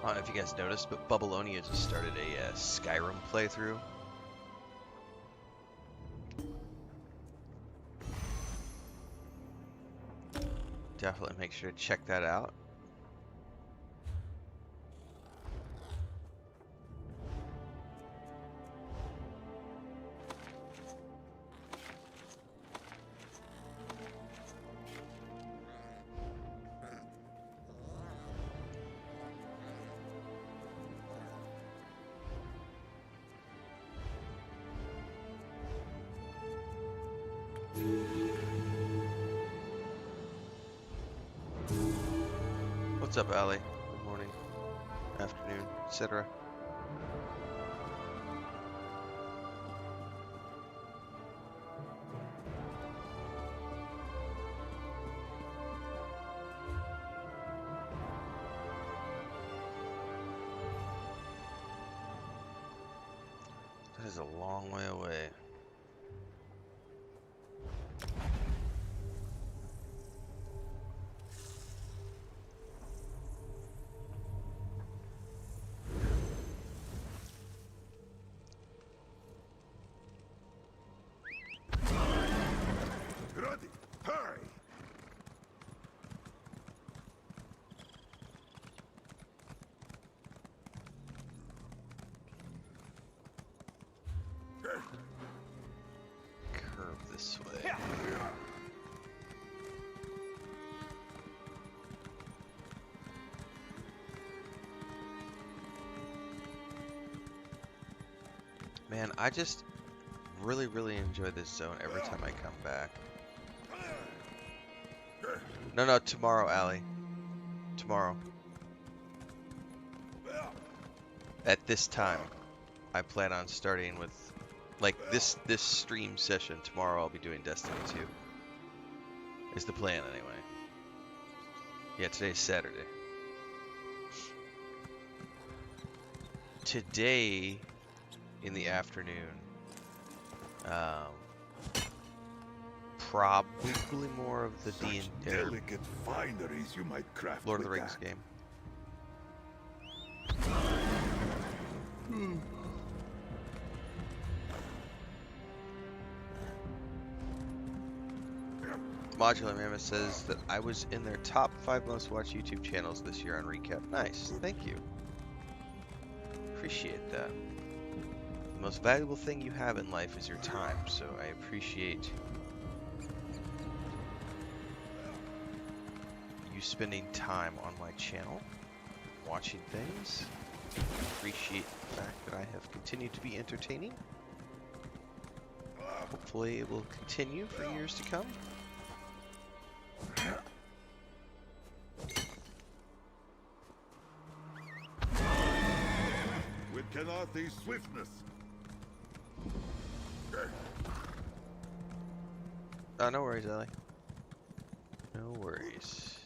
I don't know if you guys noticed, but Bubbleonia just started a Skyrim playthrough. Definitely make sure to check that out. What's up, Allie? Good morning, afternoon, etc. That is a long way away. Ready, hurry! Curve this way. Man, I just really enjoy this zone every time I come back. No, tomorrow, Allie. Tomorrow. At this time, I plan on starting with, like, this stream session. Tomorrow I'll be doing Destiny 2. Is the plan, anyway. Yeah, today's Saturday. Today, in the afternoon, probably more of the Such delicate fineries you might craft Lord of the with Rings that. game. Modular Mammoth says that I was in their top 5 most watched YouTube channels this year on Recap. Nice, thank you. Appreciate that. The most valuable thing you have in life is your time, so I appreciate you spending time on my channel, watching things. Appreciate the fact that I have continued to be entertaining. Hopefully it will continue for years to come. With Kenathi's swiftness. Oh, no worries, Ellie. No worries.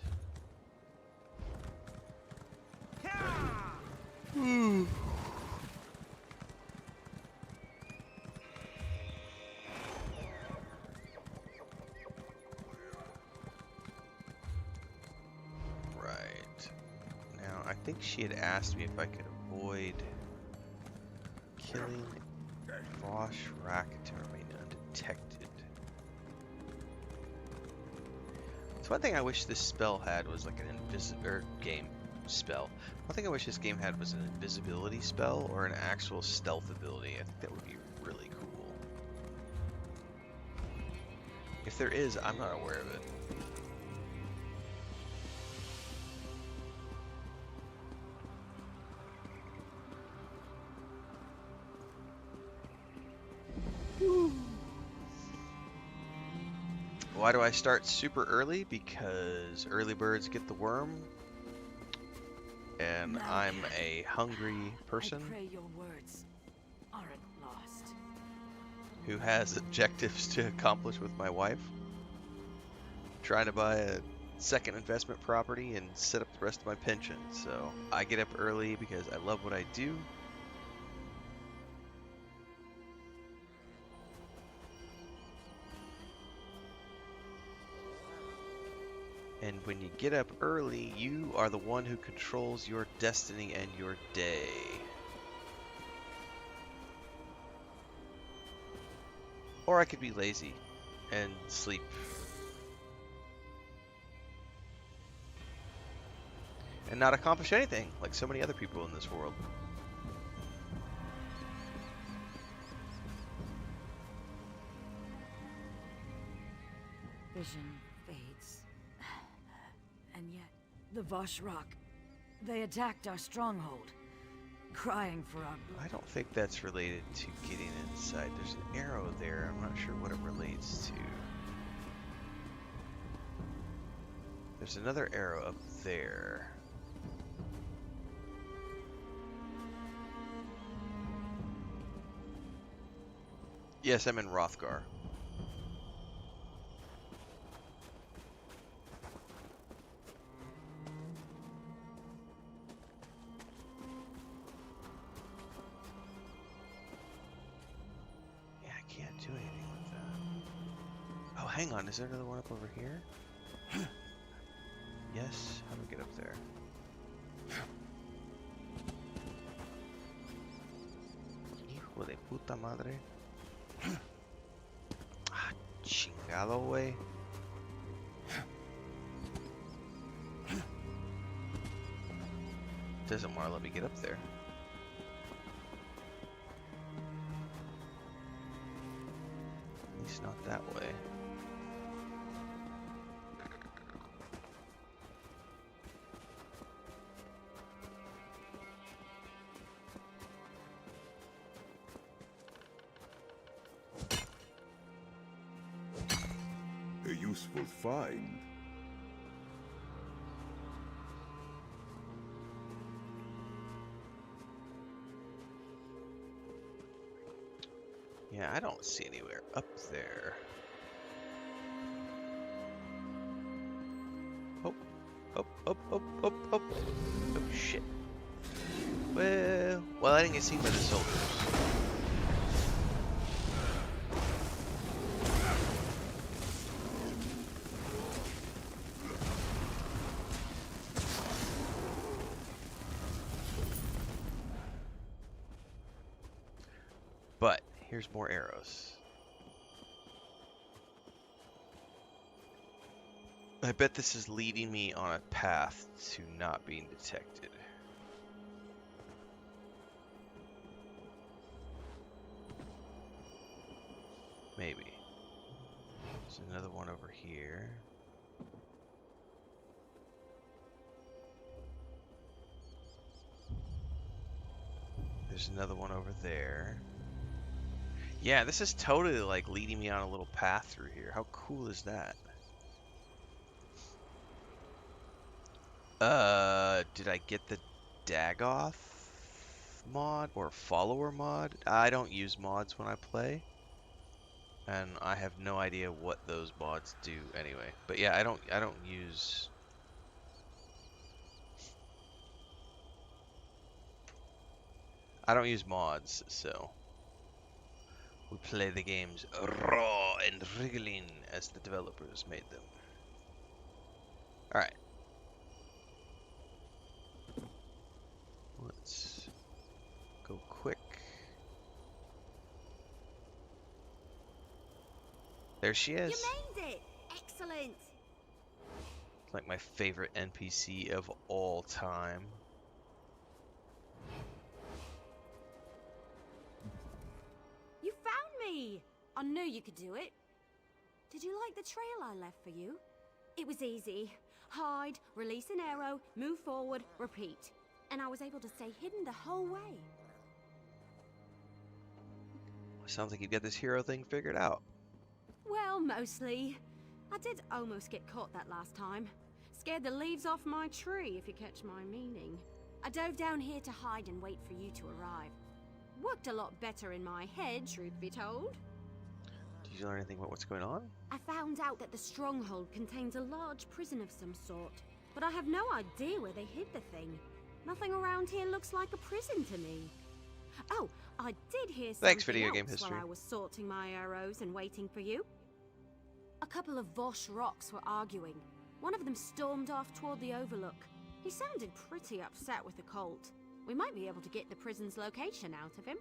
Right. Now, I think she had asked me if I could avoid killing Vosh Racket to remain undetected. So one thing I wish this spell had was like an game spell. One thing I wish this game had was an invisibility spell or an actual stealth ability. I think that would be really cool. If there is, I'm not aware of it. Why do I start super early? Because early birds get the worm, and I'm a hungry person I pray your words aren't lost. who has objectives to accomplish with my wife. Trying to buy a second investment property and set up the rest of my pension. So I get up early because I love what I do. And when you get up early, you are the one who controls your destiny and your day. Or I could be lazy and sleep. And not accomplish anything, like so many other people in this world. Vision fades. And yet, the Vosh Rock, they attacked our stronghold, crying for our blood. I don't think that's related to getting inside. There's an arrow there. I'm not sure what it relates to. There's another arrow up there. Yes, I'm in Rothgar. Yeah, I can't do anything with that. Oh, hang on. Is there another one up over here? Yes. How do we get up there? Hijo de puta madre. Ah, chingado, güey. Doesn't want to let me get up there. At least not that way. A useful find. Yeah, I don't see anywhere up there. Oh, oh, oh, oh, oh, oh, oh, shit. Well, I didn't get seen by the soldiers. But here's more arrows. I bet this is leading me on a path to not being detected. Maybe. There's another one over here. There's another one over there. Yeah, this is totally like leading me on a little path through here. How cool is that? Did I get the Dagoth mod or follower mod? I don't use mods when I play. And I have no idea what those mods do anyway. But yeah, I don't use mods, so we play the games raw and wriggling as the developers made them. Alright. Let's go quick. There she is. You made it! Excellent! Like my favorite NPC of all time. You found me! I knew you could do it. Did you like the trail I left for you? It was easy. Hide, release an arrow, move forward, repeat. And I was able to stay hidden the whole way. Sounds like you've got this hero thing figured out. Well, mostly. I did almost get caught that last time. Scared the leaves off my tree, if you catch my meaning. I dove down here to hide and wait for you to arrive. Worked a lot better in my head, truth be told. Did you learn anything about what's going on? I found out that the stronghold contains a large prison of some sort, but I have no idea where they hid the thing. Nothing around here looks like a prison to me. Oh, I did hear something Thanks, video game history. while I was sorting my arrows and waiting for you. A couple of Vosh rocks were arguing. One of them stormed off toward the Overlook. He sounded pretty upset with the cult. We might be able to get the prison's location out of him.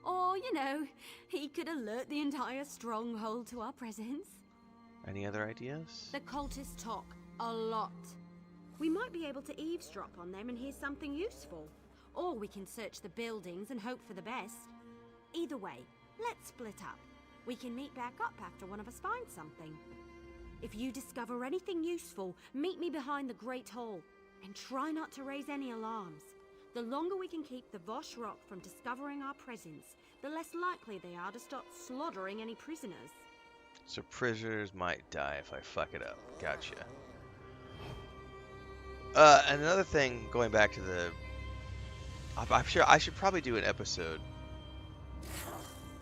Or, you know, he could alert the entire stronghold to our presence. Any other ideas? The cultists talk a lot. We might be able to eavesdrop on them and hear something useful. Or we can search the buildings and hope for the best. Either way, let's split up. We can meet back up after one of us finds something. If you discover anything useful, meet me behind the Great Hall. And try not to raise any alarms. The longer we can keep the Vosh Rock from discovering our presence, the less likely they are to start slaughtering any prisoners. So prisoners might die if I fuck it up. Gotcha. Another thing, going back to the... I'm sure I should probably do an episode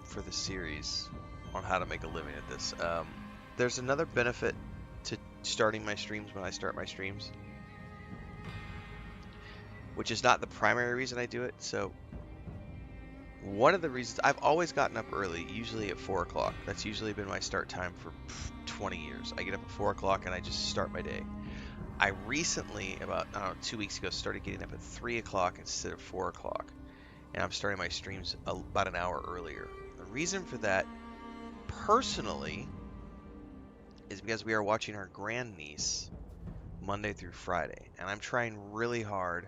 for the series on how to make a living at this. There's another benefit to starting my streams when I start my streams, which is not the primary reason I do it. So one of the reasons I've always gotten up early, usually at 4 o'clock. That's usually been my start time for 20 years. I get up at 4 o'clock and I just start my day. I recently, about 2 weeks ago, started getting up at 3 o'clock instead of 4 o'clock. And I'm starting my streams about an hour earlier. The reason for that, personally, is because we are watching our grandniece Monday through Friday. And I'm trying really hard.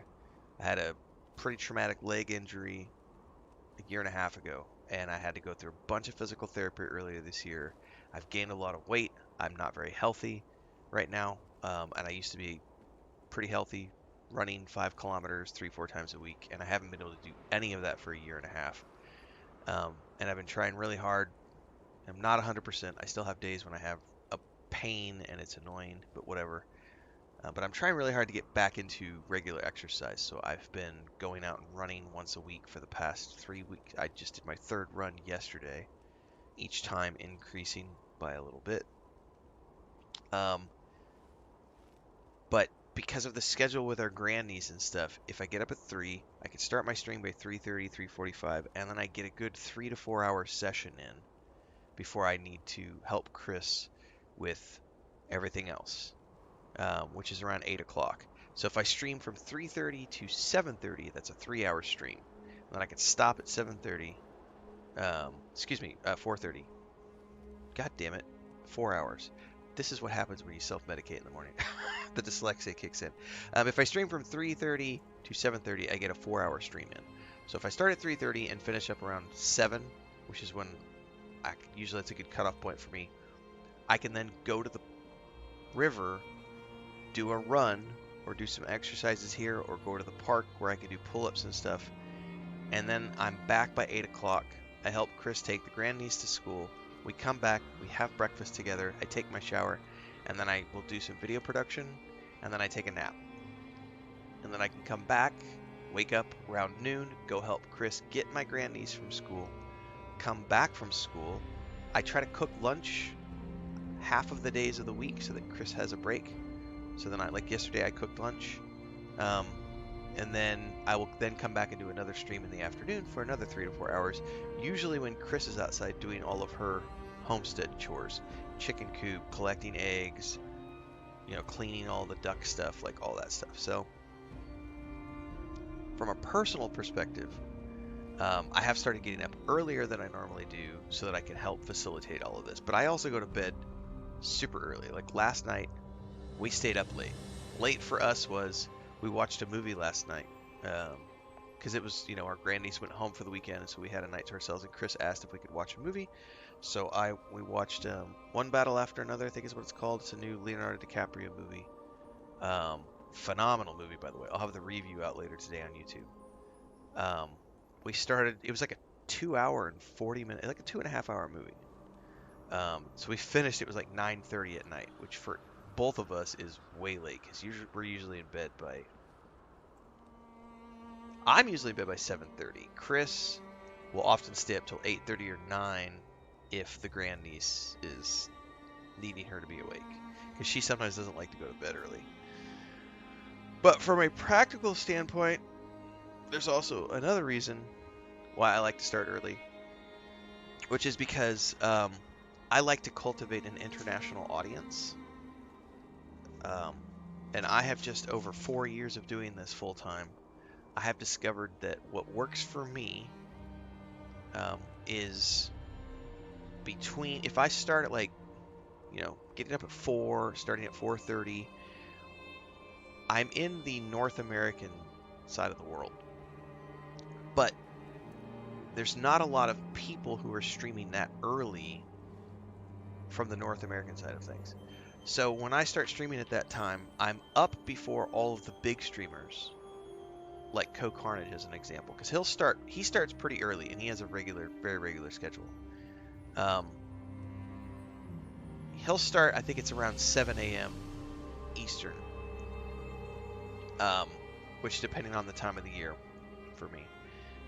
I had a pretty traumatic leg injury a year and a half ago, and I had to go through a bunch of physical therapy earlier this year. I've gained a lot of weight. I'm not very healthy right now, and I used to be pretty healthy, running 5 kilometers 3-4 times a week, and I haven't been able to do any of that for a year and a half. And I've been trying really hard. I'm not 100%. I still have days when I have a pain and it's annoying, but whatever. But I'm trying really hard to get back into regular exercise. So I've been going out and running once a week for the past 3 weeks. I just did my 3rd run yesterday, each time increasing by a little bit. But because of the schedule with our grandniece and stuff, if I get up at 3, I can start my stream by 3:30, 3:45, and then I get a good 3 to 4 hour session in before I need to help Chris with everything else. Which is around 8 o'clock. So if I stream from 3:30 to 7:30, that's a 3-hour stream. And then I can stop at 7:30. 4:30. God damn it. 4 hours. This is what happens when you self-medicate in the morning. The dyslexia kicks in. If I stream from 3:30 to 7:30, I get a 4-hour stream in. So if I start at 3:30 and finish up around 7, which is when usually that's a good cutoff point for me, I can then go to the river, do a run, or do some exercises here, or go to the park where I can do pull-ups and stuff. And then I'm back by 8 o'clock. I help Chris take the grandniece to school. We come back, we have breakfast together, I take my shower, and then I will do some video production, and then I take a nap. And then I can come back, wake up around noon, go help Chris get my grandniece from school, come back from school. I try to cook lunch half of the days of the week so that Chris has a break. So then like yesterday I cooked lunch, and then I will then come back and do another stream in the afternoon for another 3 to 4 hours, usually when Chris is outside doing all of her homestead chores, chicken coop, collecting eggs, cleaning all the duck stuff, like all that stuff. So from a personal perspective, I have started getting up earlier than I normally do so that I can help facilitate all of this. But I also go to bed super early. Like last night, we stayed up late. Late for us was we watched a movie last night because it was, our grandniece went home for the weekend, and so we had a night to ourselves, and Chris asked if we could watch a movie. So we watched One Battle After Another, I think is what it's called. It's a new Leonardo DiCaprio movie. Phenomenal movie, by the way. I'll have the review out later today on YouTube. We started, it was like a 2-hour and 40 minute, like a 2.5-hour movie. So we finished, it was like 9:30 at night, which for both of us is way late, because we're usually in bed by... I'm usually in bed by 7:30. Chris will often stay up till 8:30 or 9 if the grandniece is needing her to be awake, because she sometimes doesn't like to go to bed early. But from a practical standpoint, there's also another reason why I like to start early, which is because I like to cultivate an international audience. Um, and I have just over 4 years of doing this full time. I have discovered that what works for me is between, if I start at like, getting up at 4, starting at 4:30, I'm in the North American side of the world. But there's not a lot of people who are streaming that early from the North American side of things. So when I start streaming at that time, I'm up before all of the big streamers, like Co-Carnage as an example, because he starts pretty early and he has a very regular schedule. He'll start, I think it's around 7 a.m. Eastern, which depending on the time of the year for me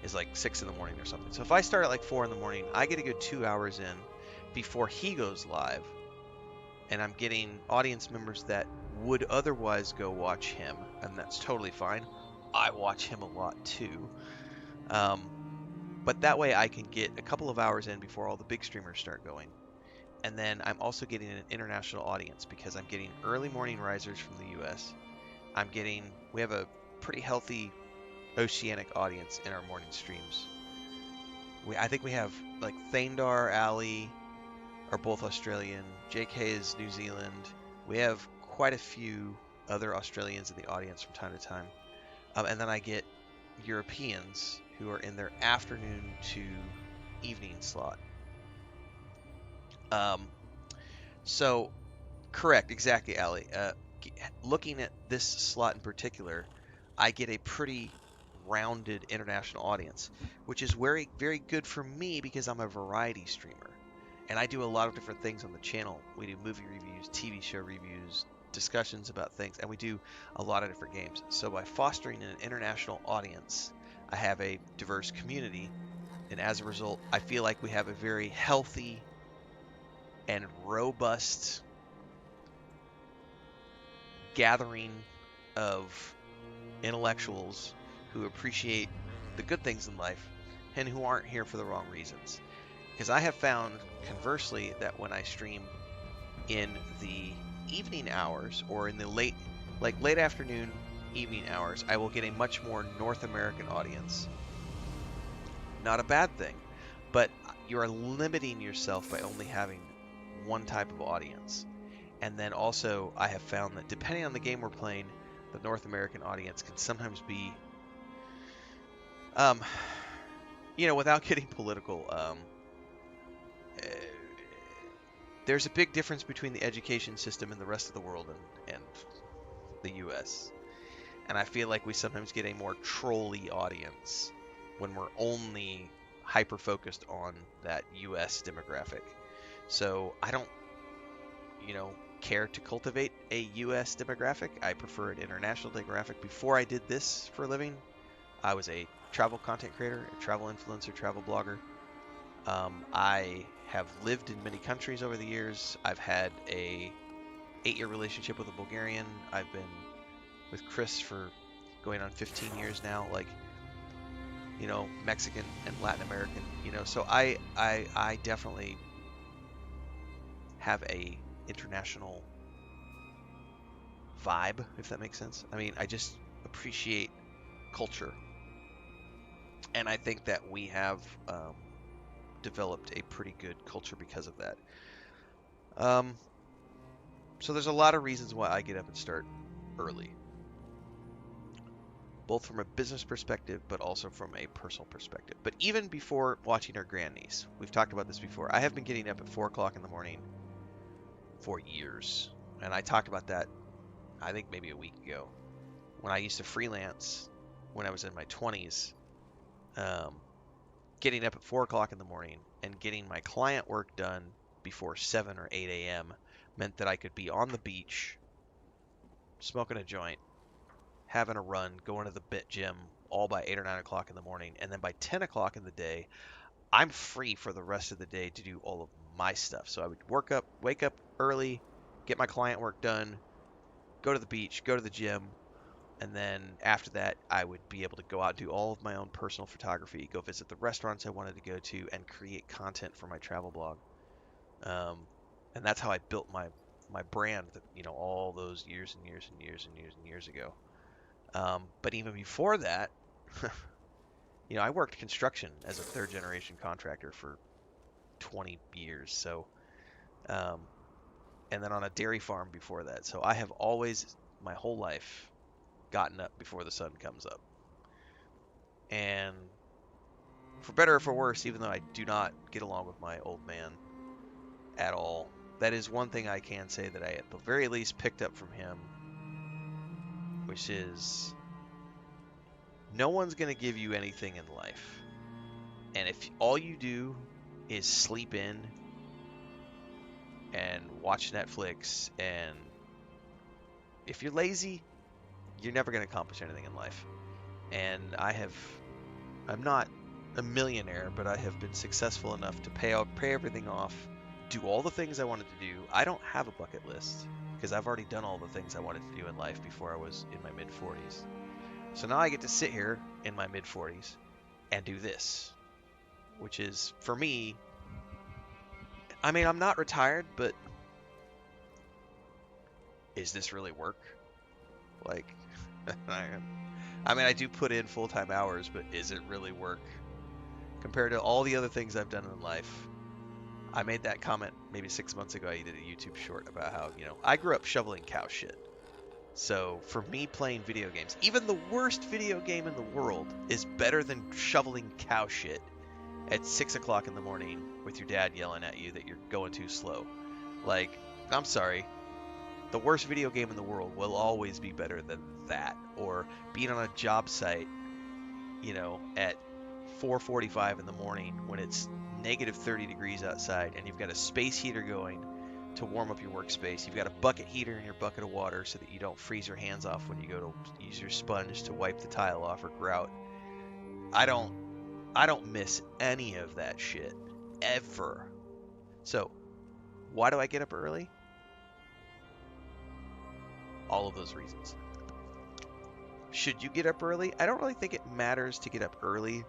is like 6 in the morning or something. So if I start at like 4 in the morning, I get a good 2 hours in before he goes live, and I'm getting audience members that would otherwise go watch him, and that's totally fine. I watch him a lot too. But that way I can get a couple of hours in before all the big streamers start going. And then I'm also getting an international audience because I'm getting early morning risers from the US. We have a pretty healthy oceanic audience in our morning streams. I think we have like Thaindar, Ali are both Australian. JK is New Zealand. We have quite a few other Australians in the audience from time to time. And then I get Europeans who are in their afternoon to evening slot. So, correct, exactly, Ali. Looking at this slot in particular, I get a pretty rounded international audience, which is very, very good for me because I'm a variety streamer. And I do a lot of different things on the channel. We do movie reviews, TV show reviews, discussions about things, and we do a lot of different games. So by fostering an international audience, I have a diverse community, and as a result, I feel like we have a very healthy and robust gathering of intellectuals who appreciate the good things in life and who aren't here for the wrong reasons. Because I have found, conversely, that when I stream in the evening hours or in the late afternoon, evening hours, I will get a much more North American audience. Not a bad thing, but you are limiting yourself by only having one type of audience. And then also, I have found that depending on the game we're playing, the North American audience can sometimes be, without getting political, there's a big difference between the education system in the rest of the world and the U.S. And I feel like we sometimes get a more trolly audience when we're only hyper-focused on that U.S. demographic. So I don't, care to cultivate a U.S. demographic. I prefer an international demographic. Before I did this for a living, I was a travel content creator, a travel influencer, travel blogger. I have lived in many countries over the years. I've had a 8-year relationship with a Bulgarian. I've been with Chris for going on 15 years now, Mexican and Latin American, so I definitely have a international vibe, if that makes sense. I mean, I just appreciate culture, and I think that we have developed a pretty good culture because of that. So there's a lot of reasons why I get up and start early, both from a business perspective, but also from a personal perspective. But even before watching our grandniece, we've talked about this before, I have been getting up at 4 o'clock in the morning for years. And I talked about that, I think maybe a week ago, when I used to freelance when I was in my 20s. Getting up at 4 o'clock in the morning and getting my client work done before 7 or 8 a.m. meant that I could be on the beach, smoking a joint, having a run, going to the bit gym, all by 8 or 9 o'clock in the morning. And then by 10 o'clock in the day, I'm free for the rest of the day to do all of my stuff. So I would wake up early, get my client work done, go to the beach, go to the gym, and then after that, I would be able to go out and do all of my own personal photography, go visit the restaurants I wanted to go to, and create content for my travel blog. And that's how I built my my brand, that, you know, all those years and years and years and years and years ago. But even before that, you know, I worked construction as a third generation contractor for 20 years. So, and then on a dairy farm before that. So I have always, my whole life, gotten up before the sun comes up. And for better or for worse, even though I do not get along with my old man at all, that is one thing I can say that I at the very least picked up from him, which is no one's going to give you anything in life. And if all you do is sleep in and watch Netflix, and if you're lazy, you're never going to accomplish anything in life. And I'm not a millionaire, but I have been successful enough to pay everything off, do all the things I wanted to do. I don't have a bucket list because I've already done all the things I wanted to do in life before I was in my mid-40s. So now I get to sit here in my mid-40s and do this, which is, for me, I mean, I'm not retired, but is this really work? Like, I mean, I do put in full-time hours, but is it really work? Compared to all the other things I've done in life. I made that comment maybe 6 months ago. I did a YouTube short about how, you know, I grew up shoveling cow shit. So for me, playing video games, even the worst video game in the world is better than shoveling cow shit at 6 o'clock in the morning with your dad yelling at you that you're going too slow. Like, I'm sorry. The worst video game in the world will always be better than that. Or being on a job site, you know, at 4:45 in the morning when it's negative 30 degrees outside and you've got a space heater going to warm up your workspace. You've got a bucket heater in your bucket of water so that you don't freeze your hands off when you go to use your sponge to wipe the tile off or grout. I don't miss any of that shit ever. So, why do I get up early? All of those reasons. Should you get up early? I don't really think it matters to get up early.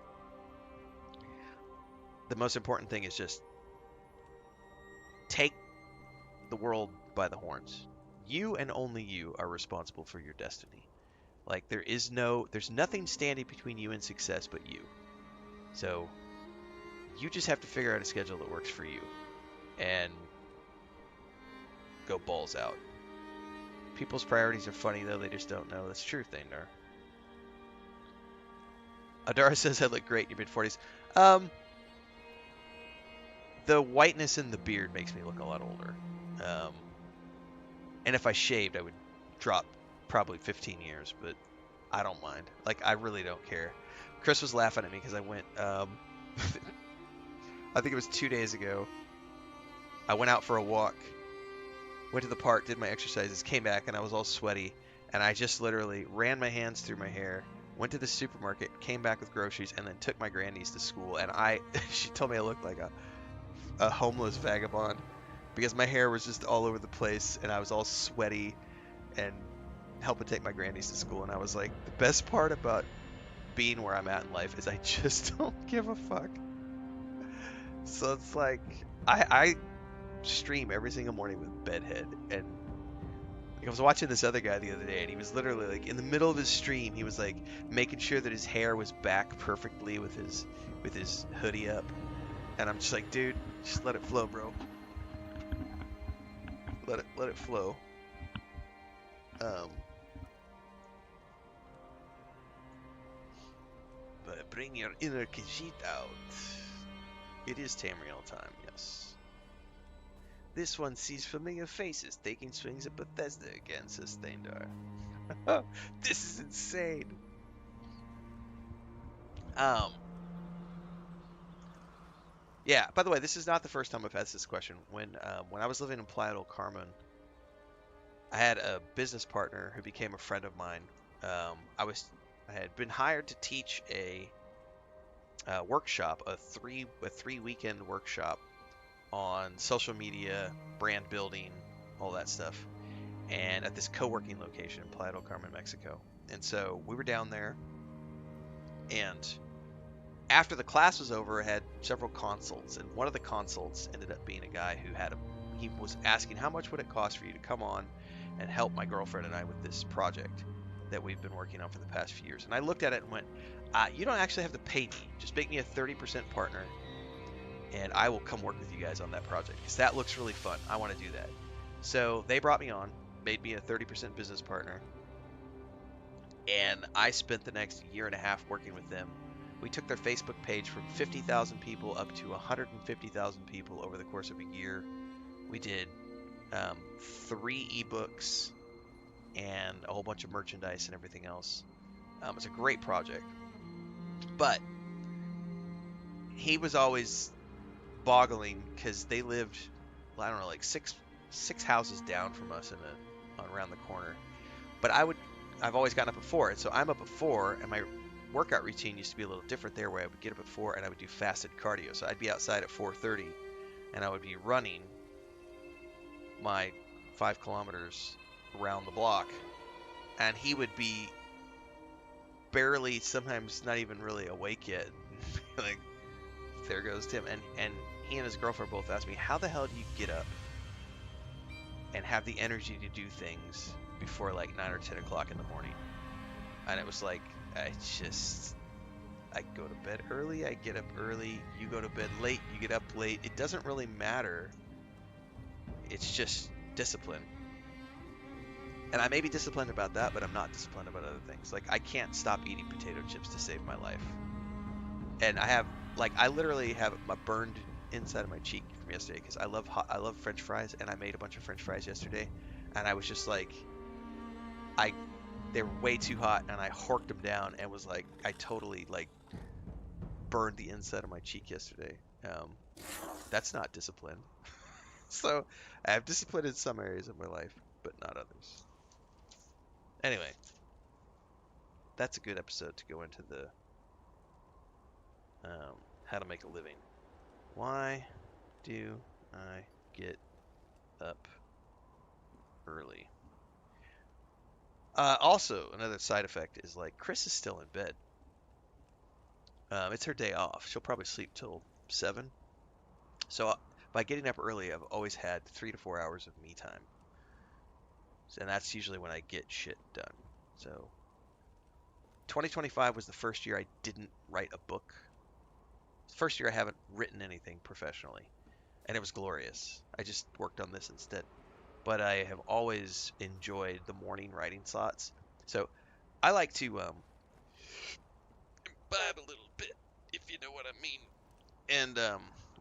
The most important thing is just take the world by the horns. You and only you are responsible for your destiny. Like, there's nothing standing between you and success but you. So you just have to figure out a schedule that works for you and go balls out. People's priorities are funny though, they just don't know. That's true, Thaindar. Adara says I look great in your mid-40s. The whiteness in the beard makes me look a lot older. And if I shaved, I would drop probably 15 years, but I don't mind. Like, I really don't care. Chris was laughing at me because I went, I think it was 2 days ago. I went out for a walk, went to the park, did my exercises, came back, and I was all sweaty. And I just literally ran my hands through my hair, went to the supermarket, came back with groceries, and then took my grandniece to school. And she told me I looked like a homeless vagabond because my hair was just all over the place and I was all sweaty and helping take my grandniece to school. And I was like, the best part about being where I'm at in life is I just don't give a fuck. So it's like I stream every single morning with bedhead, and I was watching this other guy the other day and he was literally like in the middle of his stream he was like making sure that his hair was back perfectly with his hoodie up. And I'm just like, dude, just let it flow, bro. Let it flow. But bring your inner Khajiit out. It is Tamriel time, yes. This one sees familiar faces taking swings at Bethesda again, says Thaindar. This is insane. Yeah, by the way, this is not the first time I've asked this question. When I was living in Playa del Carmen, I had a business partner who became a friend of mine. I had been hired to teach a workshop, a three weekend workshop on social media, brand building, all that stuff, and at this co-working location in Playa del Carmen, Mexico. And so we were down there, and after the class was over, I had several consults, and one of the consults ended up being a guy who had a he was asking how much would it cost for you to come on and help my girlfriend and I with this project that we've been working on for the past few years. And I looked at it and went, you don't actually have to pay me. Just make me a 30% partner, and I will come work with you guys on that project because that looks really fun. I want to do that. So they brought me on, made me a 30% business partner, and I spent the next year and a half working with them. We took their Facebook page from 50,000 people up to 150,000 people over the course of a year. We did 3 ebooks and a whole bunch of merchandise and everything else. It's a great project. But he was always boggling because they lived, I don't know, like six houses down from us around the corner. But I've always gotten up at 4, and so I'm up at 4, and my workout routine used to be a little different there, where I would get up at 4 and I would do fasted cardio. So I'd be outside at 4:30, and I would be running my 5 kilometers around the block, and he would be barely, sometimes not even really awake yet. Like, there goes Tim. And he and his girlfriend both asked me, how the hell do you get up and have the energy to do things before like 9 or 10 o'clock in the morning? And it was like, I go to bed early, I get up early, you go to bed late, you get up late. It doesn't really matter. It's just discipline. And I may be disciplined about that, but I'm not disciplined about other things. Like, I can't stop eating potato chips to save my life. And I literally have a burned inside of my cheek from yesterday because I love French fries, and I made a bunch of French fries yesterday, and I was just like, they were way too hot, and I horked them down and was like, I totally like burned the inside of my cheek yesterday. That's not discipline. So I have discipline in some areas of my life, but not others. Anyway, that's a good episode to go into the how to make a living. Why do I get up early? Also, another side effect is like Chris is still in bed. It's her day off. She'll probably sleep till 7. So by getting up early, I've always had 3 to 4 hours of me time. And that's usually when I get shit done. So 2025 was the first year I didn't write a book. It's the first year I haven't written anything professionally. And it was glorious. I just worked on this instead. But I have always enjoyed the morning writing slots. So I like to imbibe a little bit, if you know what I mean. And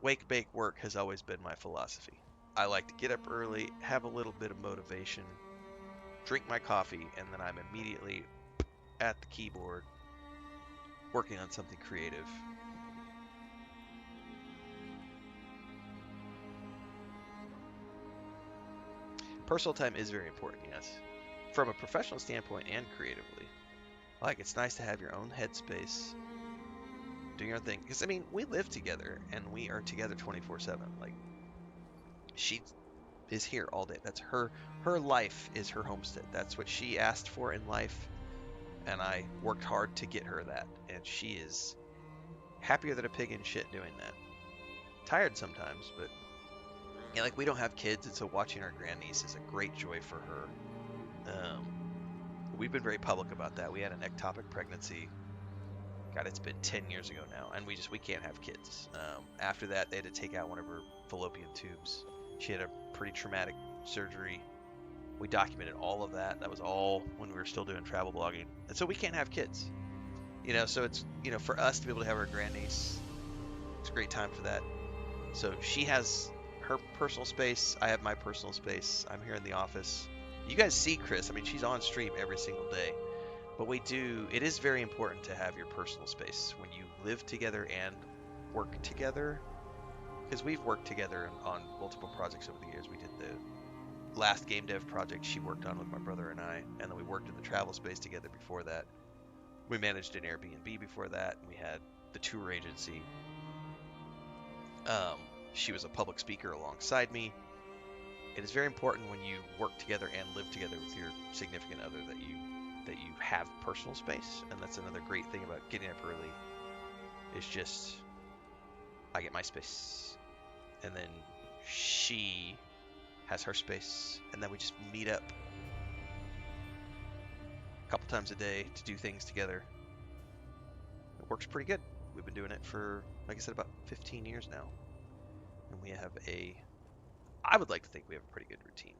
wake, bake, work has always been my philosophy. I like to get up early, have a little bit of motivation, drink my coffee, and then I'm immediately at the keyboard working on something creative. Personal time is very important, yes. From a professional standpoint and creatively. Like, it's nice to have your own headspace, doing our thing. Because, I mean, we live together, and we are together 24/7. Like, she is here all day. That's her life is her homestead. That's what she asked for in life, and I worked hard to get her that. And she is happier than a pig in shit doing that. Tired sometimes, but yeah, like, we don't have kids, and so watching our grandniece is a great joy for her. We've been very public about that. We had an ectopic pregnancy. God, it's been 10 years ago now, and we can't have kids. After that, they had to take out one of her fallopian tubes. She had a pretty traumatic surgery. We documented all of that. That was all when we were still doing travel blogging. And so we can't have kids. So it's, for us to be able to have our grandniece, it's a great time for that. So she has her personal space. I have my personal space. I'm here in the office. You guys see Chris. I mean, she's on stream every single day. But it is very important to have your personal space when you live together and work together. Because we've worked together on multiple projects over the years. We did the last game dev project she worked on with my brother and I. And then we worked in the travel space together before that. We managed an Airbnb before that. We had the tour agency. She was a public speaker alongside me. It is very important when you work together and live together with your significant other that you have personal space. And that's another great thing about getting up early. It's just, I get my space, and then she has her space, and then we just meet up a couple times a day to do things together. It works pretty good. We've been doing it for, like I said, about 15 years now. And we have I would like to think we have a pretty good routine.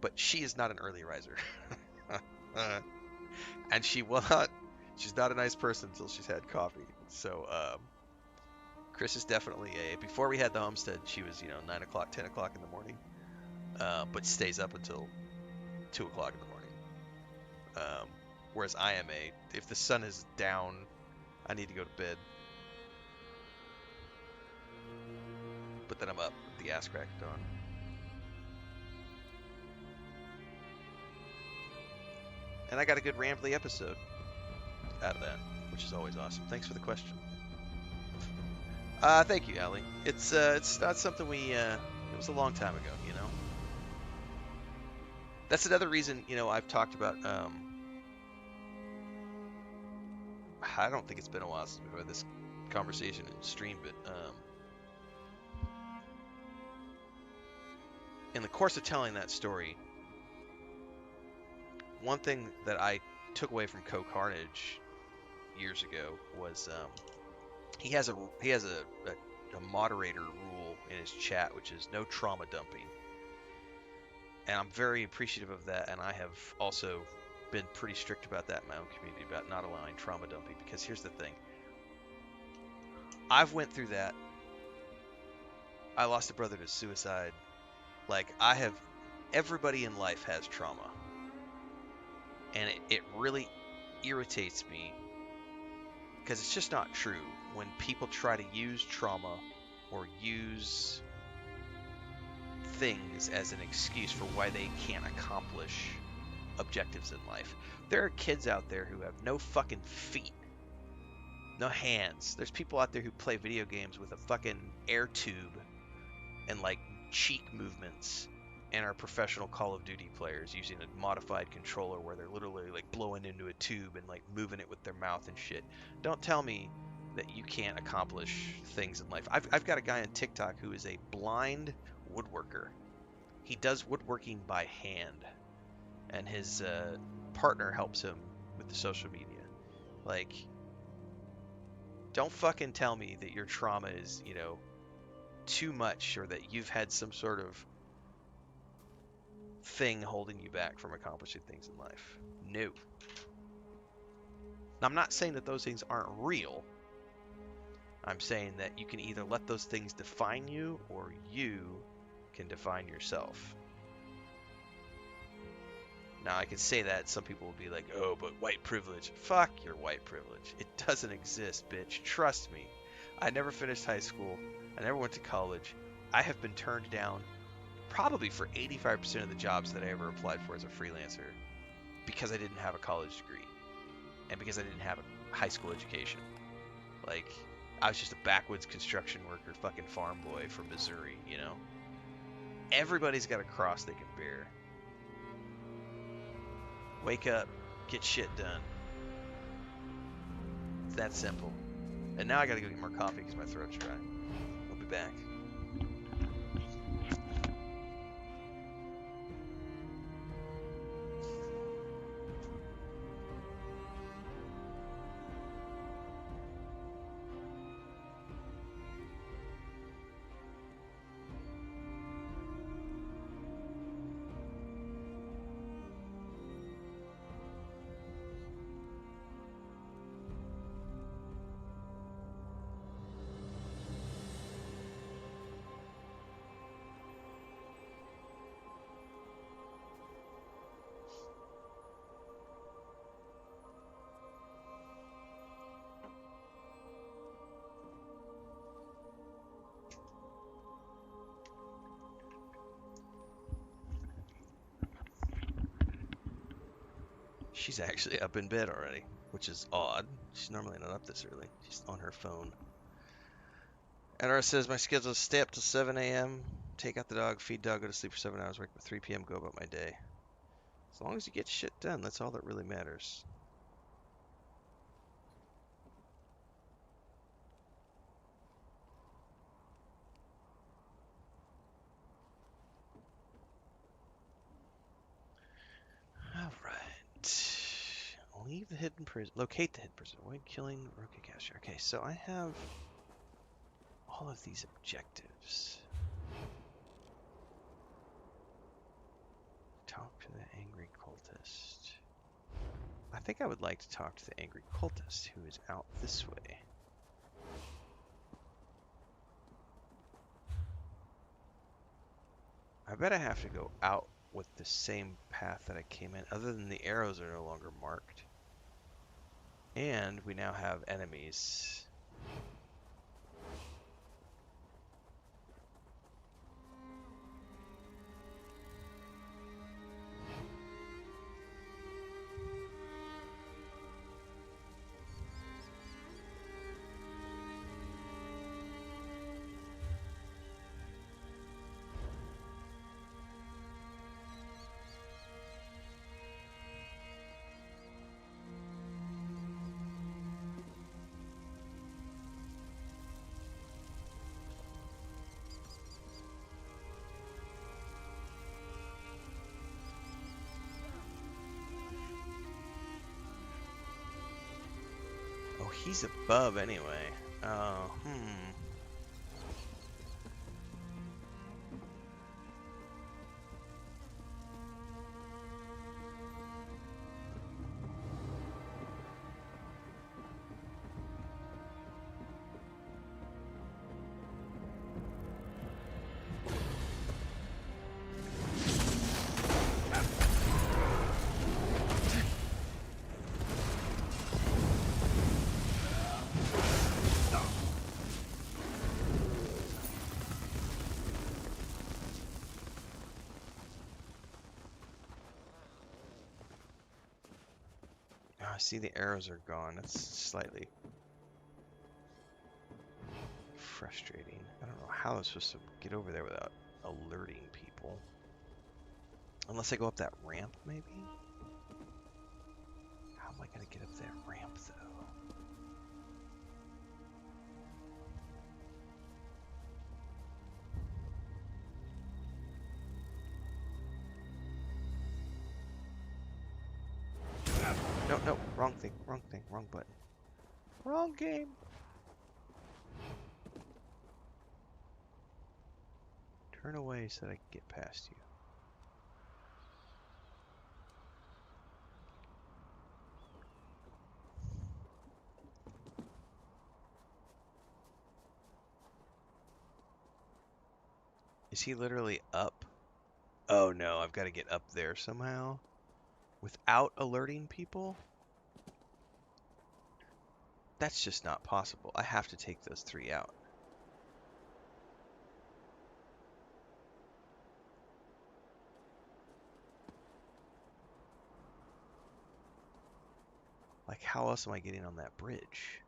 But she is not an early riser. And she's not a nice person until she's had coffee. So, Chris is definitely before we had the homestead, she was, 9 o'clock, 10 o'clock in the morning. But stays up until 2 o'clock in the morning. Whereas I am if the sun is down, I need to go to bed. But then I'm up with the ass crack of dawn. And I got a good rambly episode out of that, which is always awesome. Thanks for the question. Thank you, Allie. It's not something it was a long time ago, That's another reason, I've talked about, I don't think it's been a while since we've had this conversation in stream, but, in the course of telling that story, one thing that I took away from Co Carnage years ago was he has a moderator rule in his chat, which is no trauma dumping, and I'm very appreciative of that. And I have also been pretty strict about that in my own community about not allowing trauma dumping, because here's the thing: I've went through that. I lost a brother to suicide. Like, everybody in life has trauma. And it really irritates me, because it's just not true when people try to use trauma or use things as an excuse for why they can't accomplish objectives in life. There are kids out there who have no fucking feet, no hands. There's people out there who play video games with a fucking air tube and like cheek movements, and are professional Call of Duty players using a modified controller where they're literally like blowing into a tube and like moving it with their mouth and shit. Don't tell me that you can't accomplish things in life. I've got a guy on TikTok who is a blind woodworker. He does woodworking by hand, and his partner helps him with the social media. Like, don't fucking tell me that your trauma is, too much, or that you've had some sort of thing holding you back from accomplishing things in life. No. Now, I'm not saying that those things aren't real. I'm saying that you can either let those things define you, or you can define yourself. Now, I can say that, some people will be like, oh, but white privilege. Fuck your white privilege. It doesn't exist, bitch. Trust me. I never finished high school. I never went to college. I have been turned down probably for 85% of the jobs that I ever applied for as a freelancer because I didn't have a college degree and because I didn't have a high school education. Like, I was just a backwoods construction worker, fucking farm boy from Missouri, Everybody's got a cross they can bear. Wake up, get shit done. It's that simple. And now I gotta go get more coffee because my throat's dry. We'll be back. She's actually up in bed already, which is odd. She's normally not up this early. She's on her phone. NR says, my schedule is stay up till 7 a.m., take out the dog, feed dog, go to sleep for 7 hours, wake up at 3 p.m., go about my day. As long as you get shit done, that's all that really matters. Leave the hidden prison. Locate the hidden prison. Avoid killing Roka Cashier. Okay, so I have all of these objectives. Talk to the angry cultist. I think I would like to talk to the angry cultist who is out this way. I bet I have to go out with the same path that I came in, other than the arrows are no longer marked. And we now have enemies. Oh, he's above anyway. Oh, I see the arrows are gone. That's slightly frustrating. I don't know how I'm supposed to get over there without alerting people. Unless I go up that ramp, maybe? How am I going to get up that ramp, though? No, no, wrong thing, wrong button. Wrong game. Turn away so that I can get past you. Is he literally up? Oh no, I've got to get up there somehow. Without alerting people? That's just not possible. I have to take those 3 out. Like, how else am I getting on that bridge?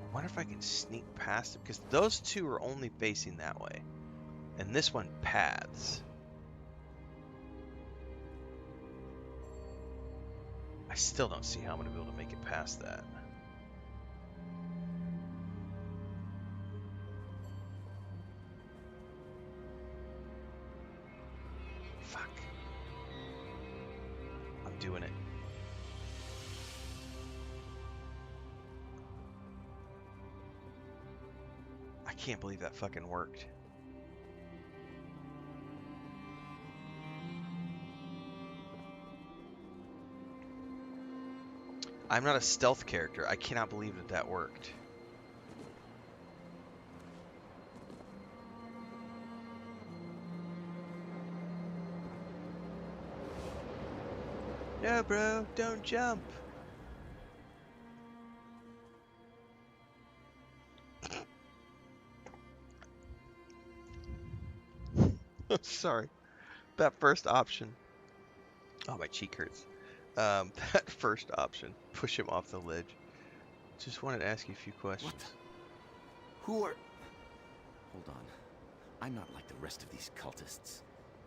I wonder if I can sneak past them, because those 2 are only facing that way. And this one paths. I still don't see how I'm going to be able to make it past that. Fuck. I'm doing it. I can't believe that fucking worked. I'm not a stealth character. I cannot believe that that worked. No, bro, don't jump. Sorry. That first option. Oh, my cheek hurts. That first option. Push him off the ledge. Just wanted to ask you a few questions. What? Who are... Hold on. I'm not like the rest of these cultists.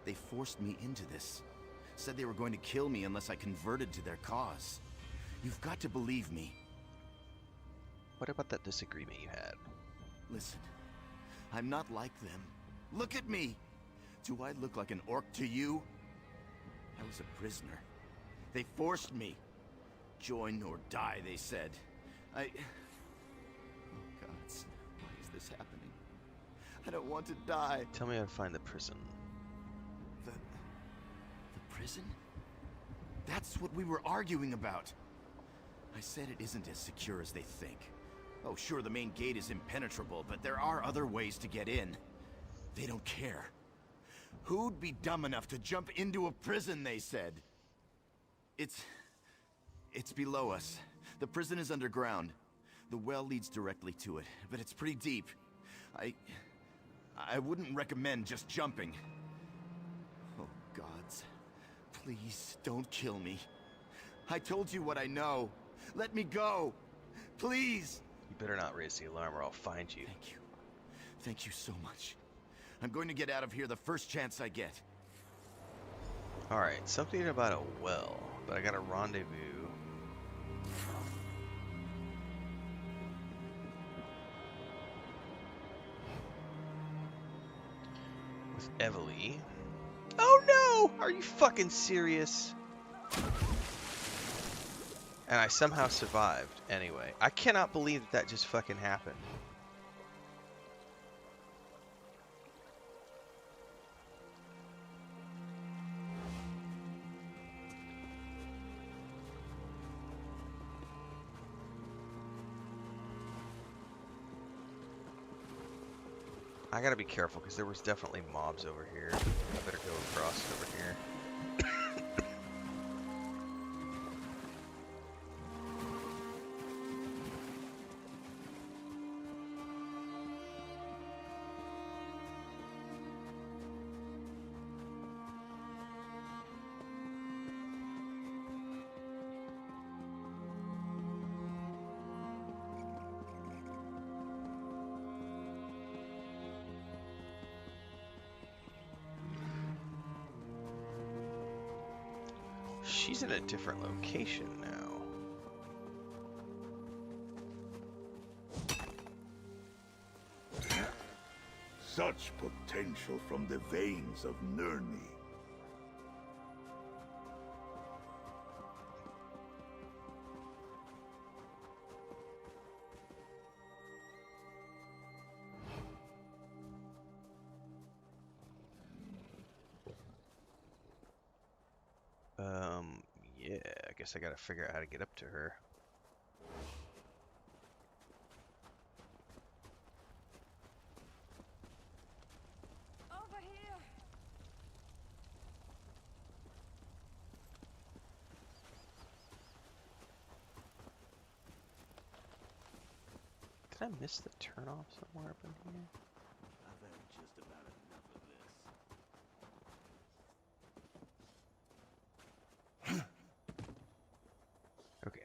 They forced me into this. Said they were going to kill me unless I converted to their cause. You've got to believe me. What about that disagreement you had? Listen, I'm not like them. Look at me! Do I look like an orc to you? I was a prisoner. They forced me. Join or die, they said. Oh gods, why is this happening? I don't want to die. Tell me how to find the prison. The prison? That's what we were arguing about. I said it isn't as secure as they think. Oh, sure, the main gate is impenetrable, but there are other ways to get in. They don't care. Who'd be dumb enough to jump into a prison, they said? It's below us. The prison is underground. The well leads directly to it, but it's pretty deep. I wouldn't recommend just jumping. Oh, gods. Please, don't kill me. I told you what I know. Let me go. Please. You better not raise the alarm or I'll find you. Thank you. Thank you so much. I'm going to get out of here the first chance I get. Alright, something about a well, but I got a rendezvous. With Evely. Oh no! Are you fucking serious? And I somehow survived anyway. I cannot believe that that just fucking happened. I gotta be careful because there was definitely mobs over here. I better go across over here. She's in a different location now. Such potential from the veins of Nirni. Yeah, I guess I gotta figure out how to get up to her. Over here. Did I miss the turnoff somewhere up in here? I've had just about enough of this. Okay.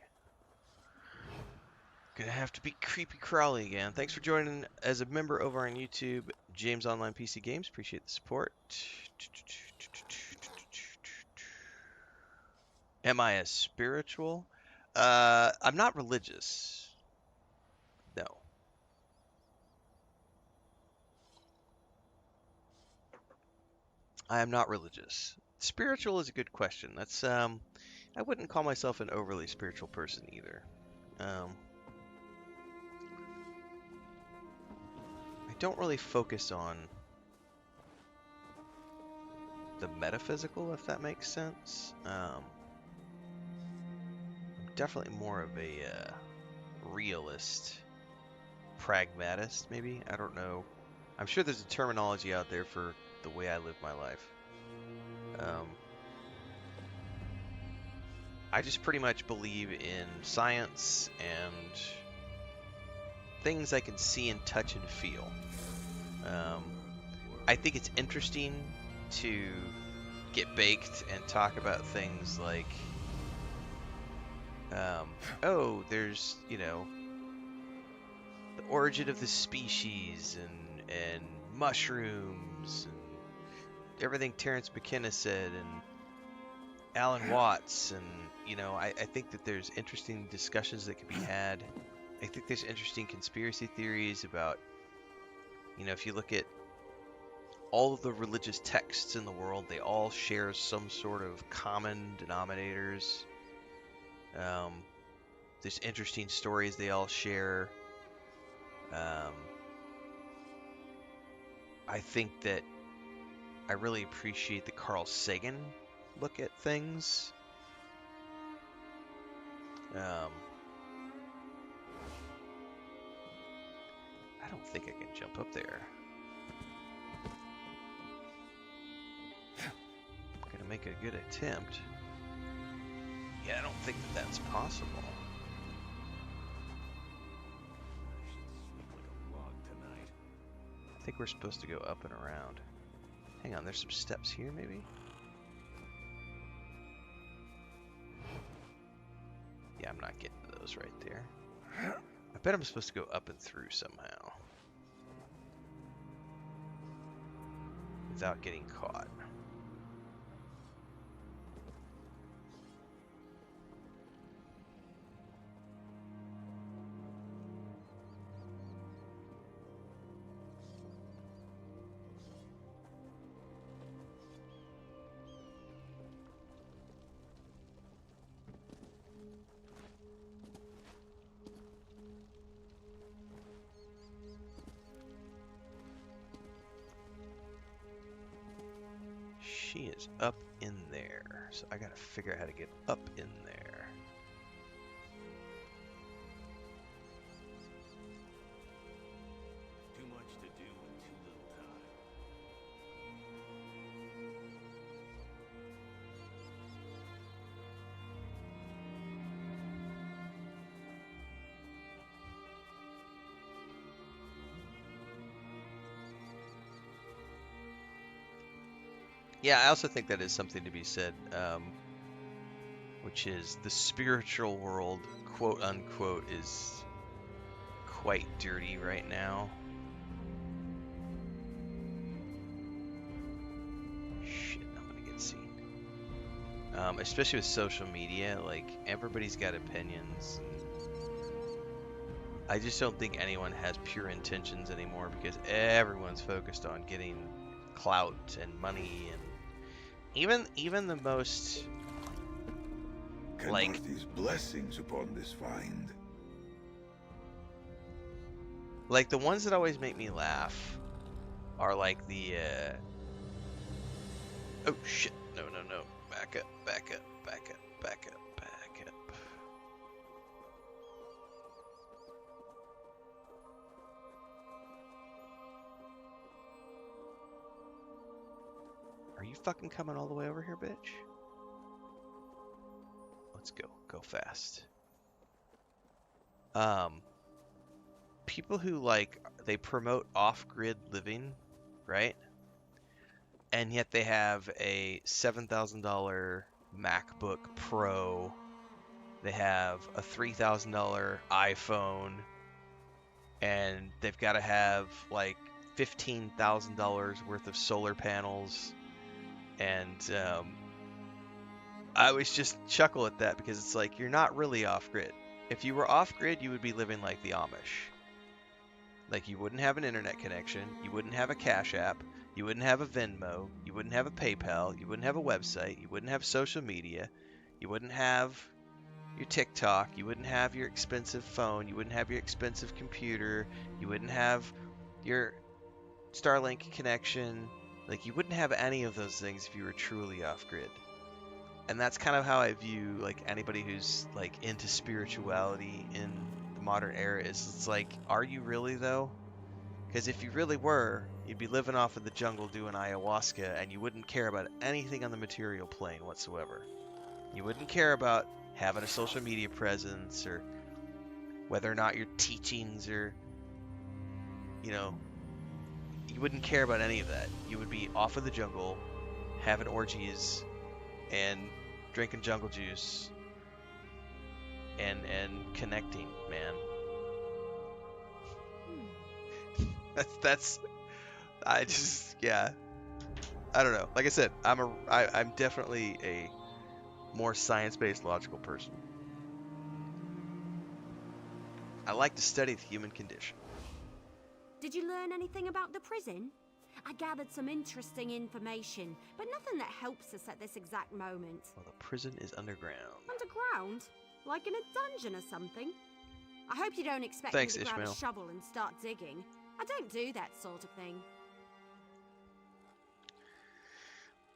Gonna have to be creepy crawly again. Thanks for joining as a member over on YouTube, James Online PC Games. Appreciate the support. Am I a spiritual? I'm not religious. No. I am not religious. Spiritual is a good question. That's I wouldn't call myself an overly spiritual person either. I don't really focus on the metaphysical, if that makes sense. I'm definitely more of a realist, pragmatist, maybe. I don't know. I'm sure there's a terminology out there for the way I live my life. I just pretty much believe in science and things I can see and touch and feel. I think it's interesting to get baked and talk about things like, oh, there's, you know, the origin of the species and mushrooms and everything Terrence McKenna said and Alan Watts, and I think that there's interesting discussions that could be had. I think there's interesting conspiracy theories about, if you look at all of the religious texts in the world, they all share some sort of common denominators. There's interesting stories they all share. I think that I really appreciate the Carl Sagan look at things. I don't think I can jump up there. I'm gonna make a good attempt. Yeah, I don't think that that's possible. I think we're supposed to go up and around. Hang on, there's some steps here, maybe? Yeah, I'm not getting to those right there. I bet I'm supposed to go up and through somehow. Without getting caught. She is up in there, so I gotta figure out how to get up in there. Too much to do in too little time. Yeah, I also think that is something to be said, which is the spiritual world, quote unquote, is quite dirty right now. Shit, I'm gonna get seen. Especially with social media, like, everybody's got opinions. I just don't think anyone has pure intentions anymore because everyone's focused on getting clout and money, and even the most Can these blessings upon this find? like the ones that always make me laugh are like the oh shit, no, back up. Are you fucking coming all the way over here, bitch? Let's go fast. People who they promote off-grid living, right? And yet they have a $7,000 MacBook Pro. They have a $3,000 iPhone, and they've got to have like $15,000 worth of solar panels. And I always just chuckle at that because it's like, you're not really off-grid. If you were off-grid, you would be living like the Amish. Like, you wouldn't have an internet connection, you wouldn't have a Cash App, you wouldn't have a Venmo, you wouldn't have a PayPal, you wouldn't have a website, you wouldn't have social media, you wouldn't have your TikTok, you wouldn't have your expensive phone, you wouldn't have your expensive computer, you wouldn't have your Starlink connection. Like, you wouldn't have any of those things if you were truly off-grid. And that's kind of how I view, like, anybody who's, like, into spirituality in the modern era is, it's like, are you really, though? Because if you really were, you'd be living off in the jungle doing ayahuasca, and you wouldn't care about anything on the material plane whatsoever. You wouldn't care about having a social media presence, or whether or not your teachings are, you wouldn't care about any of that. You would be off in the jungle, having orgies, and drinking jungle juice, and connecting, man. I just, yeah. I don't know. Like I said, I'm definitely a more science-based, logical person. I like to study the human condition. Did you learn anything about the prison? I gathered some interesting information, but nothing that helps us at this exact moment. Well, the prison is underground. Underground? Like in a dungeon or something? I hope you don't expect Thanks, me to grab Ishmael. a shovel and start digging. I don't do that sort of thing.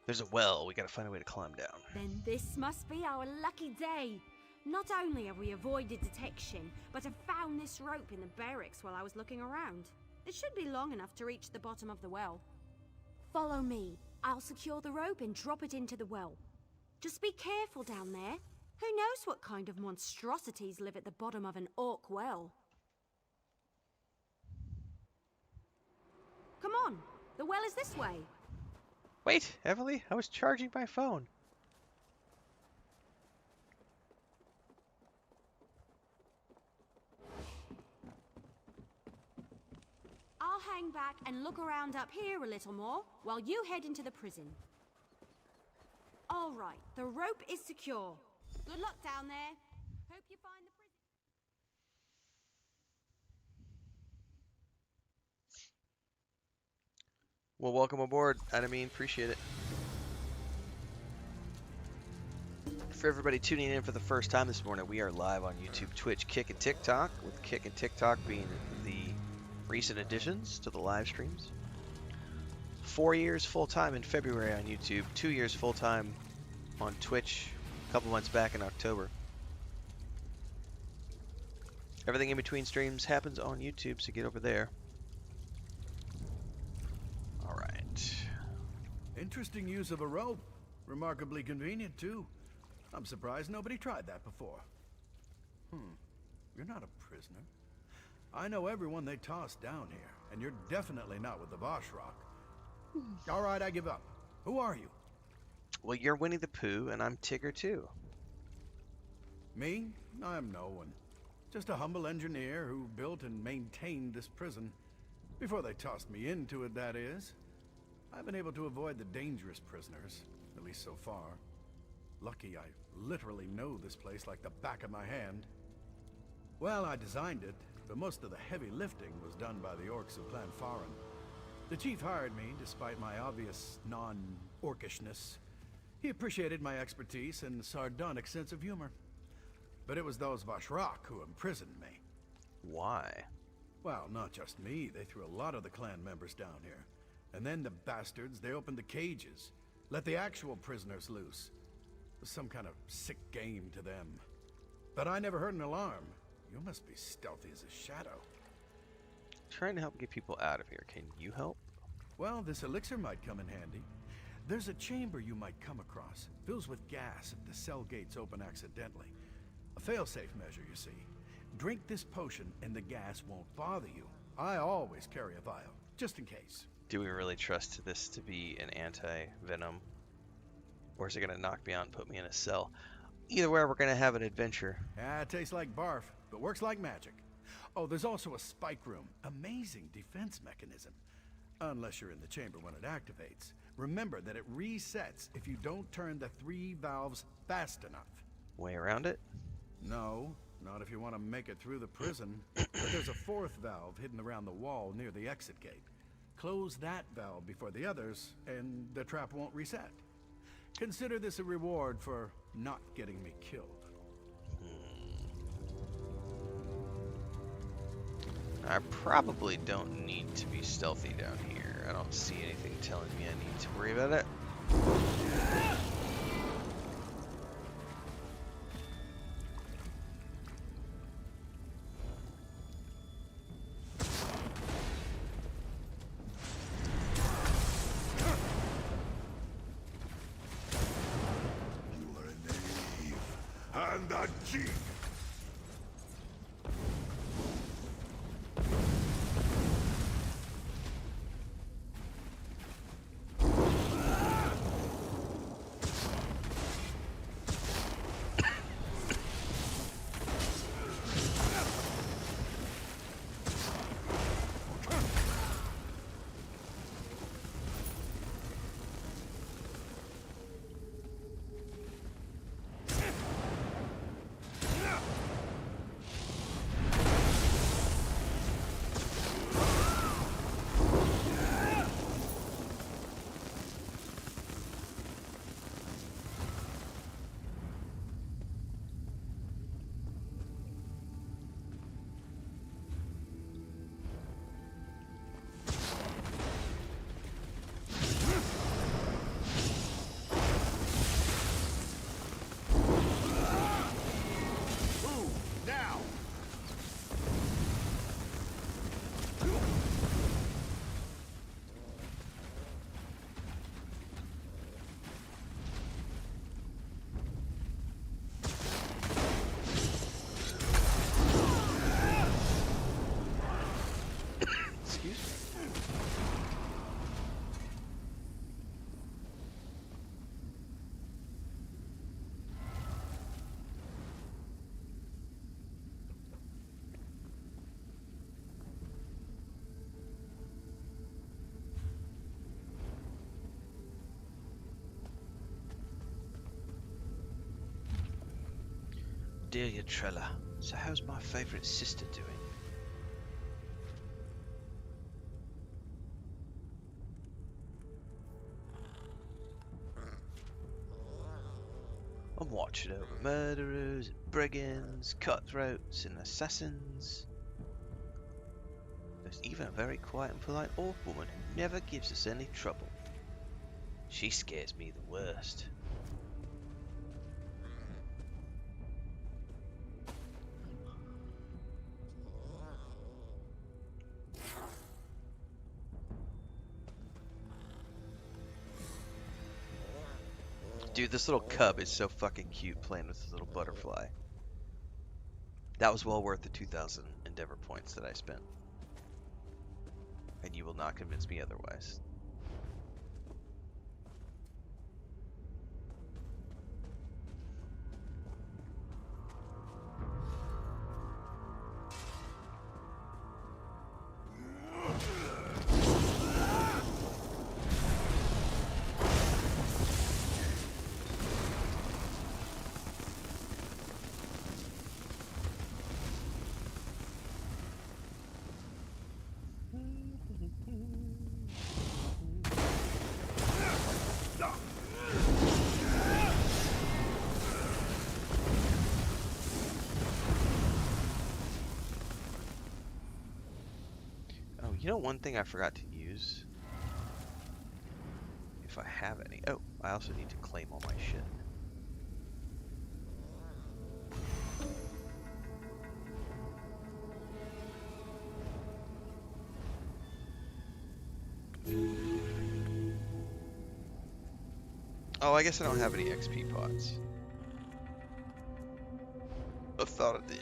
There's a well. We gotta find a way to climb down. Then this must be our lucky day. Not only have we avoided detection, but have found this rope in the barracks while I was looking around. It should be long enough to reach the bottom of the well. Follow me. I'll secure the rope and drop it into the well. Just be careful down there. Who knows what kind of monstrosities live at the bottom of an orc well? Come on, the well is this way. Wait, Emily, I was charging my phone. I'll hang back and look around up here a little more while you head into the prison. All right, the rope is secure. Good luck down there. Hope you find the prison. Well, welcome aboard, Adamine. Appreciate it. For everybody tuning in for the first time this morning, we are live on YouTube, Twitch, Kick, and TikTok, with Kick and TikTok being the recent additions to the live streams. 4 years full-time in February on YouTube, 2 years full-time on Twitch a couple months back in October. Everything in between streams happens on YouTube, so get over there. Alright. Interesting use of a rope. Remarkably convenient, too. I'm surprised nobody tried that before. You're not a prisoner. I know everyone they tossed down here, and you're definitely not with the Voshrock. All right, I give up. Who are you? Well, you're Winnie the Pooh, and I'm Tigger, too. Me? I'm no one. Just a humble engineer who built and maintained this prison. Before they tossed me into it, that is. I've been able to avoid the dangerous prisoners, at least so far. Lucky I literally know this place like the back of my hand. Well, I designed it, but most of the heavy lifting was done by the orcs of Clan Farin. The chief hired me, despite my obvious non-orcishness. He appreciated my expertise and sardonic sense of humor. But it was those Voshrock who imprisoned me. Why? Well, not just me. They threw a lot of the clan members down here. And then the bastards, they opened the cages. Let the actual prisoners loose. It was some kind of sick game to them. But I never heard an alarm. You must be stealthy as a shadow. Trying to help get people out of here. Can you help? Well, this elixir might come in handy. There's a chamber you might come across. Fills with gas if the cell gates open accidentally. A fail-safe measure, you see. Drink this potion and the gas won't bother you. I always carry a vial, just in case. Do we really trust this to be an anti-venom? Or is it going to knock me out and put me in a cell? Either way, we're going to have an adventure. Ah, it tastes like barf, but works like magic. Oh, there's also a spike room. Amazing defense mechanism. Unless you're in the chamber when it activates. Remember that it resets if you don't turn the 3 valves fast enough. Way around it? No, not if you want to make it through the prison. But there's a 4th valve hidden around the wall near the exit gate. Close that valve before the others, and the trap won't reset. Consider this a reward for not getting me killed. I probably don't need to be stealthy down here. I don't see anything telling me I need to worry about it. You are a knave and a cheat. Cordelia Trella. So how's my favourite sister doing? I'm watching over murderers, brigands, cutthroats, and assassins. There's even a very quiet and polite orc woman who never gives us any trouble. She scares me the worst. Dude, this little cub is so fucking cute playing with this little butterfly. That was well worth the 2,000 Endeavor points that I spent. And you will not convince me otherwise. You know one thing I forgot to use? If I have any. Oh, I also need to claim all my shit. Oh, I guess I don't have any XP pots. I thought I did.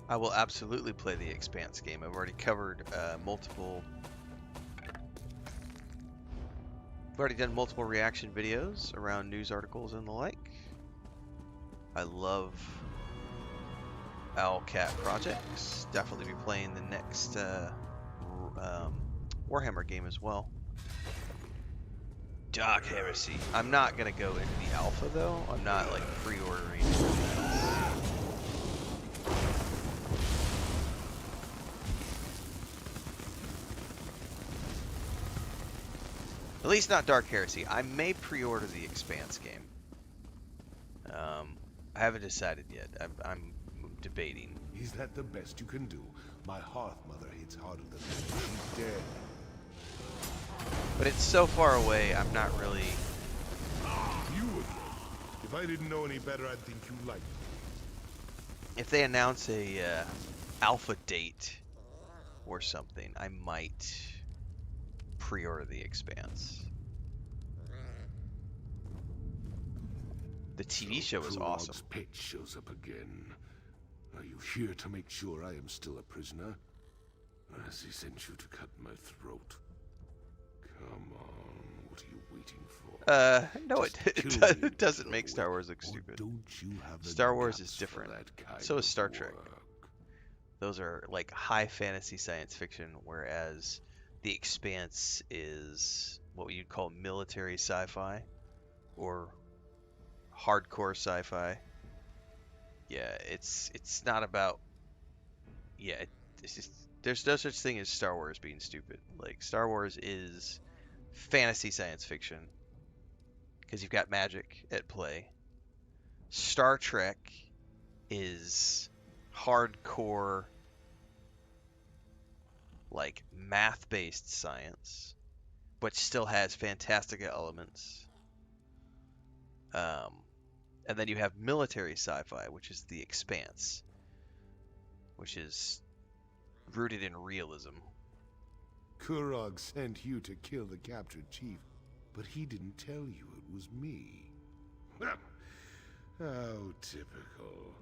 I will absolutely play the Expanse game. I've already covered multiple... I've already done multiple reaction videos around news articles and the like. I love Owlcat projects. Definitely be playing the next Warhammer game as well. Dark Heresy. I'm not going to go into the alpha though. I'm not like pre-ordering anything else. At least not Dark Heresy. I may pre-order the Expanse game. I haven't decided yet. I'm debating. Is that the best you can do? My hearth mother hits harder than that. She's dead. But it's so far away, I'm not really... You would. If I didn't know any better, I'd think you liked me. If they announce a alpha date or something, I might pre-order the Expanse. The TV show is awesome. Pet shows up again. Are you here to make sure I am still a prisoner? Or has he sent you to cut my throat? Come on, what are you waiting for? No, it doesn't make Star Wars look stupid. Don't you have Star Wars is different. So is Star Trek. Those are like high fantasy science fiction, whereas The Expanse is what you'd call military sci-fi or hardcore sci-fi. Yeah, it's not about... Yeah, it's just... There's no such thing as Star Wars being stupid. Like, Star Wars is fantasy science fiction because you've got magic at play. Star Trek is hardcore, like, math-based science, but still has fantastic elements. And then you have military sci-fi, which is The Expanse, which is rooted in realism. Kurog sent you to kill the captured chief, but he didn't tell you it was me. How typical.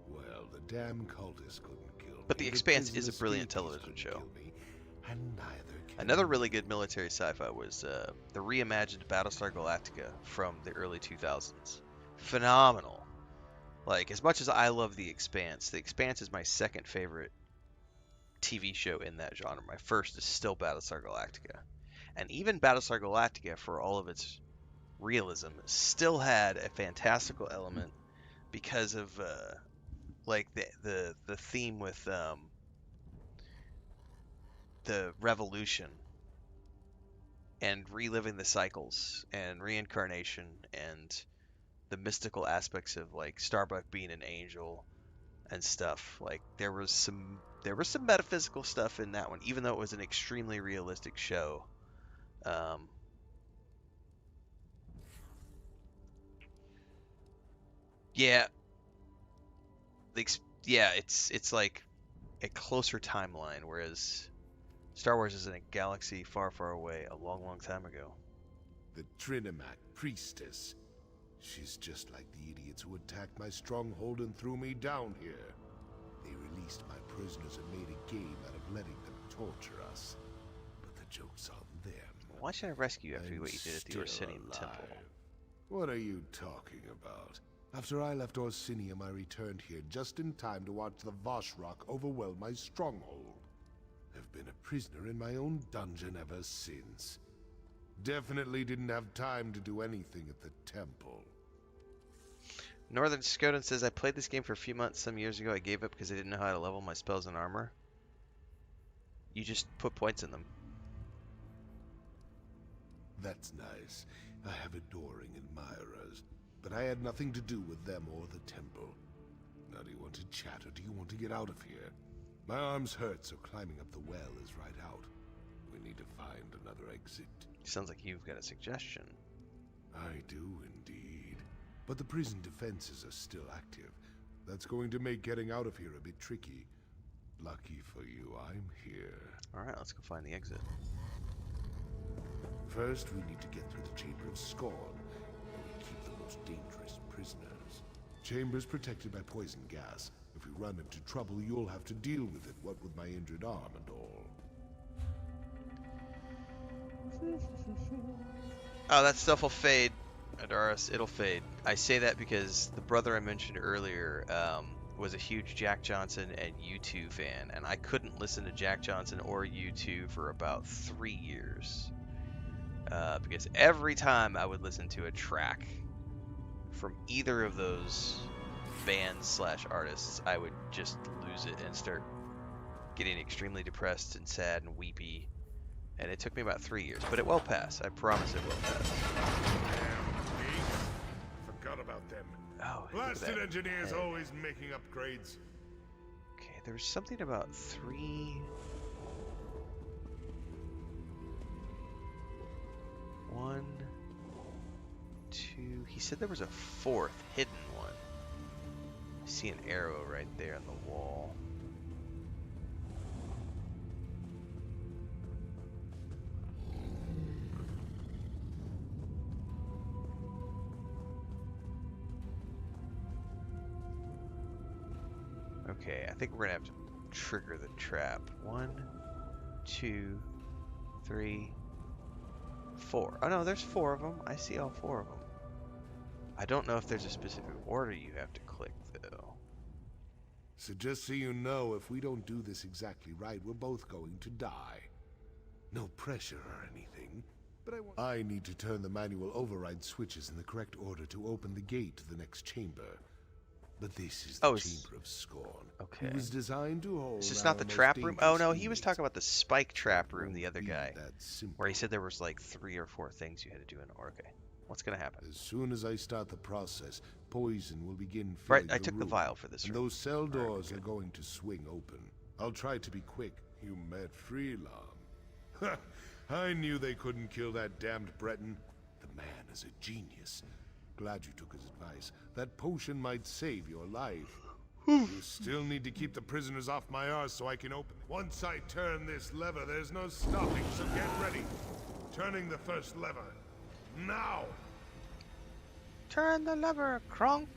Well, the damn cultist couldn't kill me. But The Expanse is a brilliant television show. And neither can Another really good military sci-fi was the reimagined Battlestar Galactica from the early 2000s. Phenomenal. Like, as much as I love The Expanse is my second favorite TV show in that genre. My first is still Battlestar Galactica. And even Battlestar Galactica, for all of its realism, still had a fantastical element because of like the theme with the revolution and reliving the cycles and reincarnation and the mystical aspects of like Starbuck being an angel and stuff. Like there was some metaphysical stuff in that one, even though it was an extremely realistic show. Yeah, yeah, it's like a closer timeline, whereas Star Wars is in a galaxy far, far away, a long, long time ago. The Trinimac priestess. She's just like the idiots who attacked my stronghold and threw me down here. They released my prisoners and made a game out of letting them torture us. But the joke's on them. Why should I rescue you after what you did at the still Orsinium alive. Temple? What are you talking about? After I left Orsinium, I returned here just in time to watch the Voshrock overwhelm my stronghold. I've been a prisoner in my own dungeon ever since. Definitely didn't have time to do anything at the temple. Northern Skoden says, I played this game for a few months some years ago. I gave up because I didn't know how to level my spells and armor. You just put points in them. That's nice. I have adoring admirers, but I had nothing to do with them or the temple. Now do you want to chat or do you want to get out of here? My arms hurt, so climbing up the well is right out. We need to find another exit. Sounds like you've got a suggestion. I do indeed. But the prison defenses are still active. That's going to make getting out of here a bit tricky. Lucky for you, I'm here. Alright, let's go find the exit. First, we need to get through the Chamber of Scorn, where we keep the most dangerous prisoners. Chamber's protected by poison gas. If we run into trouble, you'll have to deal with it, what with my injured arm and all. Oh, that stuff will fade, Adaris. It'll fade. I say that because the brother I mentioned earlier was a huge Jack Johnson and U2 fan, and I couldn't listen to Jack Johnson or U2 for about 3 years. Because every time I would listen to a track from either of those bands / artists, I would just lose it and start getting extremely depressed and sad and weepy. And it took me about 3 years, but it will pass. I promise it will pass. Forgot about them. Oh, Blasted engineers always making upgrades. Okay, there was something about 3... 1, 2... He said there was a 4th hidden one. I see an arrow right there on the wall. Okay, I think we're gonna have to trigger the trap. 1, 2, 3, 4. Oh no, there's 4 of them. I see all 4 of them. I don't know if there's a specific order you have to click, though. So just so you know, if we don't do this exactly right, we're both going to die. No pressure or anything, but I need to turn the manual override switches in the correct order to open the gate to the next chamber. But this is the Chamber of Scorn. Okay. It was designed to hold. Is this not the trap room? Oh no, he was talking about the spike trap room, the other guy. Where he said there was like 3 or 4 things you had to do in order. Okay. What's gonna happen? As soon as I start the process, poison will begin Right, filling I took the vial for this and room. those cell doors are going to swing open. I'll try to be quick. You met Freelon. I knew they couldn't kill that damned Breton. The man is a genius. Glad you took his advice. That potion might save your life. You still need to keep the prisoners off my arse so I can open it. Once I turn this lever, there's no stopping, so get ready. Turning the first lever. Now! Turn the lever, Kronk!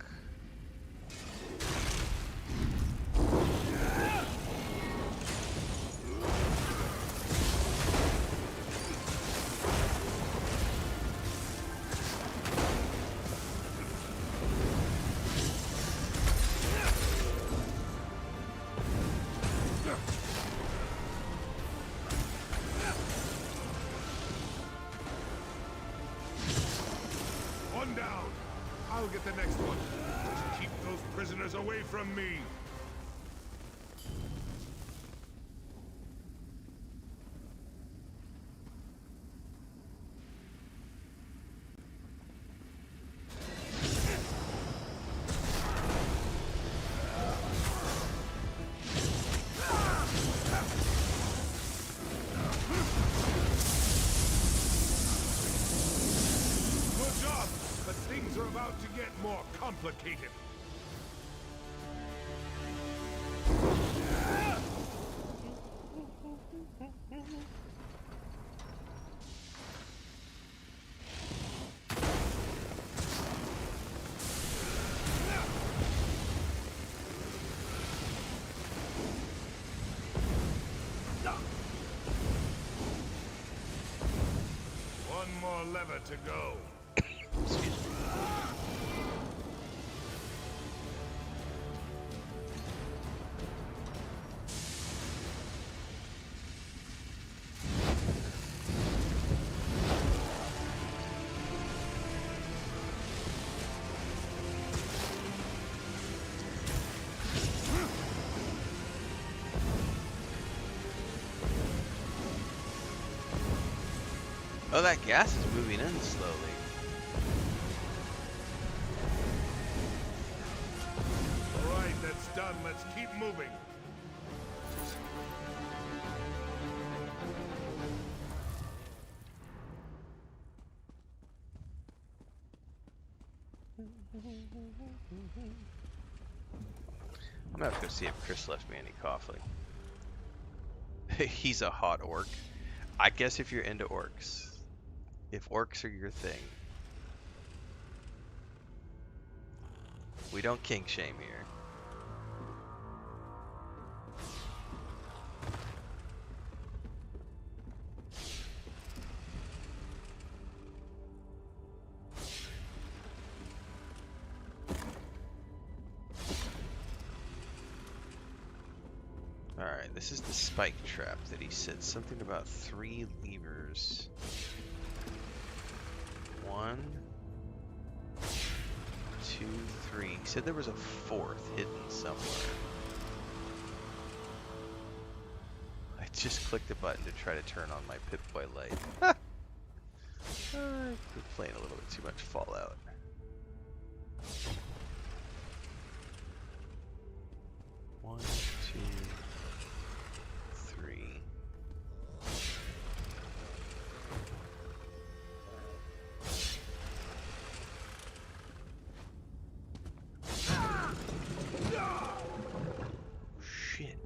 I'll get the next one. Just keep those prisoners away from me. Things are about to get more complicated. One more lever to go. Oh, that gas is moving in slowly. All right, that's done. Let's keep moving. I'm gonna have to go see if Chris left me any coffee. He's a hot orc. I guess if you're into orcs. If orcs are your thing. We don't kink shame here. Alright, this is the spike trap that he said something about 3 levers. 1, 2, 3. He said there was a 4th hidden somewhere. I just clicked the button to try to turn on my Pip-Boy light. We're playing a little bit too much Fallout. One, 2, 3. Shit.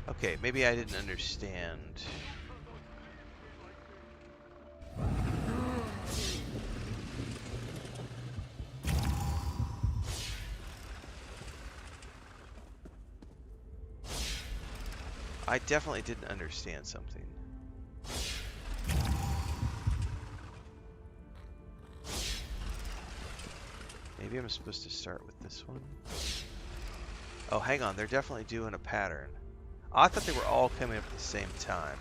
Okay, maybe I didn't understand. I definitely didn't understand something. Maybe I'm supposed to start with this one. Oh, hang on. They're definitely doing a pattern. Oh, I thought they were all coming up at the same time.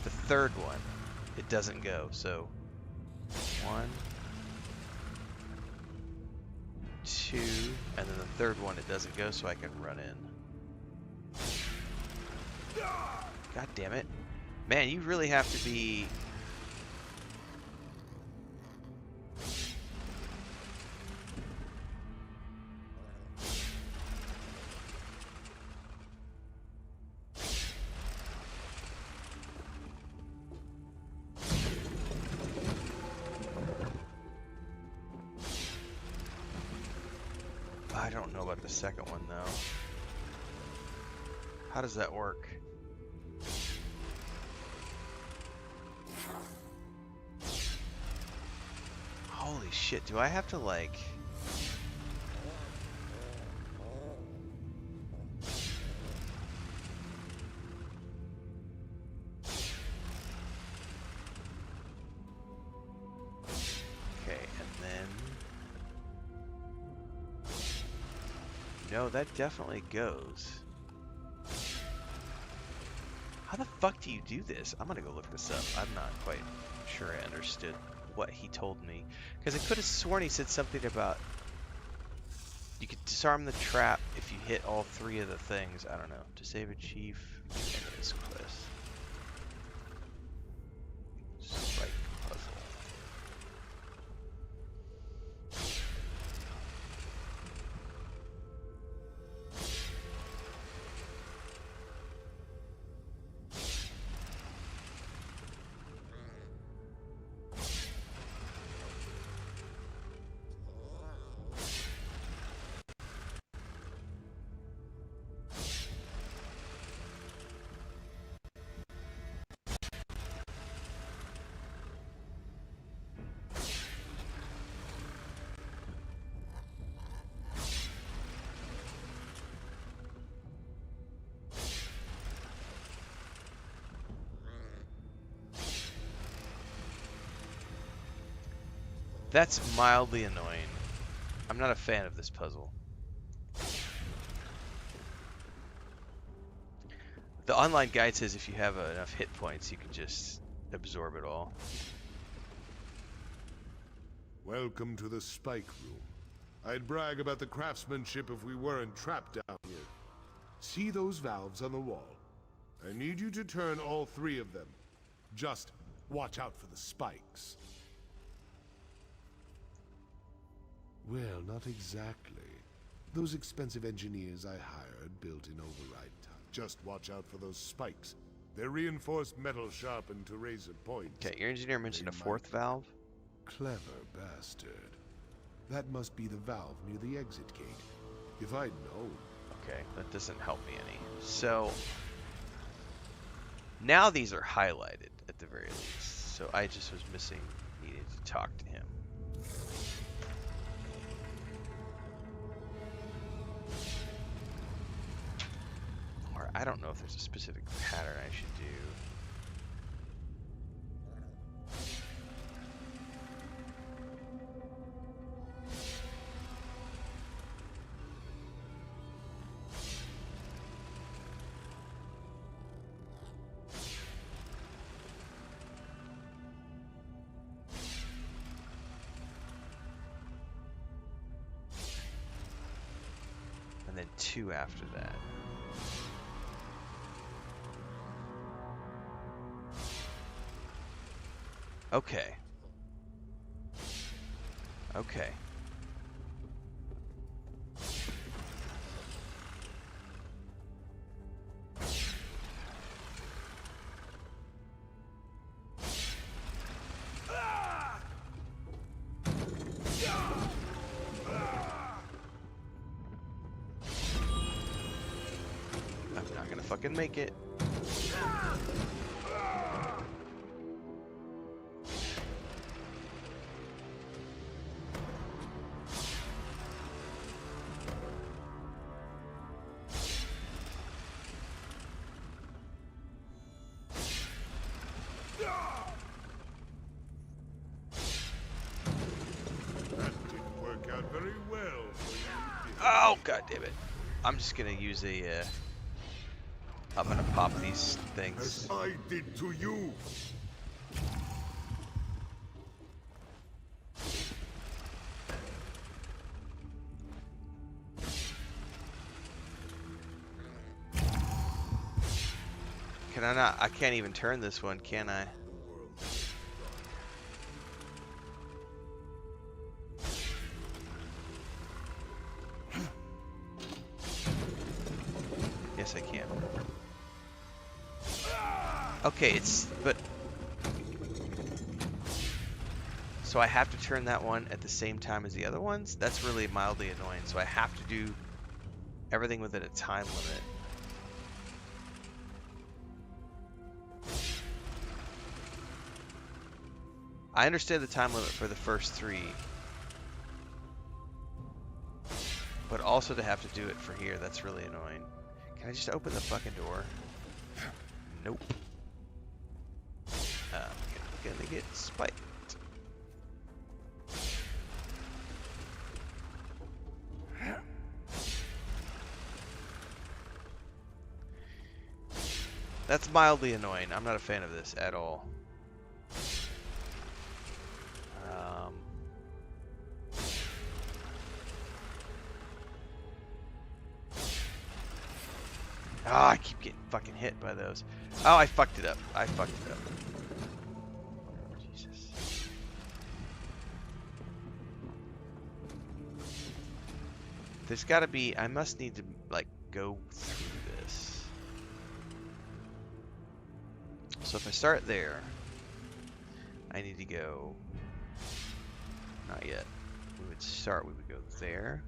The third one, it doesn't go. So, 1, 2, and then the third one, it doesn't go, so I can run in. God damn it. Man, you really have to be... I don't know about the second one, though. How does that work? Holy shit, do I have to, like... Okay, and then... No, that definitely goes. How the fuck do you do this? I'm gonna go look this up. I'm not quite sure I understood what he told me. Because I could have sworn he said something about you could disarm the trap if you hit all 3 of the things. I don't know. To save a chief, end of this quest. Spike puzzle. That's mildly annoying. I'm not a fan of this puzzle. The online guide says if you have enough hit points, you can just absorb it all. Welcome to the spike room. I'd brag about the craftsmanship if we weren't trapped down here. See those valves on the wall? I need you to turn all 3 of them. Just watch out for the spikes. Well, not exactly. Those expensive engineers I hired built in override time. Just watch out for those spikes. They're reinforced metal sharpened to razor points. Okay, your engineer mentioned a 4th valve. Clever bastard. That must be the valve near the exit gate. If I'd known. Okay, that doesn't help me any. So now these are highlighted at the very least. So I just was missing needing to talk to him. Or I don't know if there's a specific pattern I should do. And then 2 after that. Okay. Okay. I'm not gonna fucking make it. Very well. Oh, god damn it. I'm just gonna use a, I'm gonna pop these things. As I did to you. Can I not? I can't even turn this one, can I? Yes, I can. Okay, but so I have to turn that one at the same time as the other ones? That's really mildly annoying. So I have to do everything within a time limit. I understand the time limit for the first 3. But also to have to do it for here, that's really annoying. Can I just open the fucking door? Nope. I'm gonna get spiked. That's mildly annoying. I'm not a fan of this at all. Oh, I keep getting fucking hit by those. Oh, I fucked it up. I fucked it up. Jesus. There's gotta be... I must need to, like, go through this. So if I start there, I need to go... Not yet. We would start, we would go there.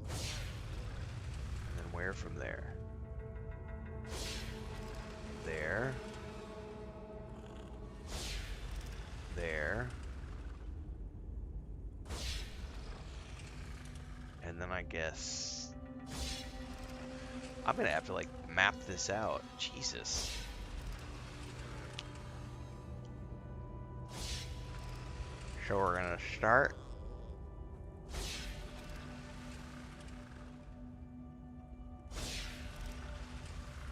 And then where from there? There. There. And then I guess... I'm gonna have to, like, map this out. Jesus. So we're gonna start.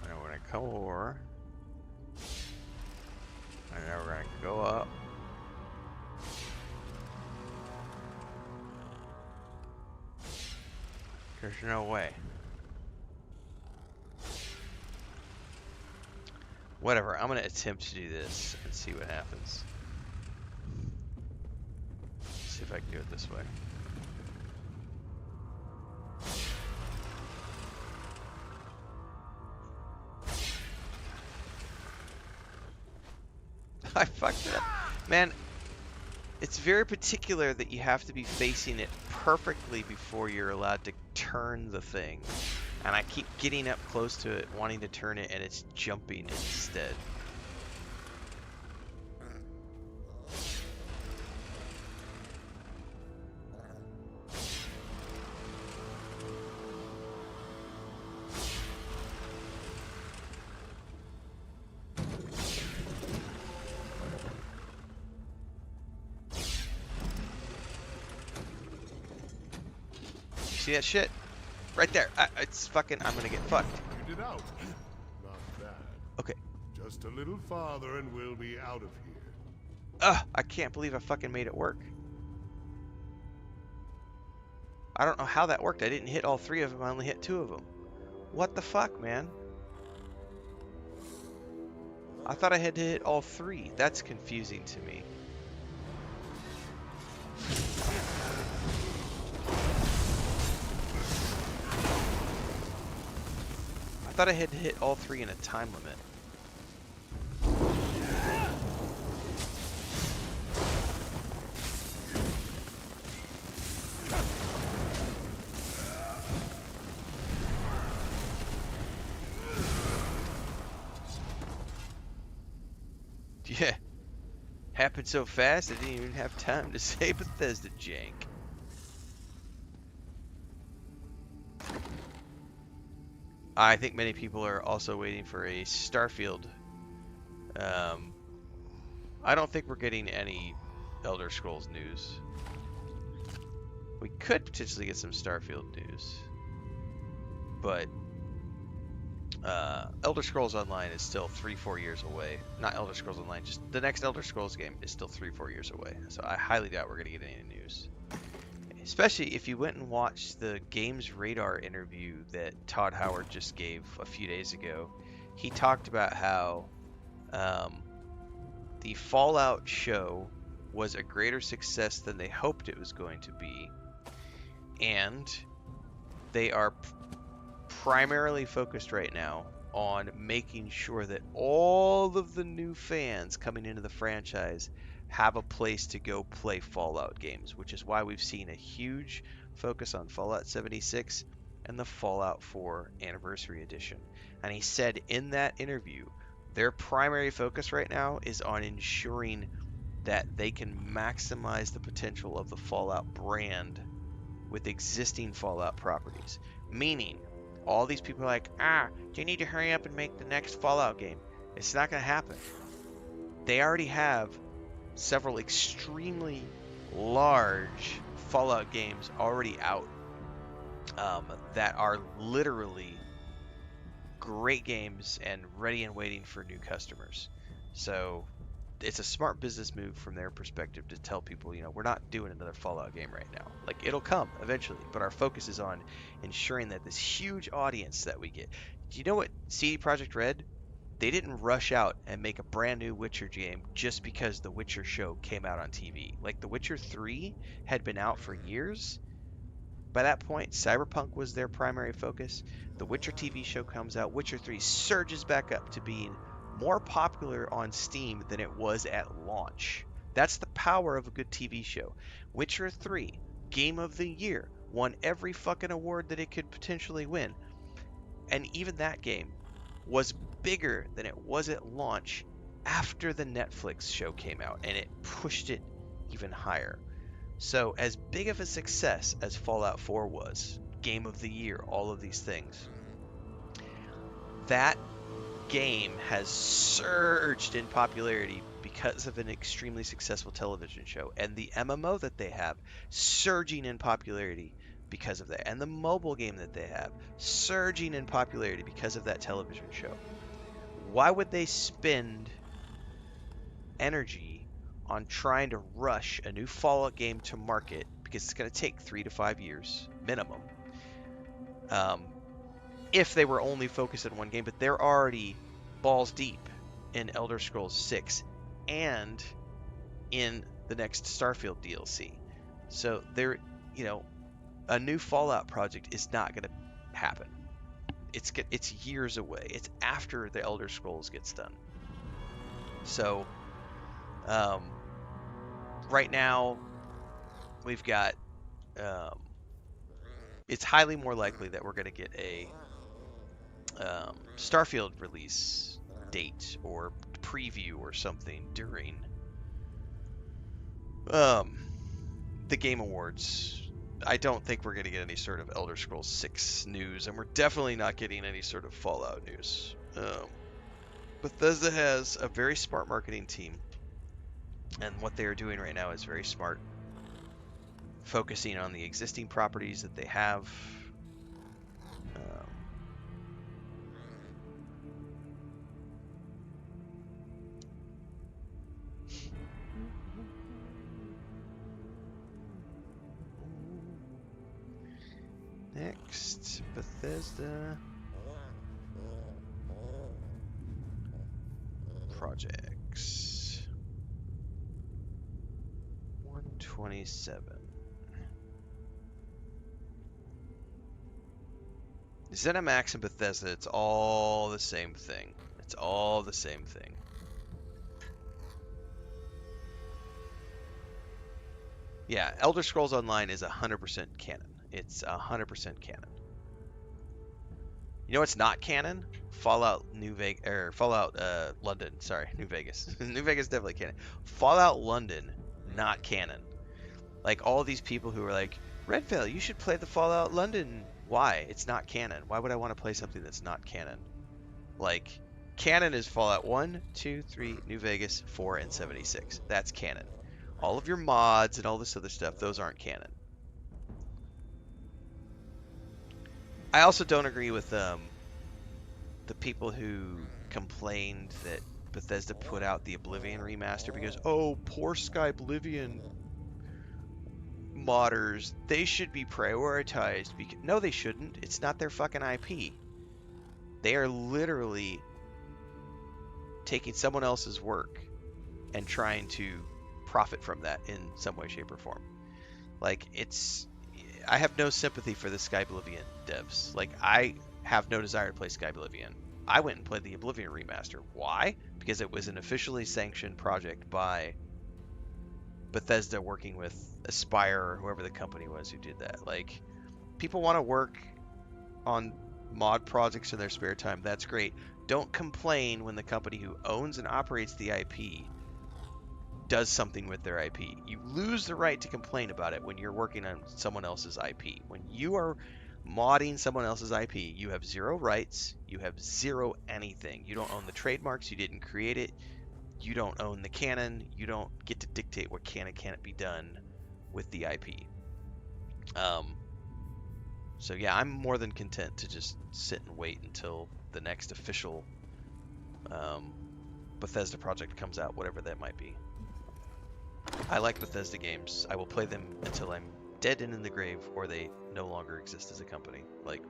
And we're gonna come over. And then we're gonna go up. There's no way. Whatever, I'm gonna attempt to do this and see what happens. See if I can do it this way. I fucked it up. Man, it's very particular that you have to be facing it perfectly before you're allowed to turn the thing. And I keep getting up close to it, wanting to turn it, and it's jumping instead. See that shit? Right there. It's fucking... I'm gonna get fucked. Figured it out. Not bad. Okay. Just a little farther and we'll be out of here. I can't believe I fucking made it work. I don't know how that worked. I didn't hit all three of them. I only hit two of them. What the fuck, man? I thought I had to hit all three. That's confusing to me. I thought I had to hit all three in a time limit. Yeah. Happened so fast I didn't even have time to say Bethesda jank. I think many people are also waiting for a Starfield. I don't think we're getting any Elder Scrolls news. We could potentially get some Starfield news. But Elder Scrolls Online is still 3-4 years away. Not Elder Scrolls Online, just the next Elder Scrolls game is still 3-4 years away. So I highly doubt we're going to get any news. Especially if you went and watched the Games Radar interview that Todd Howard just gave a few days ago. He talked about how the Fallout show was a greater success than they hoped it was going to be. And they are primarily focused right now on making sure that all of the new fans coming into the franchise have a place to go play Fallout games, which is why we've seen a huge focus on Fallout 76 and the Fallout 4 Anniversary Edition. And he said in that interview, their primary focus right now is on ensuring that they can maximize the potential of the Fallout brand with existing Fallout properties. Meaning, all these people are like, you need to hurry up and make the next Fallout game. It's not going to happen. They already have several extremely large Fallout games already out. that are literally great games and ready and waiting for new customers. So it's a smart business move from their perspective to tell people, we're not doing another Fallout game right now. Like, it'll come eventually, but our focus is on ensuring that this huge audience that we get. Do you know what CD Projekt Red? They didn't rush out and make a brand new Witcher game just because the Witcher show came out on TV. Like, The Witcher 3 had been out for years. By that point, Cyberpunk was their primary focus. The Witcher TV show comes out. Witcher 3 surges back up to being more popular on Steam than it was at launch. That's the power of a good TV show. Witcher 3, Game of the Year, won every fucking award that it could potentially win. And even that game was bigger than it was at launch after the Netflix show came out, and it pushed it even higher. So, as big of a success as Fallout 4 was, Game of the Year, all of these things, that game has surged in popularity because of an extremely successful television show. And the MMO that they have, surging in popularity because of that. And the mobile game that they have, surging in popularity because of that television show. Why would they spend energy on trying to rush a new Fallout game to market, because it's going to take 3 to 5 years minimum, if they were only focused on one game? But they're already balls deep in Elder Scrolls 6 and in the next Starfield DLC. So they're, a new Fallout project is not going to happen. It's years away. It's after the Elder Scrolls gets done. So right now, we've got, it's highly more likely that we're going to get a Starfield release date or preview or something during the Game Awards. I don't think we're going to get any sort of Elder Scrolls 6 news, and we're definitely not getting any sort of Fallout news. Bethesda has a very smart marketing team. And what they are doing right now is very smart, focusing on the existing properties that they have. Next, Bethesda projects. 127. ZeniMax and Bethesda, it's all the same thing. It's all the same thing. Yeah, Elder Scrolls Online is 100% canon. It's 100% canon. You know what's not canon? Fallout London. Sorry, New Vegas. New Vegas definitely canon. Fallout London, not canon. Like, all these people who are like, Renfail, you should play the Fallout London. Why? It's not canon. Why would I want to play something that's not canon? Like, canon is Fallout 1, 2, 3, New Vegas, 4, and 76. That's canon. All of your mods and all this other stuff, those aren't canon. I also don't agree with the people who complained that Bethesda put out the Oblivion remaster because, oh, poor Skyblivion modders, they should be prioritized. No, they shouldn't. It's not their fucking IP. They are literally taking someone else's work and trying to profit from that in some way, shape, or form. Like, I have no sympathy for the Skyblivion devs. Like, I have no desire to play Skyblivion. I went and played the Oblivion remaster. Why? Because it was an officially sanctioned project by Bethesda working with Aspire or whoever the company was who did that. Like, people want to work on mod projects in their spare time. That's great. Don't complain when the company who owns and operates the IP does something with their IP. You lose the right to complain about it when you're working on someone else's IP. When you are modding someone else's IP, you have zero rights. You have zero anything. You don't own the trademarks. You didn't create it. You don't own the canon. You don't get to dictate what can and can't be done with the IP. So yeah, I'm more than content to just sit and wait until the next official Bethesda project comes out, whatever that might be. I like Bethesda games. I will play them until I'm dead and in the grave, or they no longer exist as a company. Like,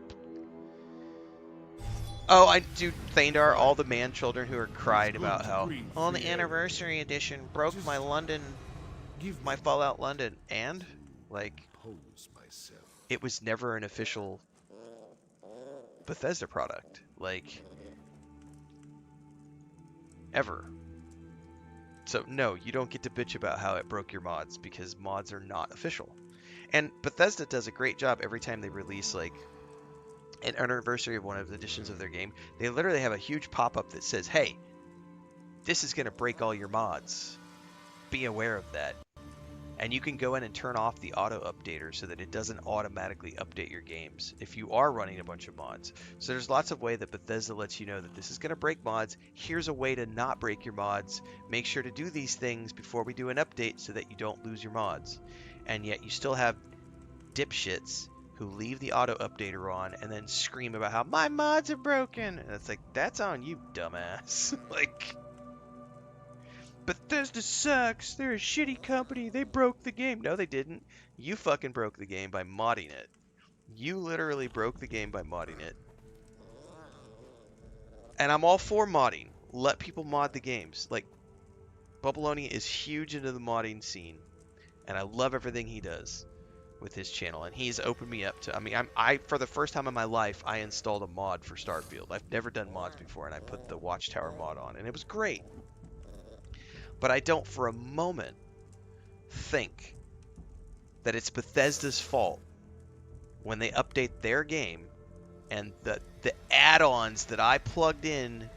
oh, I do Thandar, all the man children who are cried about how, oh, the anniversary edition broke my London, my Fallout London, and like, it was never an official Bethesda product, like, ever. So no, you don't get to bitch about how it broke your mods, because mods are not official. And Bethesda does a great job every time they release like an anniversary of one of the editions of their game. They literally have a huge pop-up that says, hey, this is going to break all your mods. Be aware of that. And you can go in and turn off the auto updater so that it doesn't automatically update your games if you are running a bunch of mods. So there's lots of way that Bethesda lets you know that this is going to break mods. Here's a way to not break your mods. Make sure to do these things before we do an update so that you don't lose your mods. And yet you still have dipshits who leave the auto updater on and then scream about how my mods are broken. And it's like, that's on you, dumbass. Like, Bethesda sucks. They're a shitty company. They broke the game. No, they didn't. You fucking broke the game by modding it. You literally broke the game by modding it. And I'm all for modding. Let people mod the games. Like, Bubbaloni is huge into the modding scene. And I love everything he does with his channel. And he's opened me up to... I mean, I for the first time in my life, I installed a mod for Starfield. I've never done mods before, and I put the Watchtower mod on. And it was great. But I don't for a moment think that it's Bethesda's fault when they update their game and the add-ons that I plugged in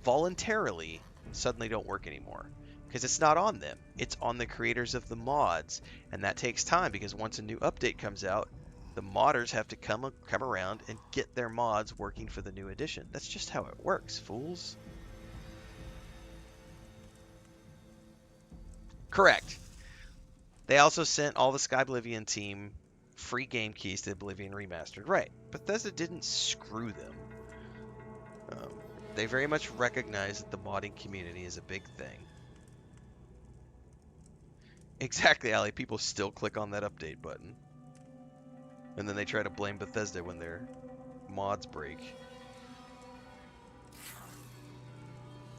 voluntarily suddenly don't work anymore. Because it's not on them. It's on the creators of the mods. And that takes time, because once a new update comes out, the modders have to come around and get their mods working for the new edition. That's just how it works, fools. Correct. They also sent all the Sky Oblivion team free game keys to Oblivion Remastered. Right. Bethesda didn't screw them. They very much recognize that the modding community is a big thing. Exactly, Ali. People still click on that update button. And then they try to blame Bethesda when their mods break.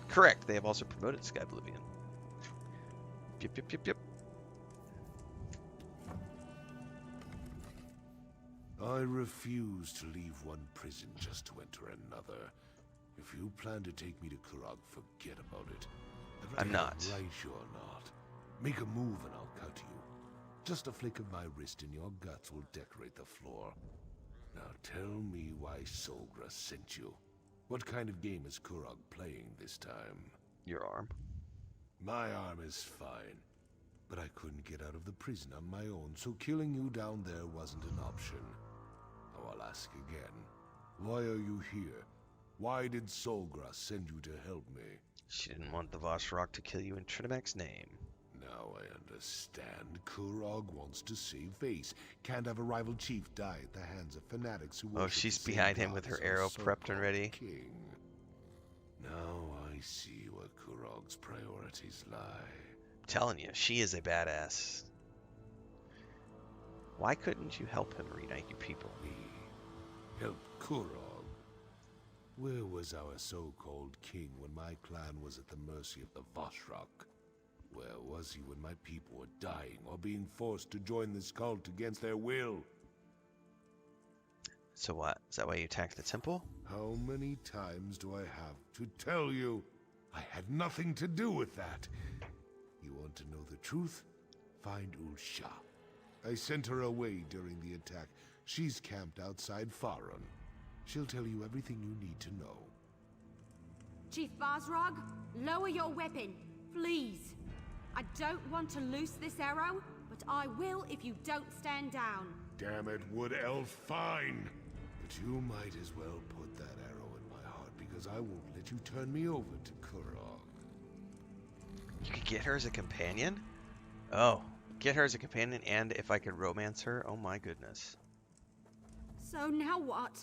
Correct. They have also promoted Sky Oblivion. Yep. I refuse to leave one prison just to enter another. If you plan to take me to Kurog, forget about it. I'm not. Right, you're not. Make a move and I'll cut you. Just a flick of my wrist and your guts will decorate the floor. Now tell me why Solgra sent you. What kind of game is Kurog playing this time? Your arm. My arm is fine, but I couldn't get out of the prison on my own, so killing you down there wasn't an option. Now I'll ask again. Why are you here? Why did Solgra send you to help me? She didn't want the Voshrock to kill you in Trinimac's name. Now I understand. Kurog wants to save face. Can't have a rival chief die at the hands of fanatics who Oh, she's behind him with her arrow prepped and ready. King. Now I see where Kurog's priorities lie. I'm telling you, she is a badass. Why couldn't you help him reunite you people? Me help Kurog. Where was our so-called king when my clan was at the mercy of the Voshrock? Where was he when my people were dying or being forced to join this cult against their will? So what? Is that why you attacked the temple? How many times do I have to tell you? I had nothing to do with that. You want to know the truth? Find Ulsha. I sent her away during the attack. She's camped outside Faron. She'll tell you everything you need to know. Chief Vazrog, lower your weapon, please. I don't want to loose this arrow, but I will if you don't stand down. Damn it, Wood Elf, fine. But you might as well put that arrow in my heart, because I won't let you turn me over to Kurog. You could get her as a companion? Oh, get her as a companion, and if I could romance her? Oh my goodness. So now what?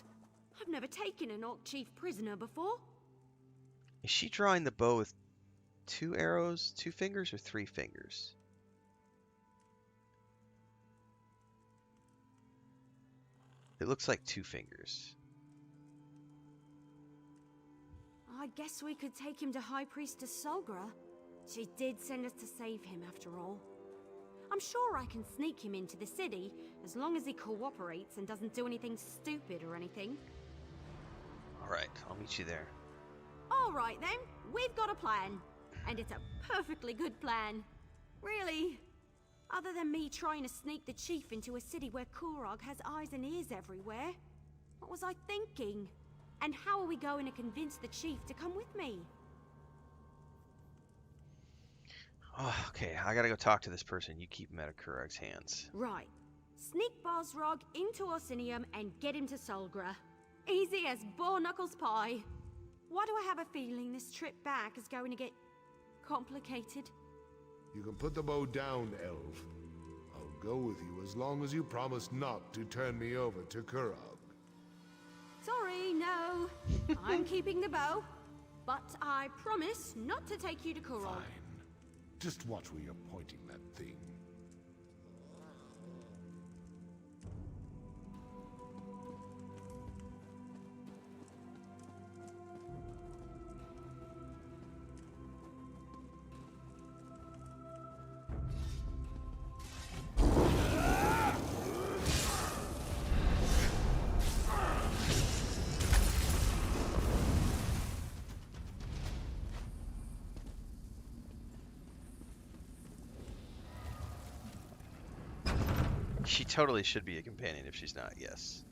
I've never taken an Orc Chief prisoner before. Is she drawing the bow with 2 arrows, 2 fingers, or 3 fingers? It looks like 2 fingers. I guess we could take him to High Priestess Solgra. She did send us to save him, after all. I'm sure I can sneak him into the city, as long as he cooperates and doesn't do anything stupid or anything. Alright, I'll meet you there. Alright then, we've got a plan. And it's a perfectly good plan. Really. Other than me trying to sneak the chief into a city where Kurog has eyes and ears everywhere. What was I thinking? And how are we going to convince the chief to come with me? Oh, okay, I gotta go talk to this person. You keep him out of Kurog's hands. Right. Sneak Bosrog into Orsinium and get him to Solgra. Easy as Boar Knuckles pie. Why do I have a feeling this trip back is going to get complicated? You can put the bow down, Elf. I'll go with you as long as you promise not to turn me over to Kurog. Sorry, no. I'm keeping the bow. But I promise not to take you to Kurog. Fine. Just watch where you're pointing that thing. She totally should be a companion if she's not, yes.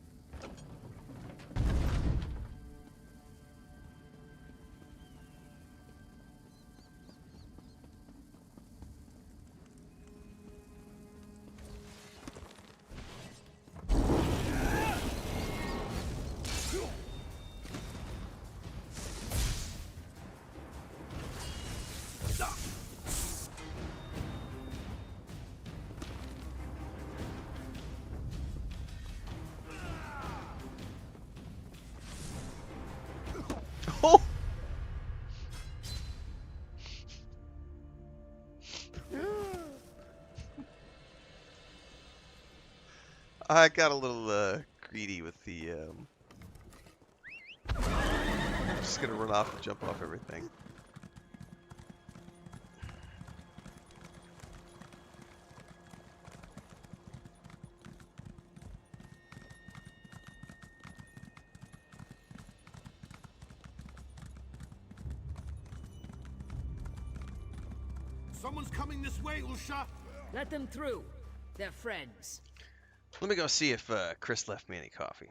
Oh! I got a little greedy with the I'm just gonna run off and jump off everything. Someone's coming this way, Usha! Let them through. They're friends. Let me go see if Chris left me any coffee.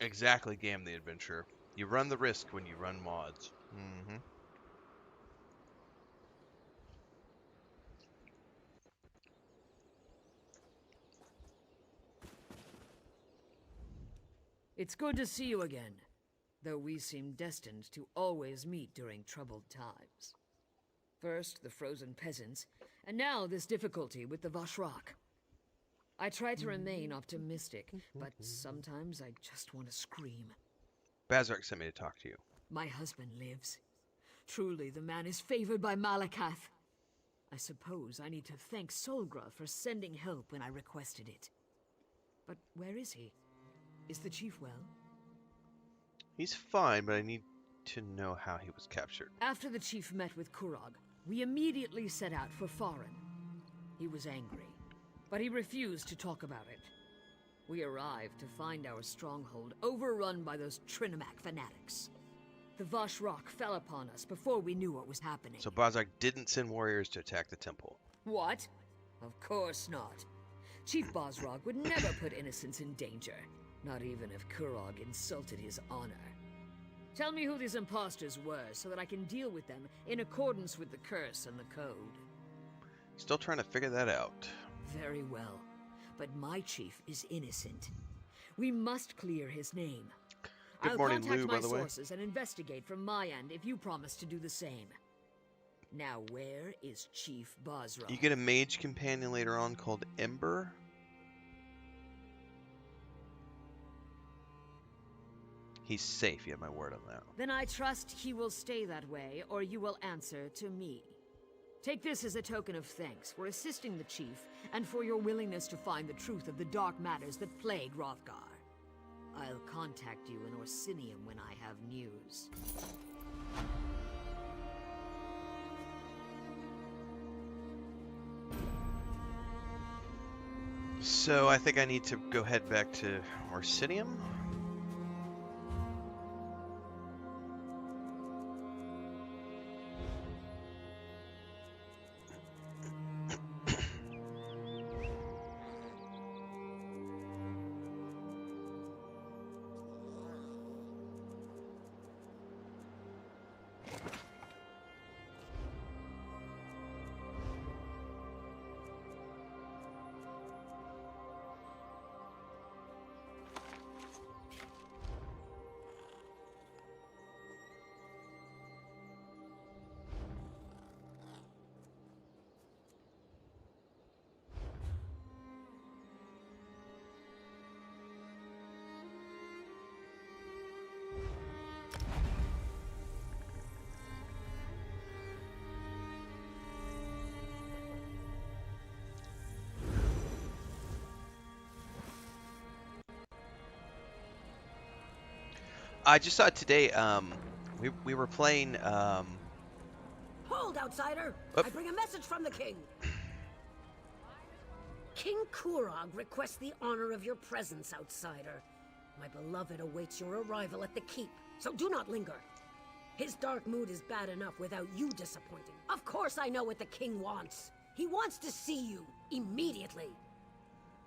Exactly, Game the Adventurer. You run the risk when you run mods. Mm-hmm. It's good to see you again, though we seem destined to always meet during troubled times. First, the frozen peasants, and now this difficulty with the Vashrak. I try to remain optimistic, but sometimes I just want to scream. Bazark sent me to talk to you. My husband lives. Truly, the man is favored by Malakath. I suppose I need to thank Solgra for sending help when I requested it. But where is he? Is the chief well? He's fine, but I need to know how he was captured. After the chief met with Kurog, we immediately set out for Farin. He was angry, but he refused to talk about it. We arrived to find our stronghold overrun by those Trinimac fanatics. The Vashrak fell upon us before we knew what was happening. So Bazark didn't send warriors to attack the temple. What? Of course not. Chief Bazrog would never put innocents in danger, not even if Kurog insulted his honor. Tell me who these imposters were so that I can deal with them in accordance with the curse and the code. Still trying to figure that out. Very well, but my chief is innocent. We must clear his name. Good morning, I'll contact Lou, my by the way. sources and investigate from my end if you promise to do the same. Now where is Chief Bazrog? You get a mage companion later on called Ember. He's safe, you have my word on that. Then I trust he will stay that way, or you will answer to me. Take this as a token of thanks for assisting the chief, and for your willingness to find the truth of the dark matters that plague Hrothgar. I'll contact you in Orsinium when I have news. So I think I need to go head back to Orsinium. I just saw it today. We were playing. Hold, outsider! Oop. I bring a message from the king. King Kurog requests the honor of your presence, outsider. My beloved awaits your arrival at the keep, so do not linger. His dark mood is bad enough without you disappointing. Of course I know what the king wants. He wants to see you, immediately.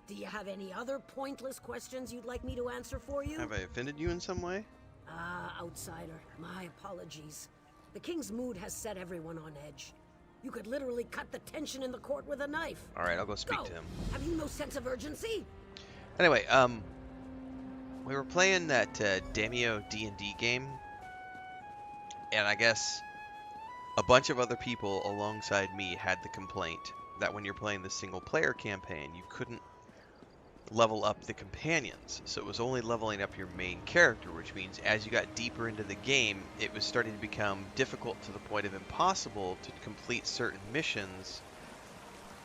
Do you have any other pointless questions you'd like me to answer for you? Have I offended you in some way? Ah, outsider, my apologies. The king's mood has set everyone on edge. You could literally cut the tension in the court with a knife. All right, I'll go speak Go. to him. Have you no sense of urgency? Anyway, we were playing that Damio D&D game, and I guess a bunch of other people alongside me had the complaint that when you're playing the single-player campaign, you couldn't level up the companions, so it was only leveling up your main character, which means as you got deeper into the game, it was starting to become difficult to the point of impossible to complete certain missions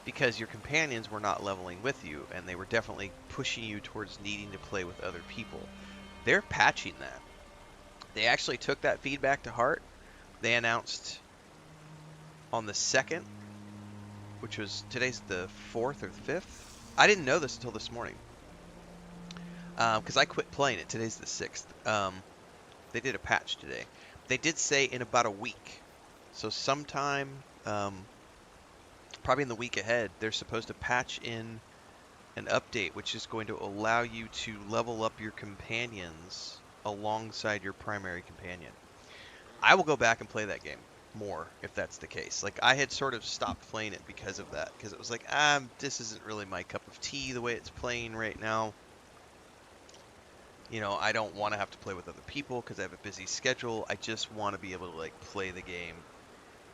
because your companions were not leveling with you, and they were definitely pushing you towards needing to play with other people. They're patching that. They actually took that feedback to heart. They announced on the 2nd, which was, today's the 4th or 5th? I didn't know this until this morning, because I quit playing it. Today's the 6th. They did a patch today. They did say in about a week. So sometime, probably in the week ahead, they're supposed to patch in an update which is going to allow you to level up your companions alongside your primary companion. I will go back and play that game more if that's the case. Like, I had sort of stopped playing it because of that, because it was like, this isn't really my cup of tea the way it's playing right now. You know, I don't want to have to play with other people because I have a busy schedule. I just want to be able to, like, play the game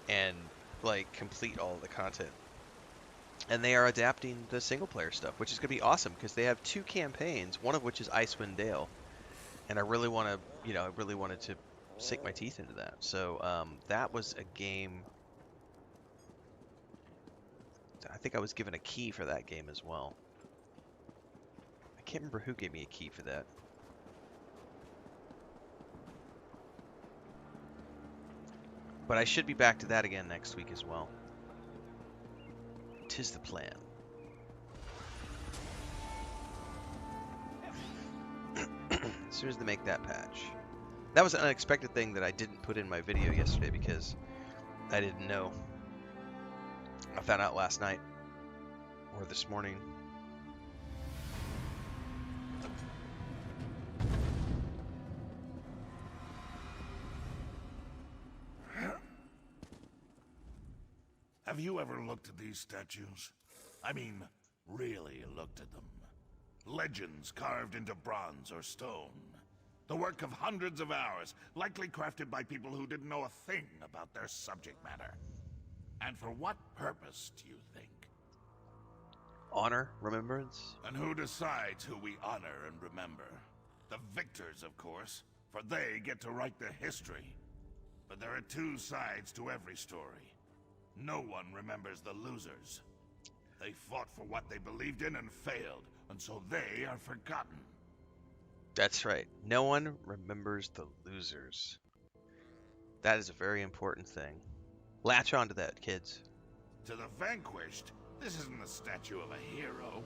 and, like, complete all the content. And they are adapting the single player stuff, which is going to be awesome because they have 2 campaigns, one of which is Icewind Dale. And I really want to, you know, I really wanted to sink my teeth into that. So that was a game. I think I was given a key for that game as well. I can't remember who gave me a key for that. But I should be back to that again next week as well. 'Tis the plan. As soon as they make that patch. That was an unexpected thing that I didn't put in my video yesterday because I didn't know. I found out last night or this morning. Have you ever looked at these statues? I mean, really looked at them. Legends carved into bronze or stone. The work of hundreds of hours, likely crafted by people who didn't know a thing about their subject matter. And for what purpose, do you think? Honor, remembrance. And who decides who we honor and remember? The victors, of course, for they get to write the history. But there are 2 sides to every story. No one remembers the losers. They fought for what they believed in and failed, and so they are forgotten. That's right. No one remembers the losers. That is a very important thing. Latch on to that, kids. To the vanquished, this isn't the statue of a hero.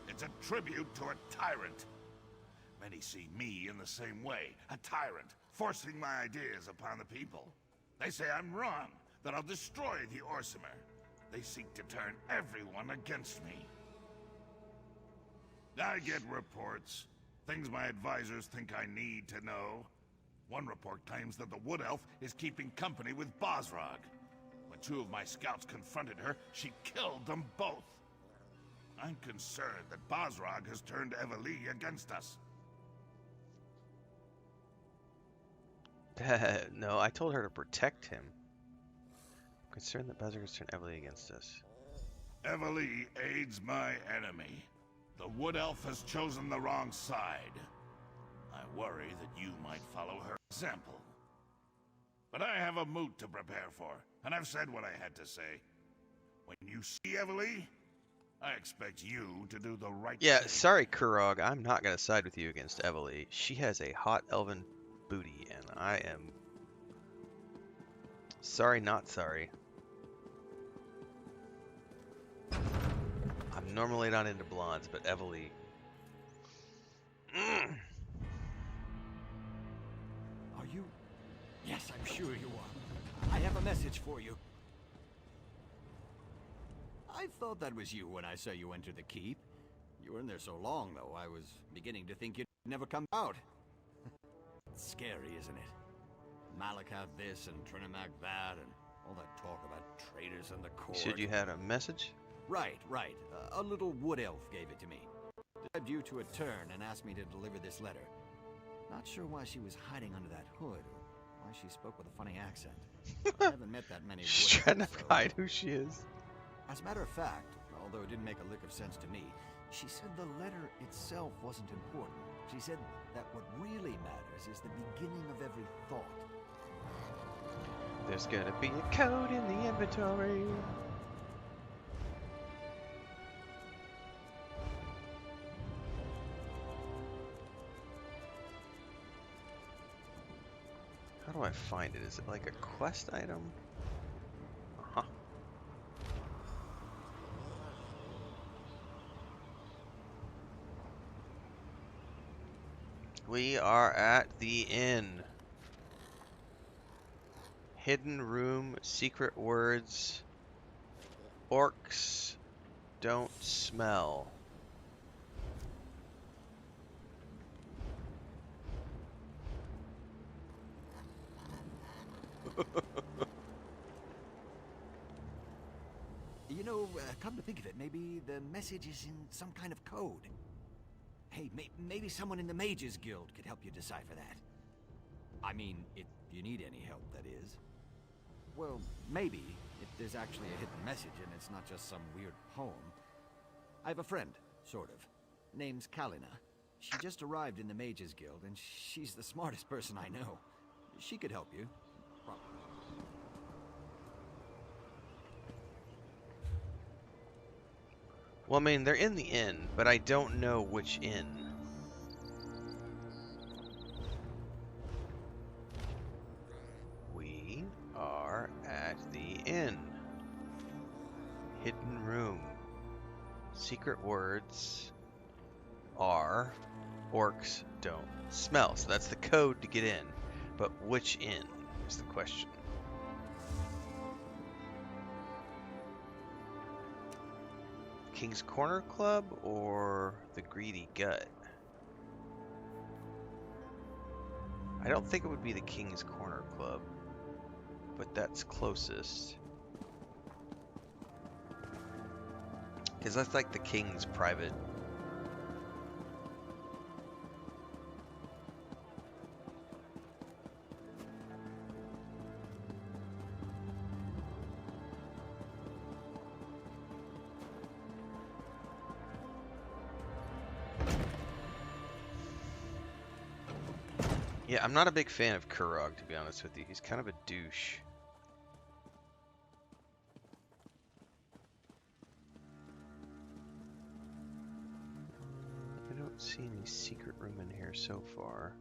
It's a tribute to a tyrant. Many see me in the same way, a tyrant, forcing my ideas upon the people. They say I'm wrong, that I'll destroy the Orsimer. They seek to turn everyone against me. I get reports, things my advisors think I need to know. One report claims that the Wood Elf is keeping company with Bosrog. When 2 of my scouts confronted her, she killed them both. I'm concerned that Bosrog has turned Eveli against us. No, I told her to protect him. I'm concerned that Bowser has turned Eveli against us. Eveli aids my enemy. The Wood Elf has chosen the wrong side. I worry that you might follow her example. But I have a moot to prepare for, and I've said what I had to say. When you see Eveli, I expect you to do the right thing. Yeah, sorry, Kurog. I'm not going to side with you against Eveli. She has a hot elven booty, and I am sorry, not sorry. I'm normally not into blondes, but Eveli... Are you? Yes, I'm sure you are. I have a message for you. I thought that was you when I saw you enter the keep. You were in there so long, though, I was beginning to think you'd never come out. It's scary, isn't it? Malakath this and Trinimac that, and all that talk about traitors in the court. You said you had a message? Right. A little wood elf gave it to me. Described you to a turn and asked me to deliver this letter. Not sure why she was hiding under that hood, or why she spoke with a funny accent. I haven't met that many She's wood trying to elves, so... hide who she is. As a matter of fact, although it didn't make a lick of sense to me, she said the letter itself wasn't important. She said that what really matters is the beginning of every thought. There's gonna be a code in the inventory. How do I find it? Is it like a quest item? Uh-huh. We are at the inn. Hidden room, secret words. Orcs don't smell. You know, come to think of it, maybe the message is in some kind of code. Hey, maybe someone in the Mages Guild could help you decipher that. I mean, if you need any help, that is. Well, maybe, if there's actually a hidden message and it's not just some weird poem. I have a friend, sort of. Name's Kalina. She just arrived in the Mages Guild, and she's the smartest person I know. She could help you. Probably. Well, I mean, they're in the inn, but I don't know which inn. We are at the inn. Hidden room. Secret words are orcs don't smell. So that's the code to get in. But which inn is the question. King's Corner Club or the Greedy Gut? I don't think it would be the King's Corner Club, but that's closest. Because that's like the King's private. Yeah, I'm not a big fan of Kurog, to be honest with you. He's kind of a douche. I don't see any secret room in here so far.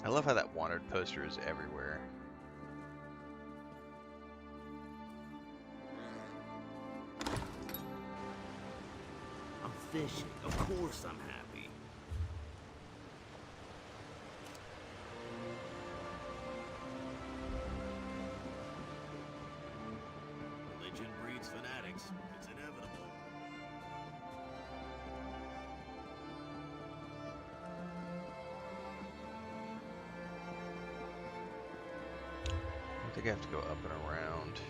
I love how that wanted poster is everywhere. Fishing. Of course I'm happy. Religion breeds fanatics. It's inevitable. I think I have to go up and around.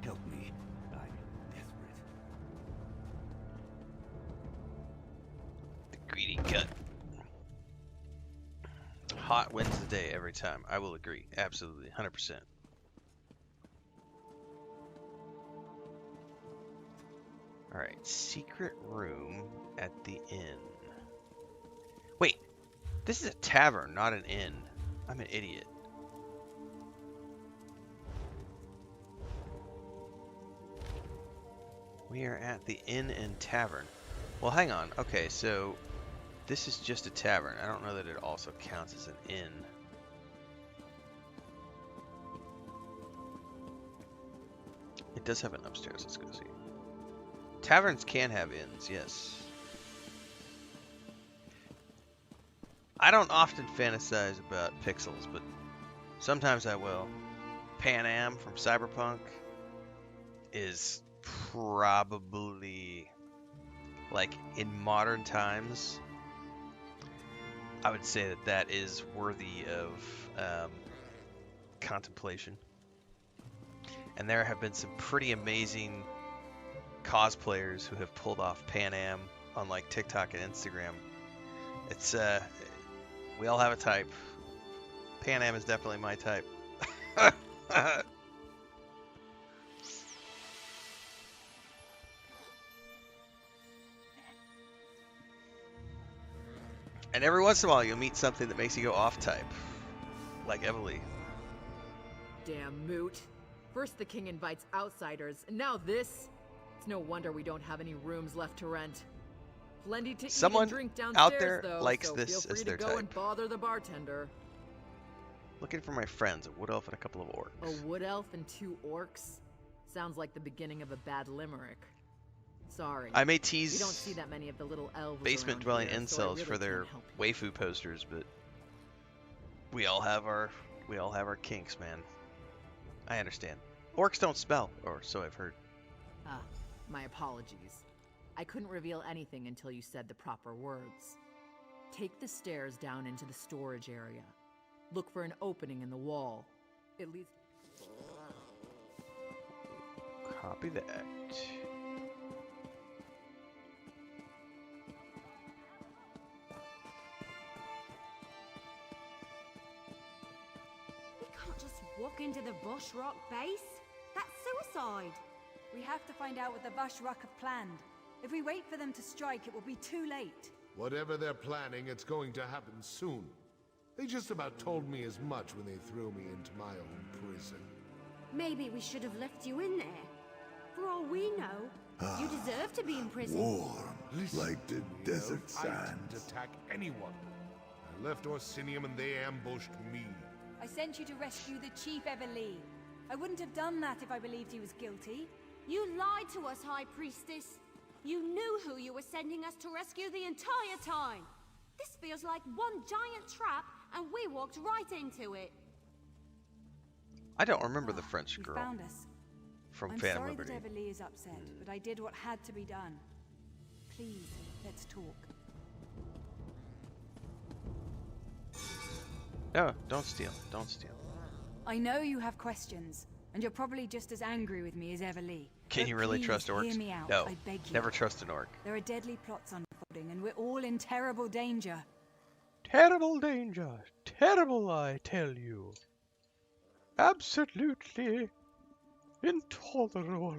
Help me. I'm desperate. The Greedy Gut. Hot wins the day every time. I will agree. Absolutely. 100%. Alright. Secret room at the inn. Wait. This is a tavern, not an inn. I'm an idiot. We are at the inn and tavern. Well, hang on. Okay, so this is just a tavern. I don't know that it also counts as an inn. It does have an upstairs. Let's go see. Taverns can have inns, yes. I don't often fantasize about pixels, but sometimes I will. Pan Am from Cyberpunk is probably, like, in modern times, I would say that that is worthy of contemplation. And there have been some pretty amazing cosplayers who have pulled off Pan Am on, like, TikTok and Instagram. It's we all have a type. Pan Am is definitely my type. And every once in a while, you'll meet something that makes you go off type, like Emily. Damn moot. First the king invites outsiders, and now this? It's no wonder we don't have any rooms left to rent. Plenty to Someone eat and drink downstairs, out there though, likes so this feel free as to their go type. and bother the bartender. Looking for my friends, a wood elf and a couple of orcs. A wood elf and 2 orcs? Sounds like the beginning of a bad limerick. Sorry. I may We tease don't see that many of the little elves basement around dwelling here, so I incels really for their can't help you. waifu posters, but we all have our kinks, man. I understand. Orcs don't smell, or so I've heard. Ah, my apologies. I couldn't reveal anything until you said the proper words. Take the stairs down into the storage area. Look for an opening in the wall. It leads... Copy that. We can't just walk into the Bush Rock base. That's suicide. We have to find out what the Vashrak have planned. If we wait for them to strike, it will be too late. Whatever they're planning, it's going to happen soon. They just about told me as much when they threw me into my own prison. Maybe we should have left you in there. For all we know, you deserve to be in prison. Listen like the to me, desert Elf. I didn't sands. attack anyone. I left Orsinium and they ambushed me. I sent you to rescue the Chief Everlee. I wouldn't have done that if I believed he was guilty. You lied to us, High Priestess. You knew who you were sending us to rescue the entire time. This feels like one giant trap, and we walked right into it. I don't remember the French You girl found us. from I'm Phantom sorry Liberty. that Everlee is upset, but I did what had to be done. Please, let's talk. No, don't steal. Don't steal. I know you have questions, and you're probably just as angry with me as Everlee. Can But you really please trust orcs? Hear me out. No. I beg you. Never trust an orc. There are deadly plots unfolding, and we're all in terrible danger. Terrible danger. Terrible, I tell you. Absolutely intolerable.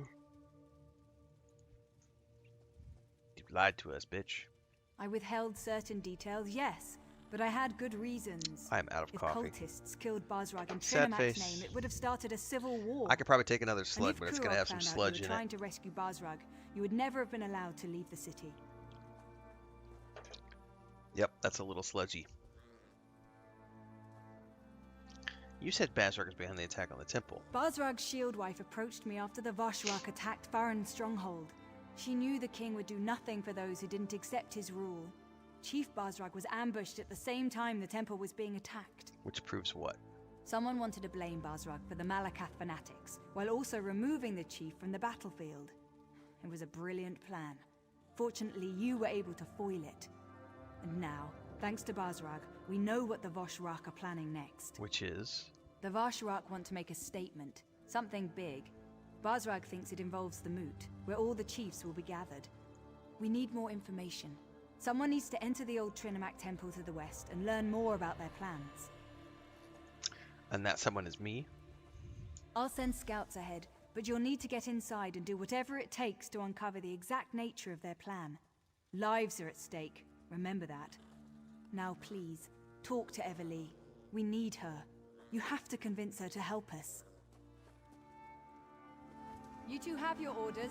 You lied to us, bitch. I withheld certain details, yes, but I had good reasons. I'm out of If coffee. cultists killed Basrag in Sad Trinimak's face. name, it would have started a civil war. I could probably take another And slug, if but it's gonna Kurog have some found out sludge you were in it. trying to rescue Basrag, you would never have been allowed to leave the city. Yep, that's a little sludgy. You said Bazark was behind the attack on the temple. Basrag's shield wife approached me after the Vashrak attacked Farron's stronghold. She knew the king would do nothing for those who didn't accept his rule. Chief Basrag was ambushed at the same time the temple was being attacked. Which proves what? Someone wanted to blame Basrag for the Malakath fanatics, while also removing the chief from the battlefield. It was a brilliant plan. Fortunately, you were able to foil it. And now, thanks to Basrag, we know what the Vashrak are planning next. Which is? The Vashrak want to make a statement, something big. Basrag thinks it involves the Moot, where all the chiefs will be gathered. We need more information. Someone needs to enter the old Trinimak temple to the west and learn more about their plans. And that someone is me? I'll send scouts ahead, but you'll need to get inside and do whatever it takes to uncover the exact nature of their plan. Lives are at stake, remember that. Now please, talk to Everlee. We need her. You have to convince her to help us. You two have your orders.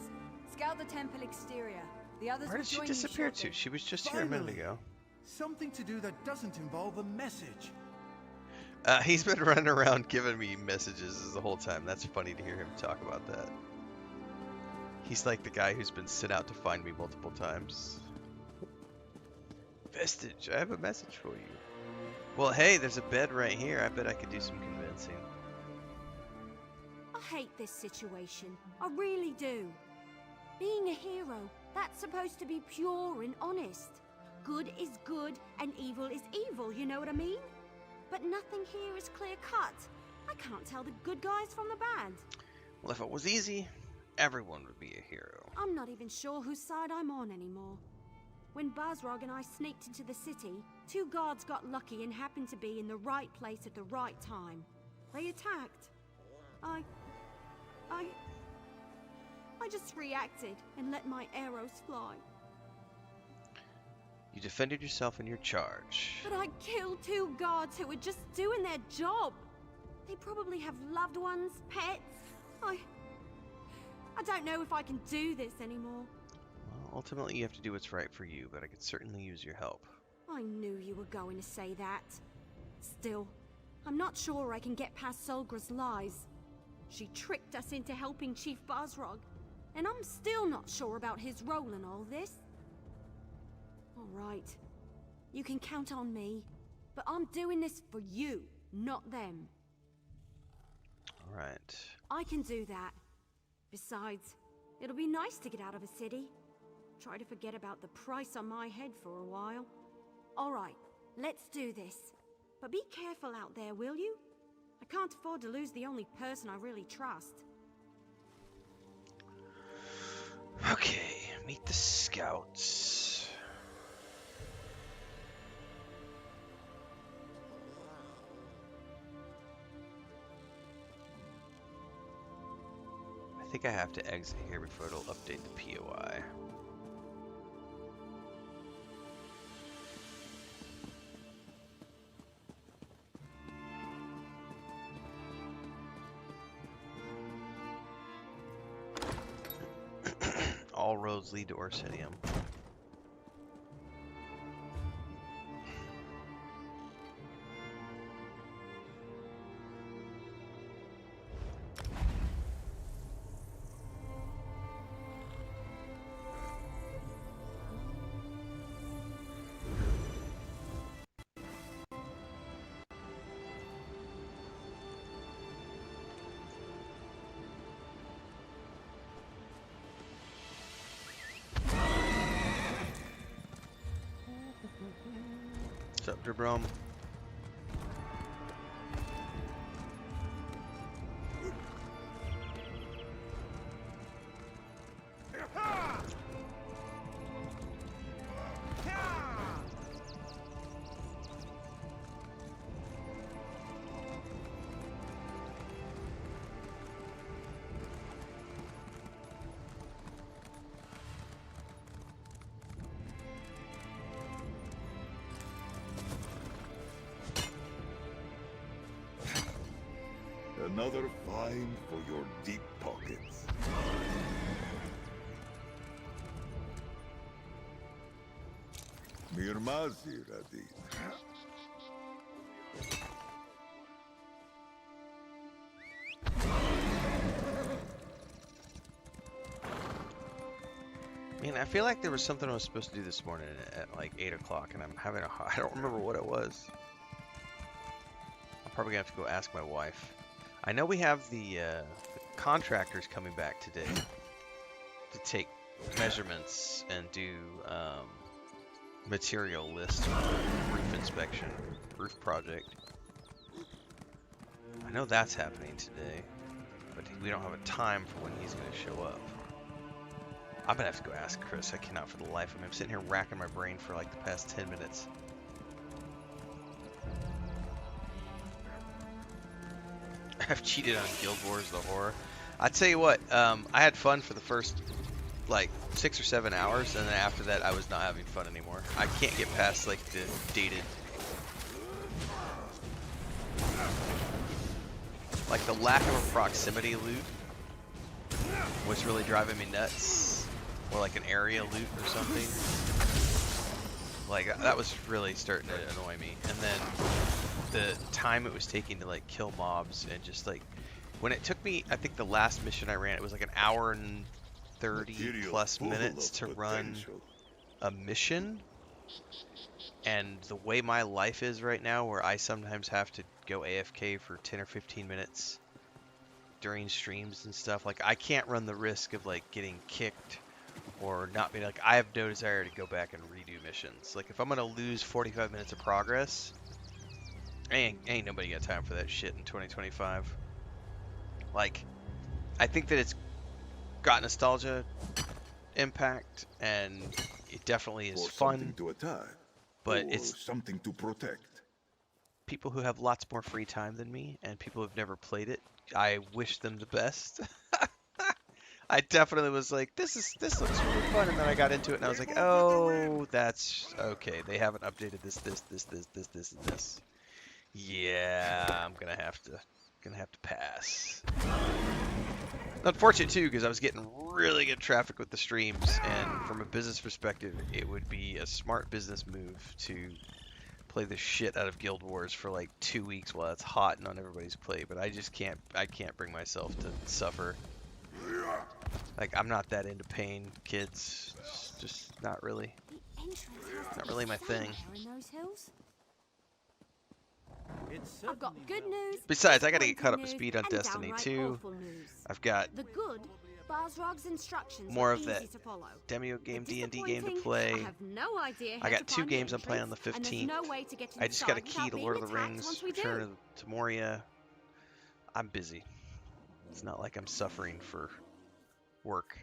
Scout the temple exterior. The others Where will did she join you disappear to? shortly. She was just here a minute Finally. ago. Something to do that doesn't involve a message. He's been running around giving me messages the whole time. That's funny to hear him talk about that. He's like the guy who's been sent out to find me multiple times. Vestige, I have a message for you. Well, hey, there's a bed right here. I bet I could do some convincing. I hate this situation. I really do. Being a hero, that's supposed to be pure and honest. Good is good and evil is evil, you know what I mean? But nothing here is clear cut. I can't tell the good guys from the bad. Well, if it was easy, everyone would be a hero. I'm not even sure whose side I'm on anymore. When Basrog and I sneaked into the city, 2 guards got lucky and happened to be in the right place at the right time. They attacked. I just reacted and let my arrows fly. You defended yourself in your charge. But I killed 2 guards who were just doing their job. They probably have loved ones, pets. I don't know if I can do this anymore. Well, ultimately you have to do what's right for you, but I could certainly use your help. I knew you were going to say that. Still, I'm not sure I can get past Solgra's lies. She tricked us into helping Chief Basrog, and I'm still not sure about his role in all this. All right, you can count on me, but I'm doing this for you, not them. All right. I can do that. Besides, it'll be nice to get out of a city. Try to forget about the price on my head for a while. All right, let's do this. But be careful out there, will you? I can't afford to lose the only person I really trust. Okay, meet the scouts. I think I have to exit here before it'll update the POI. All roads lead to Orsinium. What's up, Drbrom? Another find for your deep pockets. Mirmazi, Radit. Man, I feel like there was something I was supposed to do this morning at like 8 o'clock, and I don't remember what it was. I'm probably gonna have to go ask my wife. I know we have the contractors coming back today to take measurements and do material lists for roof inspection, roof project. I know that's happening today, but we don't have a time for when he's going to show up. I'm going to have to go ask Chris. I cannot for the life of me. I'm sitting here racking my brain for like the past 10 minutes. I've cheated on Guild Wars the Horror. I tell you what, I had fun for the first like 6 or 7 hours, and then after that I was not having fun anymore. I can't get past like the dated, like the lack of a proximity loot was really driving me nuts, or like an area loot or something. Like that was really starting to annoy me. And then the time it was taking to like kill mobs, and just like when it took me, I think the last mission I ran, it was like an hour and 30 plus minutes to run a mission. And the way my life is right now, where I sometimes have to go AFK for 10 or 15 minutes during streams and stuff, like I can't run the risk of like getting kicked or not being like, I have no desire to go back and redo missions. Like if I'm gonna lose 45 minutes of progress, ain't nobody got time for that shit in 2025. Like, I think that it's got nostalgia impact, and it definitely is fun. To attack, but it's something to protect. People who have lots more free time than me, and people who've never played it, I wish them the best. I definitely was like, this looks really fun, and then I got into it and I was like, oh, that's okay. They haven't updated this, and this. Yeah, I'm gonna have to pass. Unfortunate too, because I was getting really good traffic with the streams, and from a business perspective, it would be a smart business move to play the shit out of Guild Wars for like 2 weeks while it's hot and on everybody's plate. But I just can't bring myself to suffer. Like, I'm not that into pain, kids. Just not really. Not really my thing. I've got good news. Besides, I gotta get caught up to speed on Destiny 2. I've got the good. Balrog's instructions more are of easy that to follow. Demo game, The D&D game to disappointing, play. I have no idea how I got to 2 find games the I'm playing on the entrance, and 15th. there's no way to get I just got a inside key without to being Lord of the attacked Rings, once we Return do. to Moria. I'm busy. It's not like I'm suffering for work.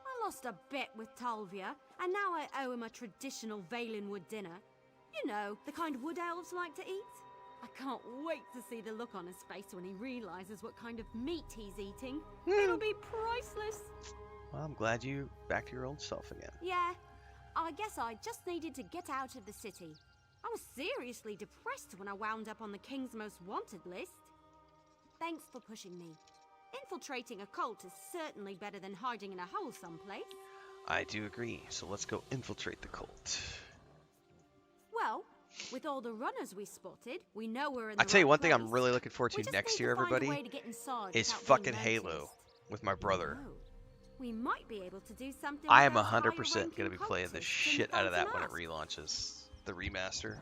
I lost a bet with Talvia, and now I owe him a traditional Valenwood dinner. You know, the kind wood elves like to eat. I can't wait to see the look on his face when he realizes what kind of meat he's eating. It'll be priceless. Well, I'm glad you back to your old self again. Yeah, I guess I just needed to get out of the city. I was seriously depressed when I wound up on the King's Most Wanted list. Thanks for pushing me. Infiltrating a cult is certainly better than hiding in a hole someplace. I do agree, so let's go infiltrate the cult. Well, with all the runners we spotted, we know we're in the I tell you right one thing place. I'm really looking forward We to just next need year, to find a everybody, way to get inside is without fucking being Halo noticed. with my brother. Oh, we might be able to do something I with am those 100% higher-ranking going to be playing the cultists in shit out of that when it Phantom relaunches. The remaster.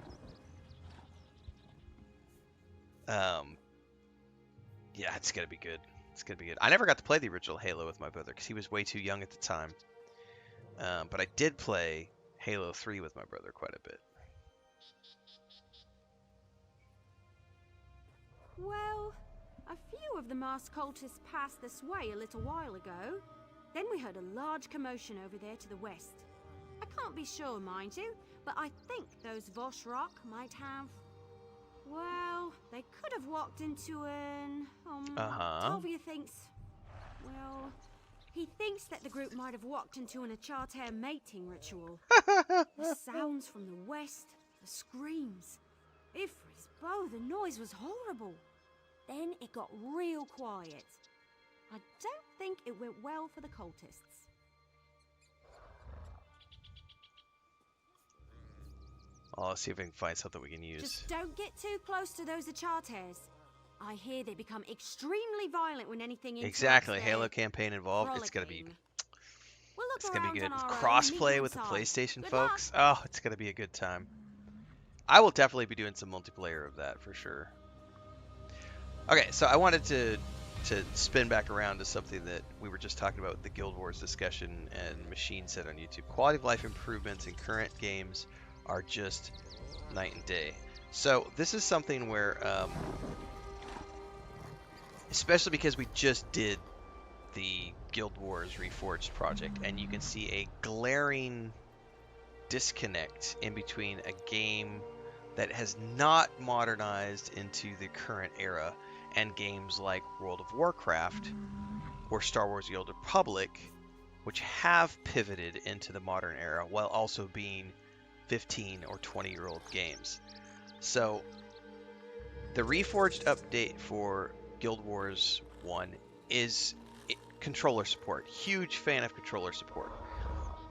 Yeah, it's going to be good. It's going to be good. I never got to play the original Halo with my brother because he was way too young at the time. But I did play Halo 3 with my brother quite a bit. Well, a few of the masked cultists passed this way a little while ago. Then we heard a large commotion over there to the west. I can't be sure, mind you, but I think those Voshrock might have... Well, they could have walked into an... Talvia thinks... Well, he thinks that the group might have walked into an Achartair mating ritual. The sounds from the west, the screams. Ifri's bow, the noise was horrible. Then it got real quiet. I don't think it went well for the cultists. Oh, let's see if we can find something we can use. Just don't get too close to those Achartairs. I hear they become extremely violent when anything interrupts Exactly, their Halo campaign involved. It's gonna be, frolicking. We'll look it's gonna be around good. on our own, Crossplay meet you with the inside. PlayStation Good folks. luck. Oh, it's gonna be a good time. I will definitely be doing some multiplayer of that for sure. Okay, so I wanted to spin back around to something that we were just talking about, the Guild Wars discussion and Machine said on YouTube. Quality of life improvements in current games are just night and day. So this is something where, especially because we just did the Guild Wars Reforged project, and you can see a glaring disconnect in between a game that has not modernized into the current era and games like World of Warcraft or Star Wars The Old Republic, which have pivoted into the modern era while also being 15 or 20-year-old games. So the Reforged update for Guild Wars 1 is controller support. Huge fan of controller support.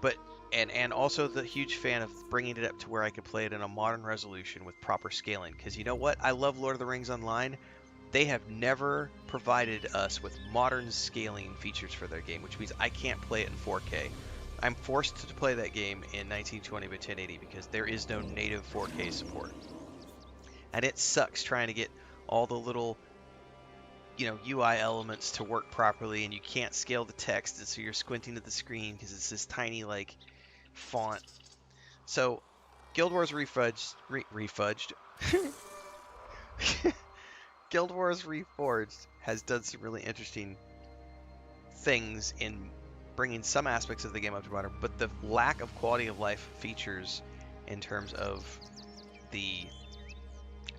But and also the huge fan of bringing it up to where I can play it in a modern resolution with proper scaling. Because you know what? I love Lord of the Rings Online. They have never provided us with modern scaling features for their game, which means I can't play it in 4K. I'm forced to play that game in 1920 by 1080 because there is no native 4K support. And it sucks trying to get all the little, UI elements to work properly, and you can't scale the text, and so you're squinting at the screen because it's this tiny, font. So, Guild Wars Reforged. Guild Wars Reforged has done some really interesting things in bringing some aspects of the game up to modern, but the lack of quality of life features in terms of the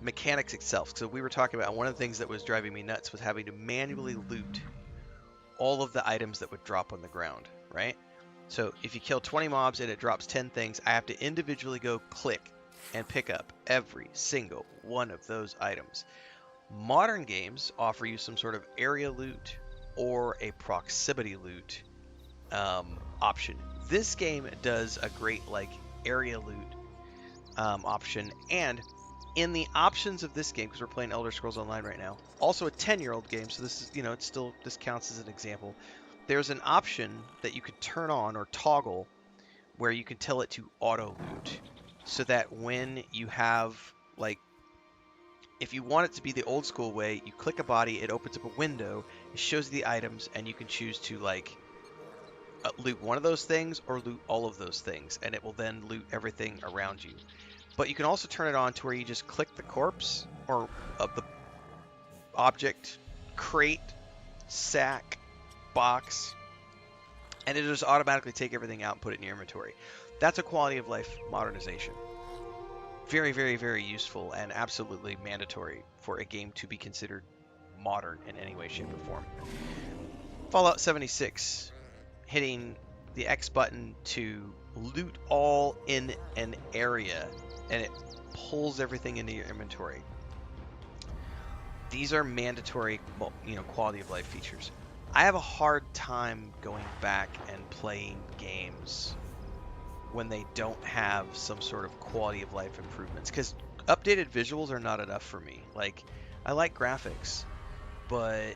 mechanics itself. So we were talking about one of the things that was driving me nuts was having to manually loot all of the items that would drop on the ground, right? So if you kill 20 mobs and it drops 10 things, I have to individually go click and pick up every single one of those items. Modern games offer you some sort of area loot or a proximity loot option. This game does a great like area loot option, and in the options of this game, because we're playing Elder Scrolls Online right now, also a 10-year-old game, so this is, you know, it's still, this counts as an example. There's an option that you could turn on or toggle where you can tell it to auto loot, so that when you have, like, if you want it to be the old school way, you click a body, it opens up a window, it shows the items, and you can choose to, like, loot one of those things or loot all of those things, and it will then loot everything around you. But you can also turn it on to where you just click the corpse or the object, crate, sack, box, and it'll just automatically take everything out and put it in your inventory. That's a quality of life modernization. Very, very, very useful and absolutely mandatory for a game to be considered modern in any way, shape, or form. Fallout 76, hitting the X button to loot all in an area, and it pulls everything into your inventory. These are mandatory, you know, quality of life features. I have a hard time going back and playing games when they don't have some sort of quality of life improvements, because updated visuals are not enough for me. Like, I like graphics, but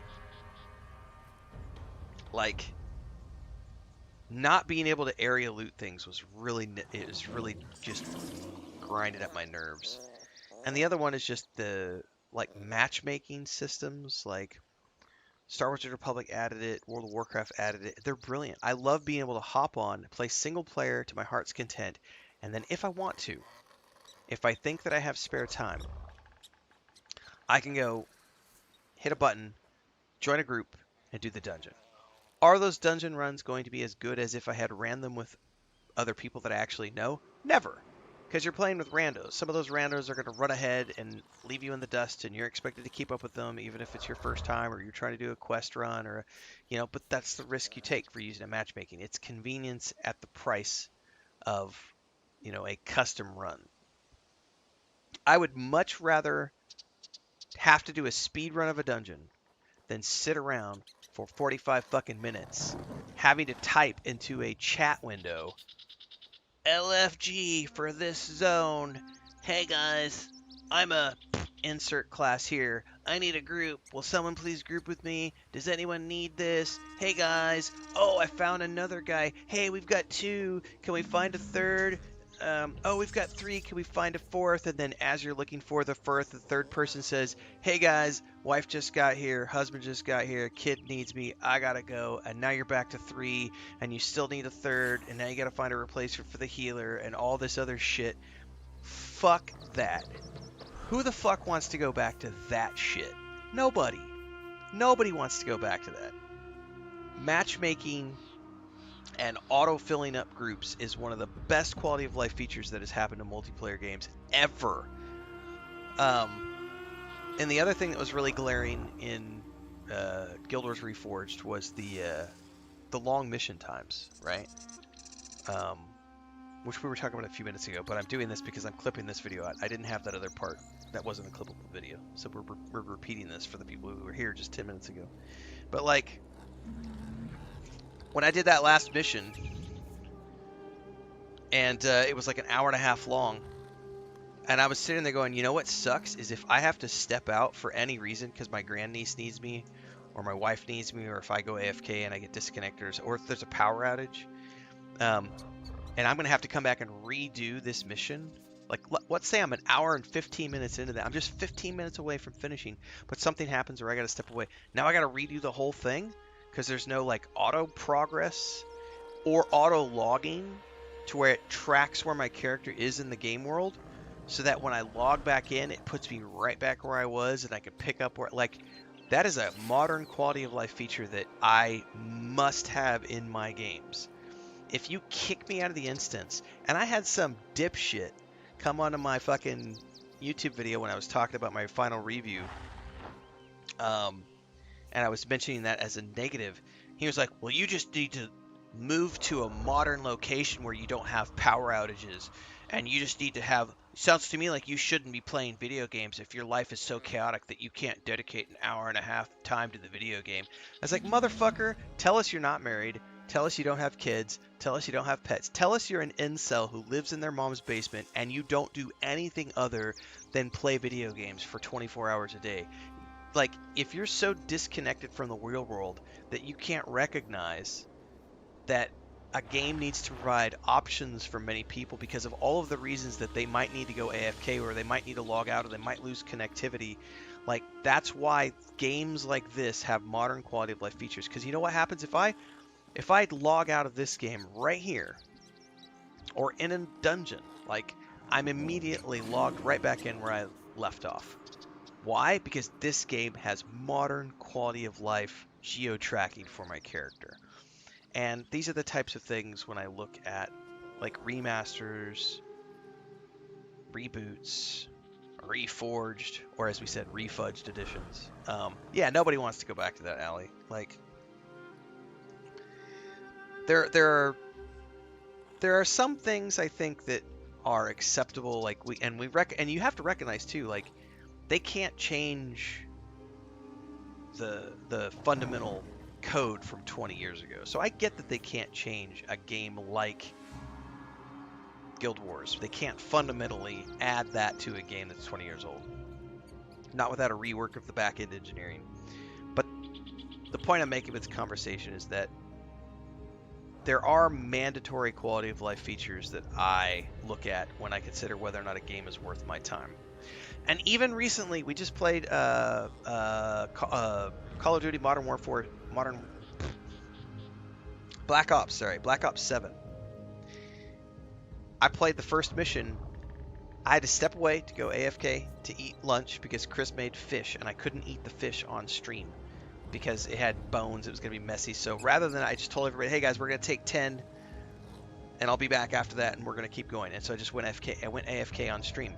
like not being able to area loot things was really just grinded up my nerves. And the other one is just the like matchmaking systems. Like Star Wars: The Republic added it, World of Warcraft added it. They're brilliant. I love being able to hop on, play single player to my heart's content, and then if I want to, if I think that I have spare time, I can go hit a button, join a group, and do the dungeon. Are those dungeon runs going to be as good as if I had ran them with other people that I actually know? Never. Because you're playing with randos. Some of those randos are going to run ahead and leave you in the dust, and you're expected to keep up with them, even if it's your first time or you're trying to do a quest run, or, you know, but that's the risk you take for using a matchmaking. It's convenience at the price of, you know, a custom run. I would much rather have to do a speed run of a dungeon than sit around for 45 fucking minutes having to type into a chat window LFG for this zone. Hey guys, I'm a insert class here. I need a group. Will someone please group with me? Does anyone need this? Hey guys. Oh, I found another guy. Hey, we've got 2. Can we find a third? Oh, we've got 3. Can we find a 4th? And then as you're looking for the 4th, the third person says, hey guys, wife just got here, husband just got here, kid needs me, I gotta go. And now you're back to 3, and you still need a third, and now you gotta find a replacement for the healer, and all this other shit. Fuck that. Who the fuck wants to go back to that shit? Nobody. Nobody wants to go back to that. Matchmaking and auto-filling up groups is one of the best quality of life features that has happened to multiplayer games ever. And the other thing that was really glaring in Guild Wars Reforged was the long mission times, right? Which we were talking about a few minutes ago, but I'm doing this because I'm clipping this video out. I didn't have that other part. That wasn't a clippable video. So we're repeating this for the people who were here just 10 minutes ago. But like, when I did that last mission, and it was like an hour and a half long, and I was sitting there going, you know what sucks is if I have to step out for any reason because my grandniece needs me, or my wife needs me, or if I go AFK and I get disconnected, or if there's a power outage, and I'm going to have to come back and redo this mission. Like, let's say I'm an hour and 15 minutes into that. I'm just 15 minutes away from finishing, but something happens or I got to step away. Now I got to redo the whole thing because there's no, like, auto progress or auto logging to where it tracks where my character is in the game world, so that when I log back in, it puts me right back where I was and I can pick up where, like, that is a modern quality of life feature that I must have in my games. If you kick me out of the instance, and I had some dipshit come onto my fucking YouTube video when I was talking about my final review, and I was mentioning that as a negative. He was like, well, you just need to move to a modern location where you don't have power outages, and you just need to have... Sounds to me like you shouldn't be playing video games if your life is so chaotic that you can't dedicate an hour and a half time to the video game. I was like, motherfucker, tell us you're not married. Tell us you don't have kids. Tell us you don't have pets. Tell us you're an incel who lives in their mom's basement and you don't do anything other than play video games for 24 hours a day. Like, if you're so disconnected from the real world that you can't recognize that a game needs to provide options for many people because of all of the reasons that they might need to go AFK, or they might need to log out, or they might lose connectivity, like, that's why games like this have modern quality of life features. Because you know what happens if I log out of this game right here, or in a dungeon, like, I'm immediately logged right back in where I left off. Why? Because this game has modern quality of life geo-tracking for my character. And these are the types of things when I look at, like, remasters, reboots, reforged, or as we said, refudged editions. Yeah, nobody wants to go back to that alley. Like, there are some things I think that are acceptable. Like, and you have to recognize too, like, they can't change the fundamental code from 20 years ago. So I get that they can't change a game like Guild Wars. They can't fundamentally add that to a game that's 20 years old. Not without a rework of the back-end engineering. But the point I'm making with this conversation is that there are mandatory quality of life features that I look at when I consider whether or not a game is worth my time. And even recently, we just played Call of Duty Black Ops 7. I played the first mission. I had to step away to go AFK to eat lunch because Chris made fish, and I couldn't eat the fish on stream because it had bones. It was going to be messy. So rather than, I just told everybody, hey guys, we're going to take 10, and I'll be back after that, and we're going to keep going. And so I just went AFK. I went AFK on stream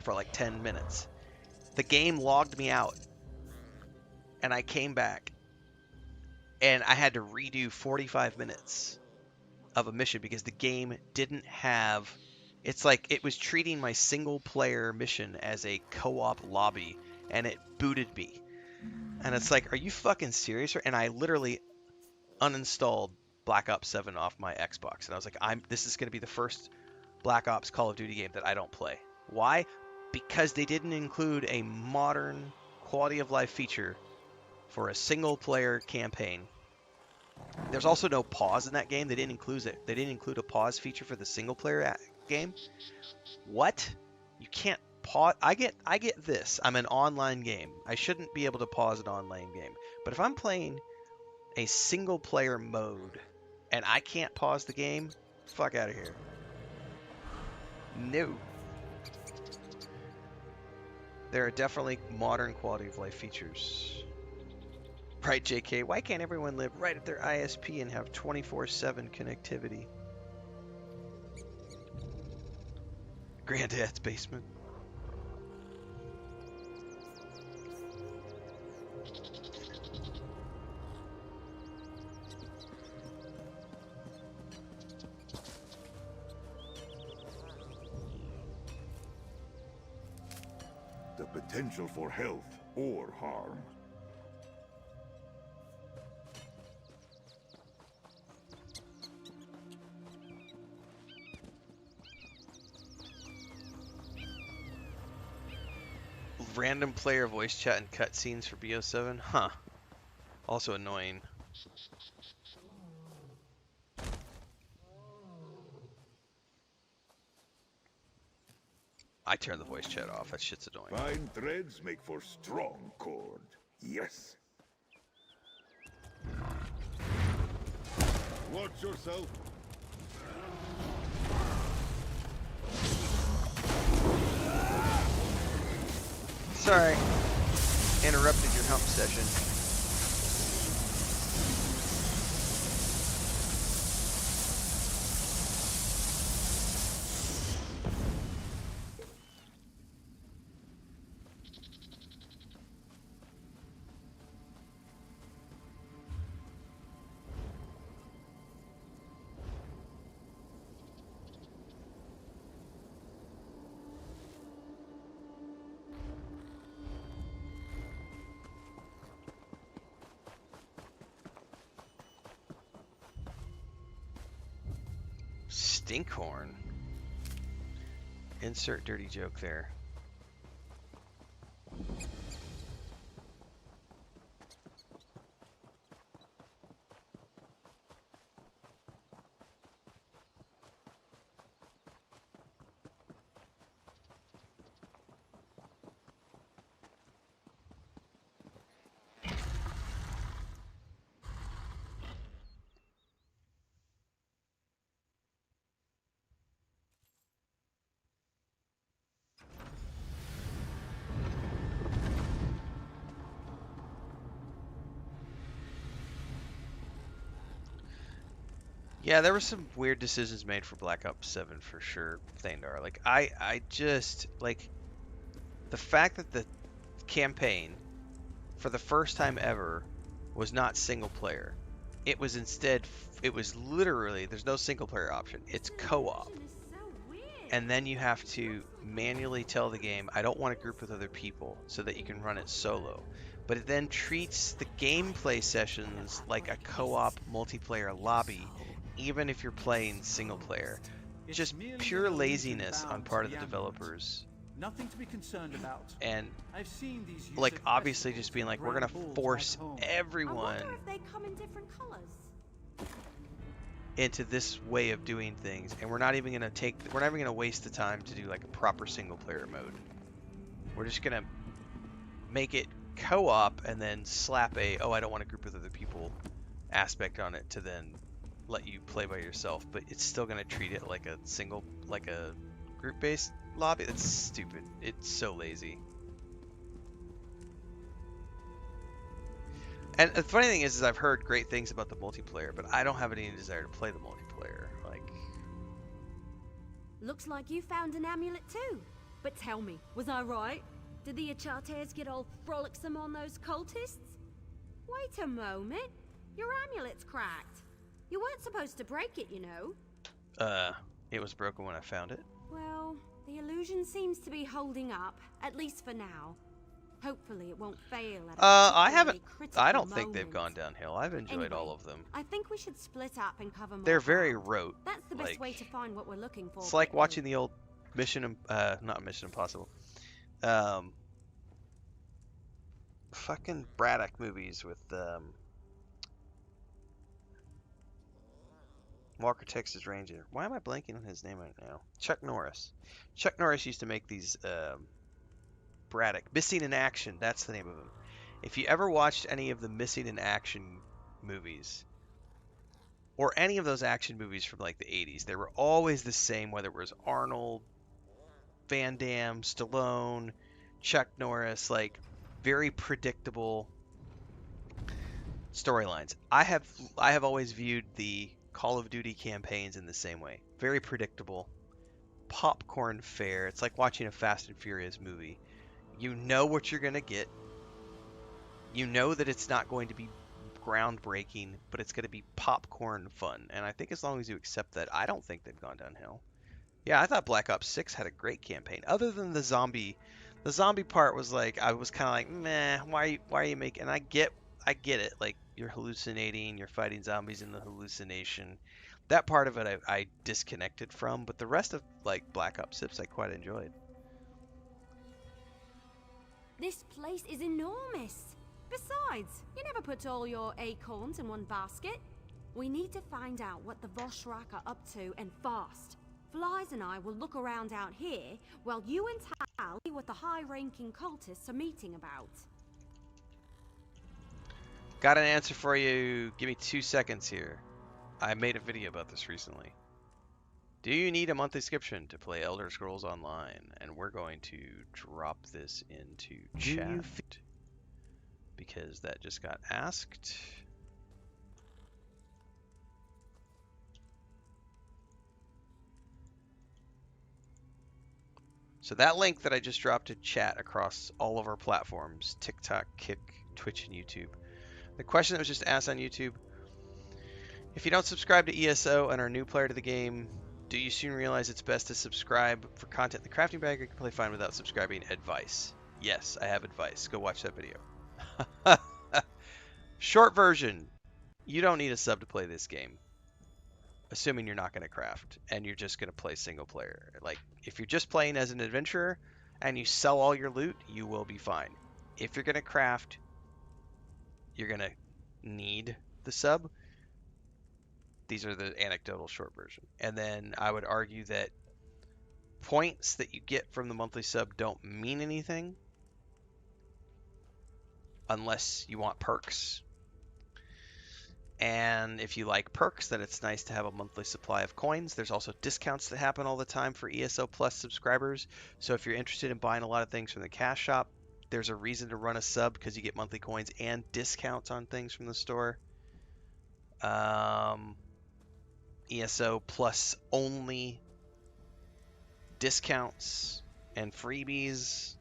for like 10 minutes. The game logged me out, and I came back, and I had to redo 45 minutes of a mission because the game didn't have... It's like it was treating my single player mission as a co-op lobby, and it booted me. And it's like, are you fucking serious? And I literally uninstalled Black Ops 7 off my Xbox, and I was like, this is going to be the first Black Ops Call of Duty game that I don't play. Why? Because they didn't include a modern quality of life feature for a single player campaign. There's also no pause in that game. They didn't include it. They didn't include a pause feature for the single player game. What? You can't pause? I get this. I'm an online game. I shouldn't be able to pause an online game. But if I'm playing a single player mode and I can't pause the game, fuck out of here. No. There are definitely modern quality of life features. Right, JK? Why can't everyone live right at their ISP and have 24/7 connectivity? Granddad's basement. The potential for health or harm. Random player voice chat and cutscenes for BO7? Huh. Also annoying. I turn the voice chat off. That shit's annoying. Fine threads make for strong cord. Yes. Watch yourself. Sorry. Interrupted your hump session. Stinkhorn. Insert dirty joke there. Yeah, there were some weird decisions made for Black Ops 7 for sure, Thandar. Like, I just, like, the fact that the campaign, for the first time ever, was not single player. It was instead, it was literally, there's no single player option. It's co-op. And then you have to manually tell the game, I don't want to group with other people, so that you can run it solo. But it then treats the gameplay sessions like a co-op multiplayer lobby, even if you're playing single player. Just pure laziness on part of the developers. Nothing to be concerned about. And I've seen these like obviously just being like, we're gonna force everyone I wonder if they come in different colors. into this way of doing things, and we're not even gonna waste the time to do like a proper single player mode. We're just gonna make it co-op and then slap a I don't want to group with other people aspect on it to then let you play by yourself, but it's still gonna treat it like a group based lobby. That's stupid. It's so lazy. And the funny thing is I've heard great things about the multiplayer, but I don't have any desire to play the multiplayer. Like, Looks like you found an amulet too. But tell me, was I right? Did the Achates get all frolicsome on those cultists? Wait a moment. Your amulet's cracked. You weren't supposed to break it, you know. It was broken when I found it. Well, the illusion seems to be holding up, at least for now. Hopefully it won't fail at a I don't think they've gone downhill. I've enjoyed all of them. I think we should split up and cover more. They're very ground. rote. That's the best way to find what we're looking for. It's like watching the old not Mission Impossible. Fucking Braddock movies with Walker Texas Ranger. Why am I blanking on his name right now? Chuck Norris. Chuck Norris used to make these Braddock. Missing in Action, that's the name of them. If you ever watched any of the Missing in Action movies, or any of those action movies from like the 80s, they were always the same, whether it was Arnold, Van Damme, Stallone, Chuck Norris, like very predictable storylines. I have always viewed the Call of Duty campaigns in the same way. Very predictable, popcorn fare. It's like watching a Fast and Furious movie. You know what you're going to get. You know that it's not going to be groundbreaking, but it's going to be popcorn fun. And I think as long as you accept that, I don't think they've gone downhill. Yeah, I thought Black Ops 6 had a great campaign. Other than the zombie part was like, I was kind of like, meh, why are you making, and I get it. Like, you're hallucinating, you're fighting zombies in the hallucination. That part of it I disconnected from, but the rest of like Black Ops 6 I quite enjoyed. This place is enormous. Besides, you never put all your acorns in one basket. We need to find out what the Voshrak are up to, and fast. Flies and I will look around out here, while you and Tal see what the high-ranking cultists are meeting about. Got an answer for you. Give me 2 seconds here. I made a video about this recently. Do you need a monthly subscription to play Elder Scrolls Online? And we're going to drop this into chat because that just got asked. So that link that I just dropped to chat across all of our platforms, TikTok, Kick, Twitch, and YouTube. The question that was just asked on YouTube: if you don't subscribe to ESO and are a new player to the game, do you soon realize it's best to subscribe for content in the crafting bag, or can play fine without subscribing? Advice. Yes, I have advice. Go watch that video. Short version: you don't need a sub to play this game. assuming you're not going to craft and you're just going to play single player. Like, if you're just playing as an adventurer and you sell all your loot, you will be fine. If you're going to craft, you're going to need the sub. These are the anecdotal short version. And then I would argue that points that you get from the monthly sub don't mean anything unless you want perks. And if you like perks, then it's nice to have a monthly supply of coins. There's also discounts that happen all the time for ESO Plus subscribers. So if you're interested in buying a lot of things from the cash shop, there's a reason to run a sub because you get monthly coins and discounts on things from the store. ESO Plus only discounts and freebies.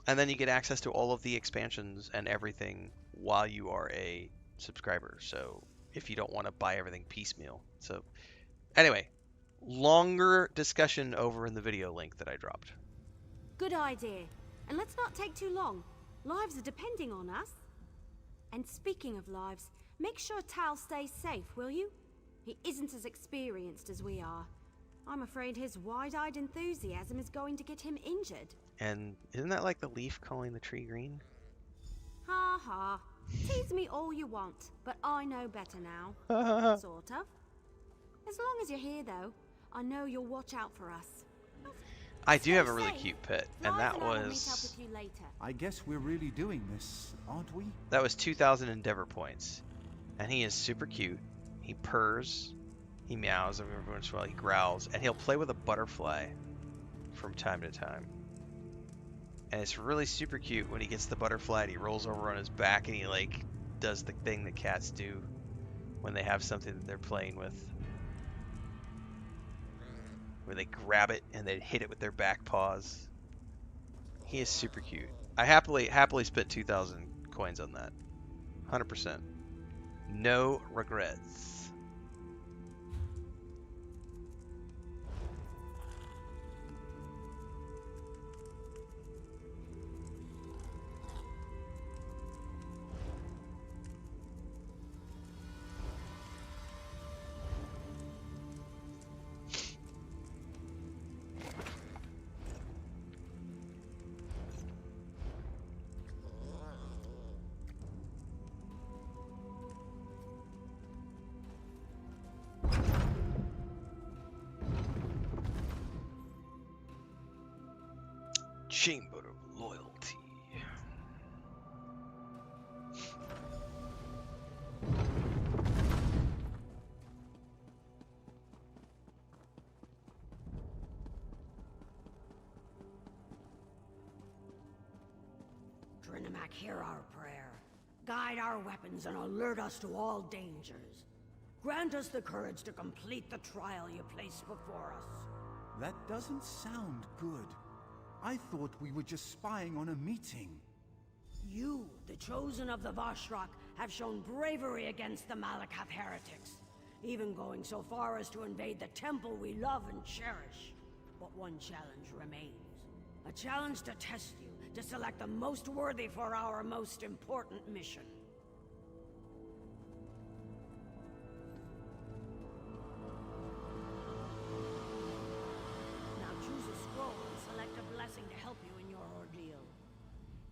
And then you get access to all of the expansions and everything while you are a subscriber. So if you don't want to buy everything piecemeal. So anyway, longer discussion over in the video link that I dropped. Good idea. And let's not take too long. Lives are depending on us. And speaking of lives, make sure Tal stays safe, will you? He isn't as experienced as we are. I'm afraid his wide-eyed enthusiasm is going to get him injured. And isn't that like the leaf calling the tree green? Ha ha. Tease me all you want, but I know better now. Sort of. As long as you're here, though, I know you'll watch out for us. I do have a really cute pet, and that I will meet up was... with you later. I guess we're really doing this, aren't we? That was 2,000 Endeavor points. And he is super cute. He purrs. He meows every once in a while. He growls. And he'll play with a butterfly from time to time. And it's really super cute when he gets the butterfly and he rolls over on his back and he like does the thing that cats do when they have something that they're playing with. Where they grab it and they hit it with their back paws. He is super cute. I happily spent 2,000 coins on that. 100%. No regrets. Chamber of Loyalty. Trinimac, hear our prayer. Guide our weapons and alert us to all dangers. Grant us the courage to complete the trial you place before us. That doesn't sound good. I thought we were just spying on a meeting. You, the chosen of the Vashrak, have shown bravery against the Malakath heretics, even going so far as to invade the temple we love and cherish. But one challenge remains. A challenge to test you, to select the most worthy for our most important mission. Now choose a scroll and select a blessing to help you in your ordeal.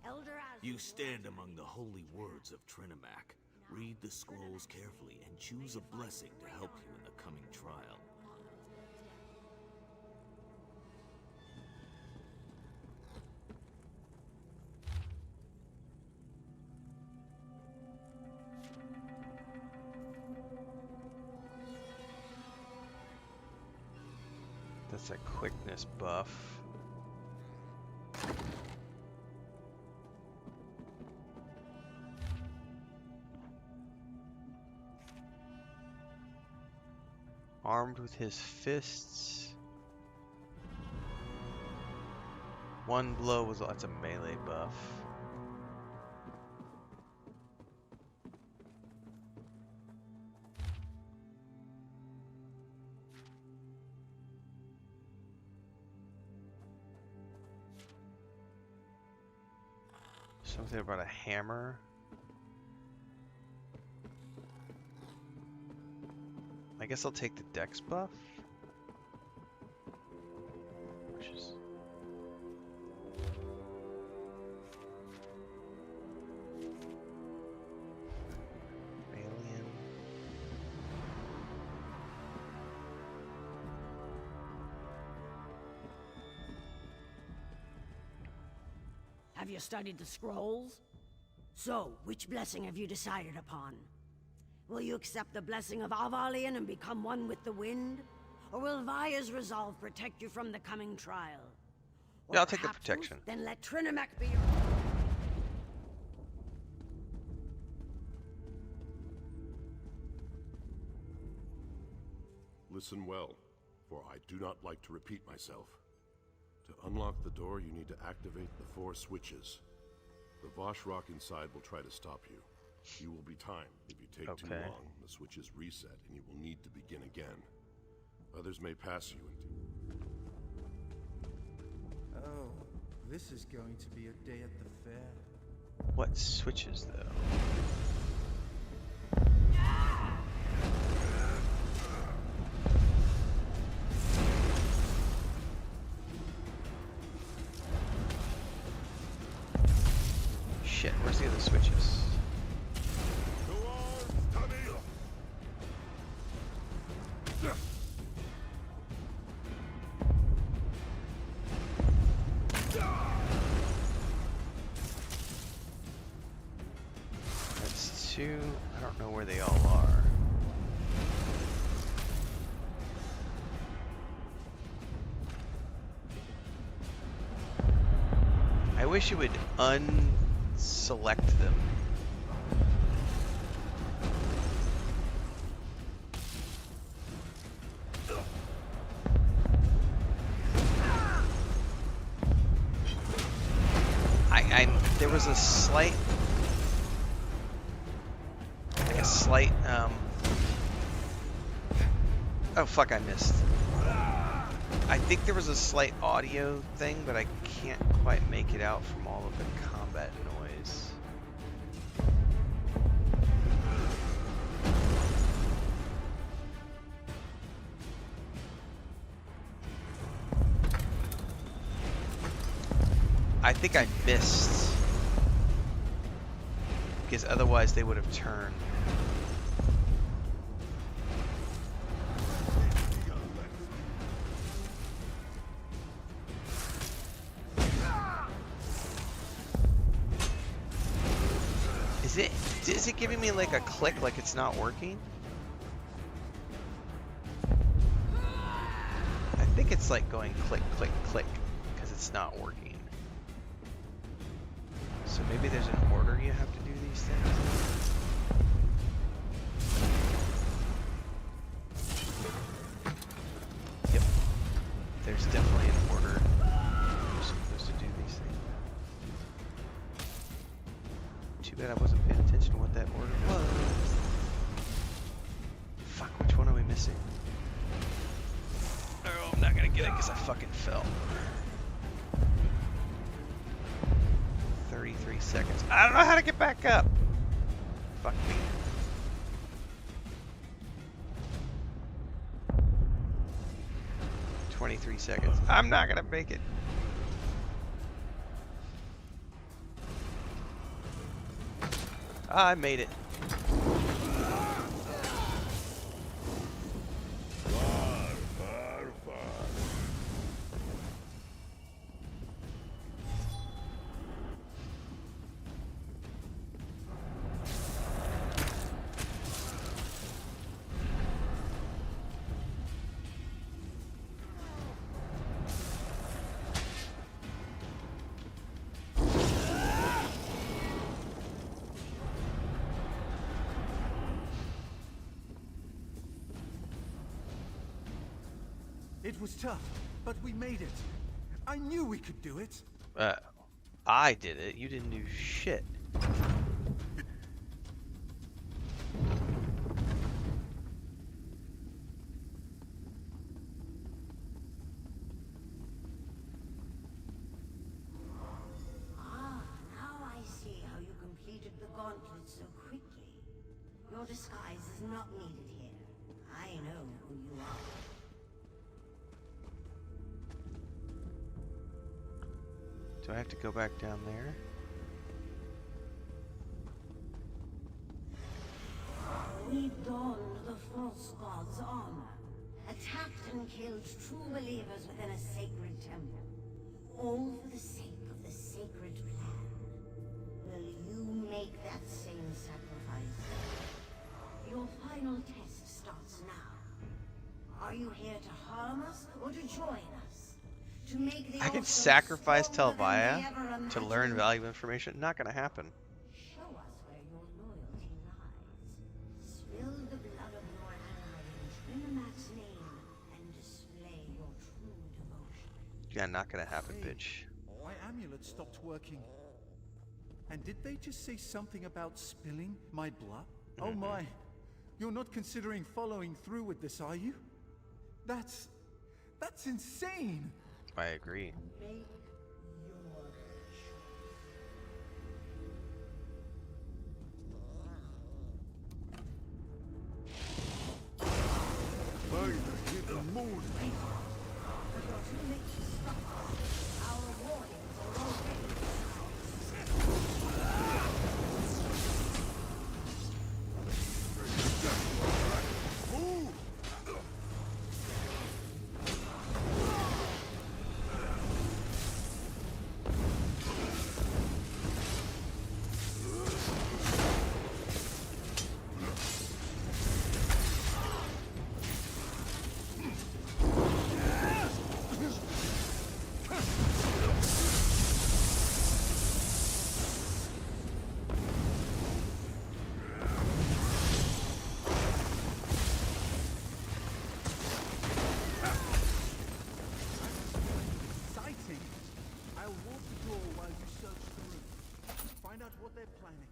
Elder As You stand among the holy words of Trinimac. Read the scrolls carefully and choose a blessing to help you in the coming trial. That's a quickness buff. Armed with his fists. One blow was... That's a melee buff. Something about a hammer. I guess I'll take the dex buff. Which is... Alien. Have you studied the scrolls? So, which blessing have you decided upon? Will you accept the blessing of Avalion and become one with the wind? Or will Vaya's resolve protect you from the coming trial? Or Yeah, I'll take the perhaps, protection. Then let Trinimac be your... Listen well, for I do not like to repeat myself. To unlock the door, you need to activate the 4 switches. The Vosh rock inside will try to stop you. You will be timed. If you take too long, the switches reset and you will need to begin again. Others may pass you into... Oh, this is going to be a day at the fair. What switches, though? Shit, where's the other switches? That's 2. I don't know where they all are. I wish it would unselect them. There was a slight, oh fuck, I missed. I think there was a slight audio thing, but I can't quite make it out from all of the combat noise. I think I missed, because otherwise they would have turned. Is it giving me like a click, like it's not working? I think it's like going click, click, click, because it's not working. So maybe there's an order you have to do these things. Yep. There's definitely an order you're supposed to do these things. Too bad I wasn't paying attention to what that order was. Fuck, which one are we missing? Oh, I'm not gonna get it because I fucking fell. 33 seconds. I don't know how to get back up. Fuck me. $23 seconds. I'm not gonna make it. I made it. It was tough, but we made it. I knew we could do it. I did it. You didn't do shit. Ah, now I see how you completed the gauntlet so quickly. Your disguise is not needed here. I know who you are. Do I have to go back down there? We donned the false god's armor, attacked and killed true believers within a sacred temple, all for the sake of the sacred plan. Will you make that same sacrifice? Your final test starts now. Are you here to harm us or to join us? To make the I can Oath sacrifice stronger than we Telvaya ever to learn imagined? valuable information. Not gonna happen. Show us where your loyalty lies. Spill the blood of your ally in Trinimat's name and display your true devotion. Yeah, not gonna happen, Hey, bitch. my amulet stopped working. And did they just say something about spilling my blood? Oh my. You're not considering following through with this, are you? That's insane! I agree. Make your By the moon! too late to stop us. Our warnings are already Move! Exciting! I'll walk the door while you search the room. Find out what they're planning.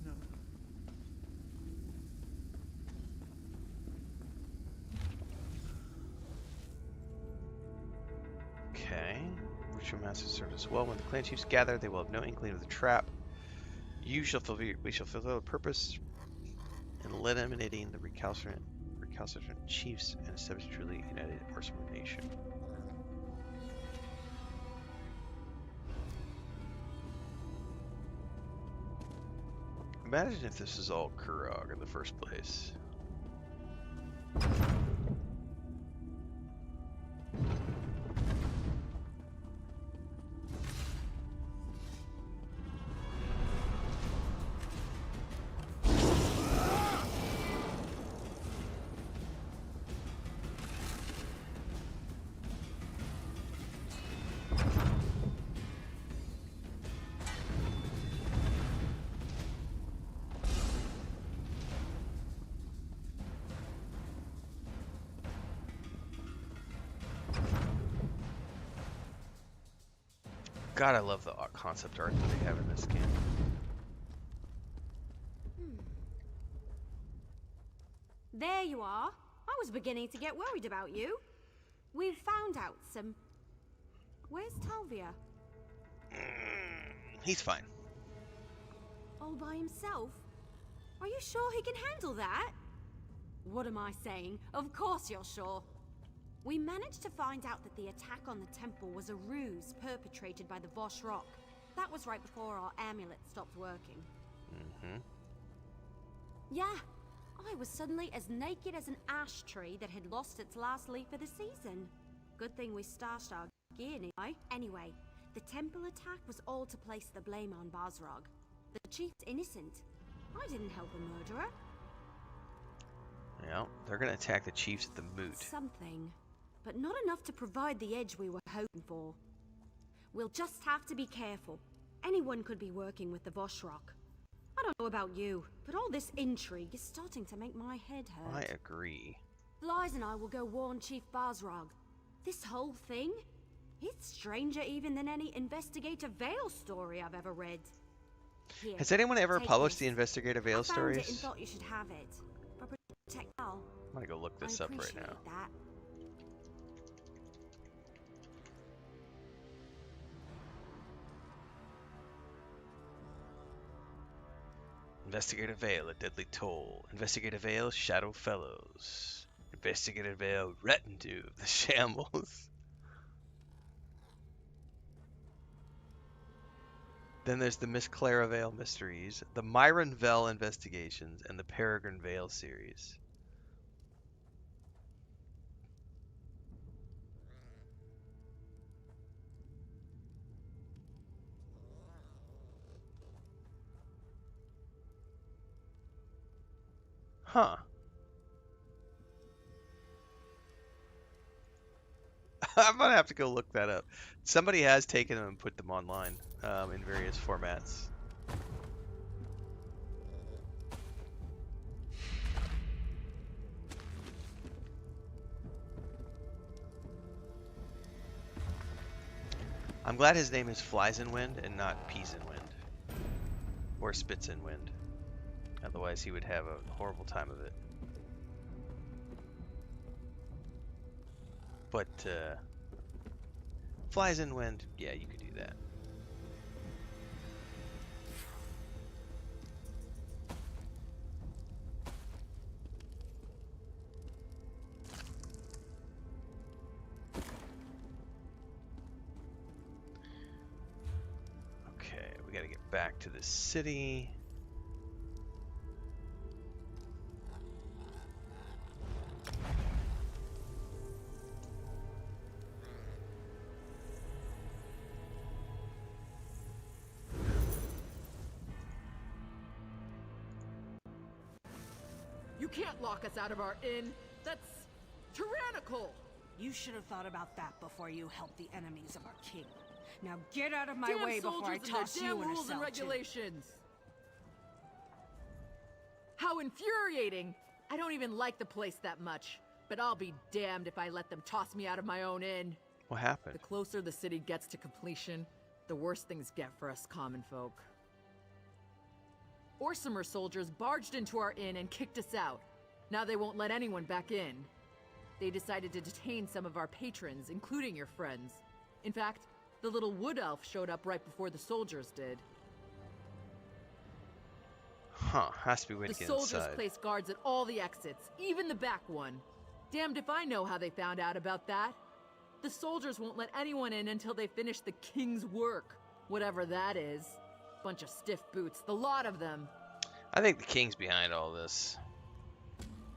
No. Okay. Ritual masters serve us well. When the clan chiefs gather, they will have no inkling of the trap. We shall fulfill the purpose in eliminating the recalcitrant chiefs and establish a truly united horseman nation. Imagine if this is all Kurog in the first place. God, I love the concept art that they have in this game. There you are. I was beginning to get worried about you. We've found out some... Where's Talvia? He's fine. All by himself? Are you sure he can handle that? What am I saying? Of course you're sure. We managed to find out that the attack on the temple was a ruse perpetrated by the Vosh Rock. That was right before our amulet stopped working. Yeah, I was suddenly as naked as an ash tree that had lost its last leaf of the season. Good thing we stashed our gear nearby. Anyway, the temple attack was all to place the blame on Basrog. The chief's innocent. I didn't help a murderer. Yeah, they're gonna attack the chiefs at the moot. Something, but not enough to provide the edge we were hoping for. We'll just have to be careful. Anyone could be working with the Voshrock. I don't know about you, but all this intrigue is starting to make my head hurt. I agree. Lies and I will go warn Chief Basrog. This whole thing? It's stranger even than any Investigator Vale story I've ever read. Here, Has anyone ever take published this. the Investigator Vale I found it and stories? thought you should have it. But protect Al. I'm gonna go look this I up right appreciate now. that. Investigator Vale, a deadly toll. Investigator Vale, Shadow Fellows. Investigator Vale, Retinue of the Shambles. Then there's the Miss Clara Vale Mysteries, the Myron Vale Investigations, and the Peregrine Vale series. Huh. I'm gonna have to go look that up. Somebody has taken them and put them online in various formats. I'm glad his name is Flies in Wind and not Peas in Wind. Or Spits in Wind. Otherwise he would have a horrible time of it. But, Flies in Wind, yeah, you could do that. Okay, we gotta get back to the city. You can't lock us out of our inn. That's tyrannical. You should have thought about that before you helped the enemies of our king. Now get out of my Damn way before I soldiers and their toss damn you in a rules cell and too. regulations. How infuriating! I don't even like the place that much, but I'll be damned if I let them toss me out of my own inn. What happened? The closer the city gets to completion, the worse things get for us common folk. Orsimer soldiers barged into our inn and kicked us out. Now they won't let anyone back in. They decided to detain some of our patrons, including your friends. In fact, the little wood elf showed up right before the soldiers did. Huh, has to be a way The to get soldiers inside. placed guards at all the exits, even the back one. Damned if I know how they found out about that. The soldiers won't let anyone in until they finish the king's work, whatever that is. Bunch of stiff boots, the lot of them. I think the king's behind all this.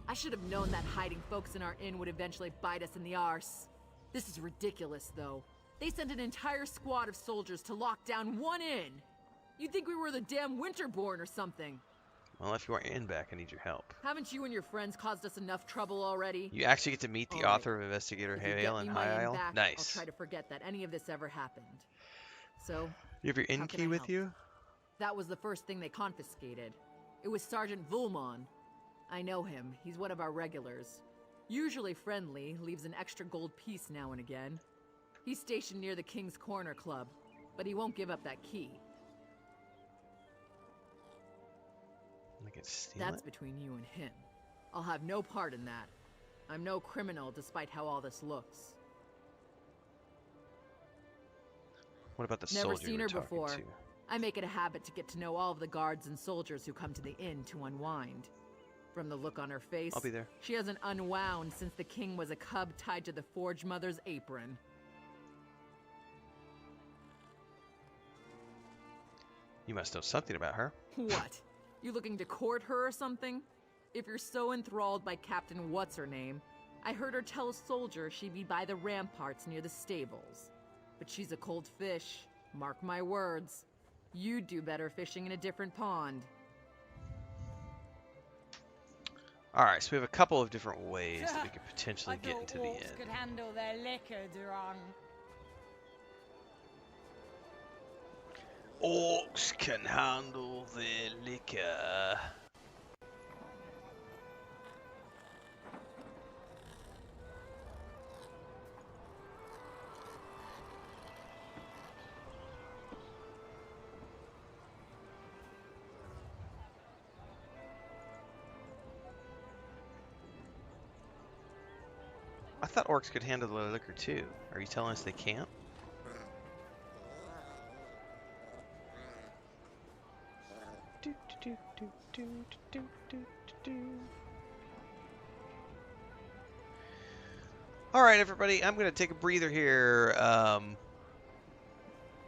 I should have known that hiding folks in our inn would eventually bite us in the arse. This is ridiculous, though. They sent an entire squad of soldiers to lock down one inn. You'd think we were the damn Winterborn or something. Well, if you want your inn back, I need your help. Haven't you and your friends caused us enough trouble already? You actually get to meet the All right. author of Investigator If you Hale get and me my High inn Isle. back, Nice. I'll try to forget that any of this ever happened. So, You have your inn how can key I with help? you? That was the first thing they confiscated. It was Sergeant Vulmon. I know him. He's one of our regulars. Usually friendly, leaves an extra gold piece now and again. He's stationed near the King's Corner Club, but he won't give up that key. I can steal That's it? between you and him. I'll have no part in that. I'm no criminal despite how all this looks. What about the Never soldier seen you were her talking before. to? I make it a habit to get to know all of the guards and soldiers who come to the inn to unwind. From the look on her face, I'll be there. she hasn't unwound since the king was a cub tied to the Forge Mother's apron. You must know something about her. What? You looking to court her or something? If you're so enthralled by Captain What's-Her-Name, I heard her tell a soldier she'd be by the ramparts near the stables. But she's a cold fish. Mark my words. You'd do better fishing in a different pond. Alright, so we have a couple of different ways that we could potentially get into the inn. could handle their liquor, Duran. Orcs can handle their liquor. I thought orcs could handle their liquor too. Are you telling us they can't? Do, do, do, do. All right, everybody, I'm going to take a breather here.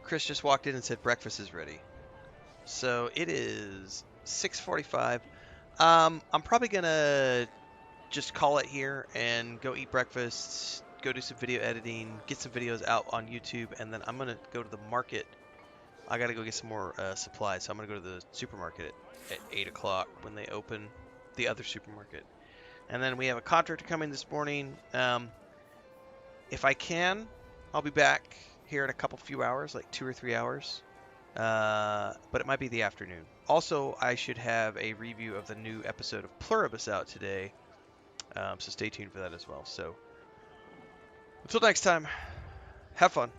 Chris just walked in and said breakfast is ready. So it is 6:45. I'm probably going to just call it here and go eat breakfast, go do some video editing, get some videos out on YouTube, and then I'm going to go to the market. I got to go get some more supplies, so I'm going to go to the supermarket at 8 o'clock when they open the other supermarket. And then we have a contractor coming this morning. If I can, I'll be back here in a few hours, like 2 or 3 hours. But it might be the afternoon. Also, I should have a review of the new episode of Pluribus out today. So stay tuned for that as well. So until next time, have fun.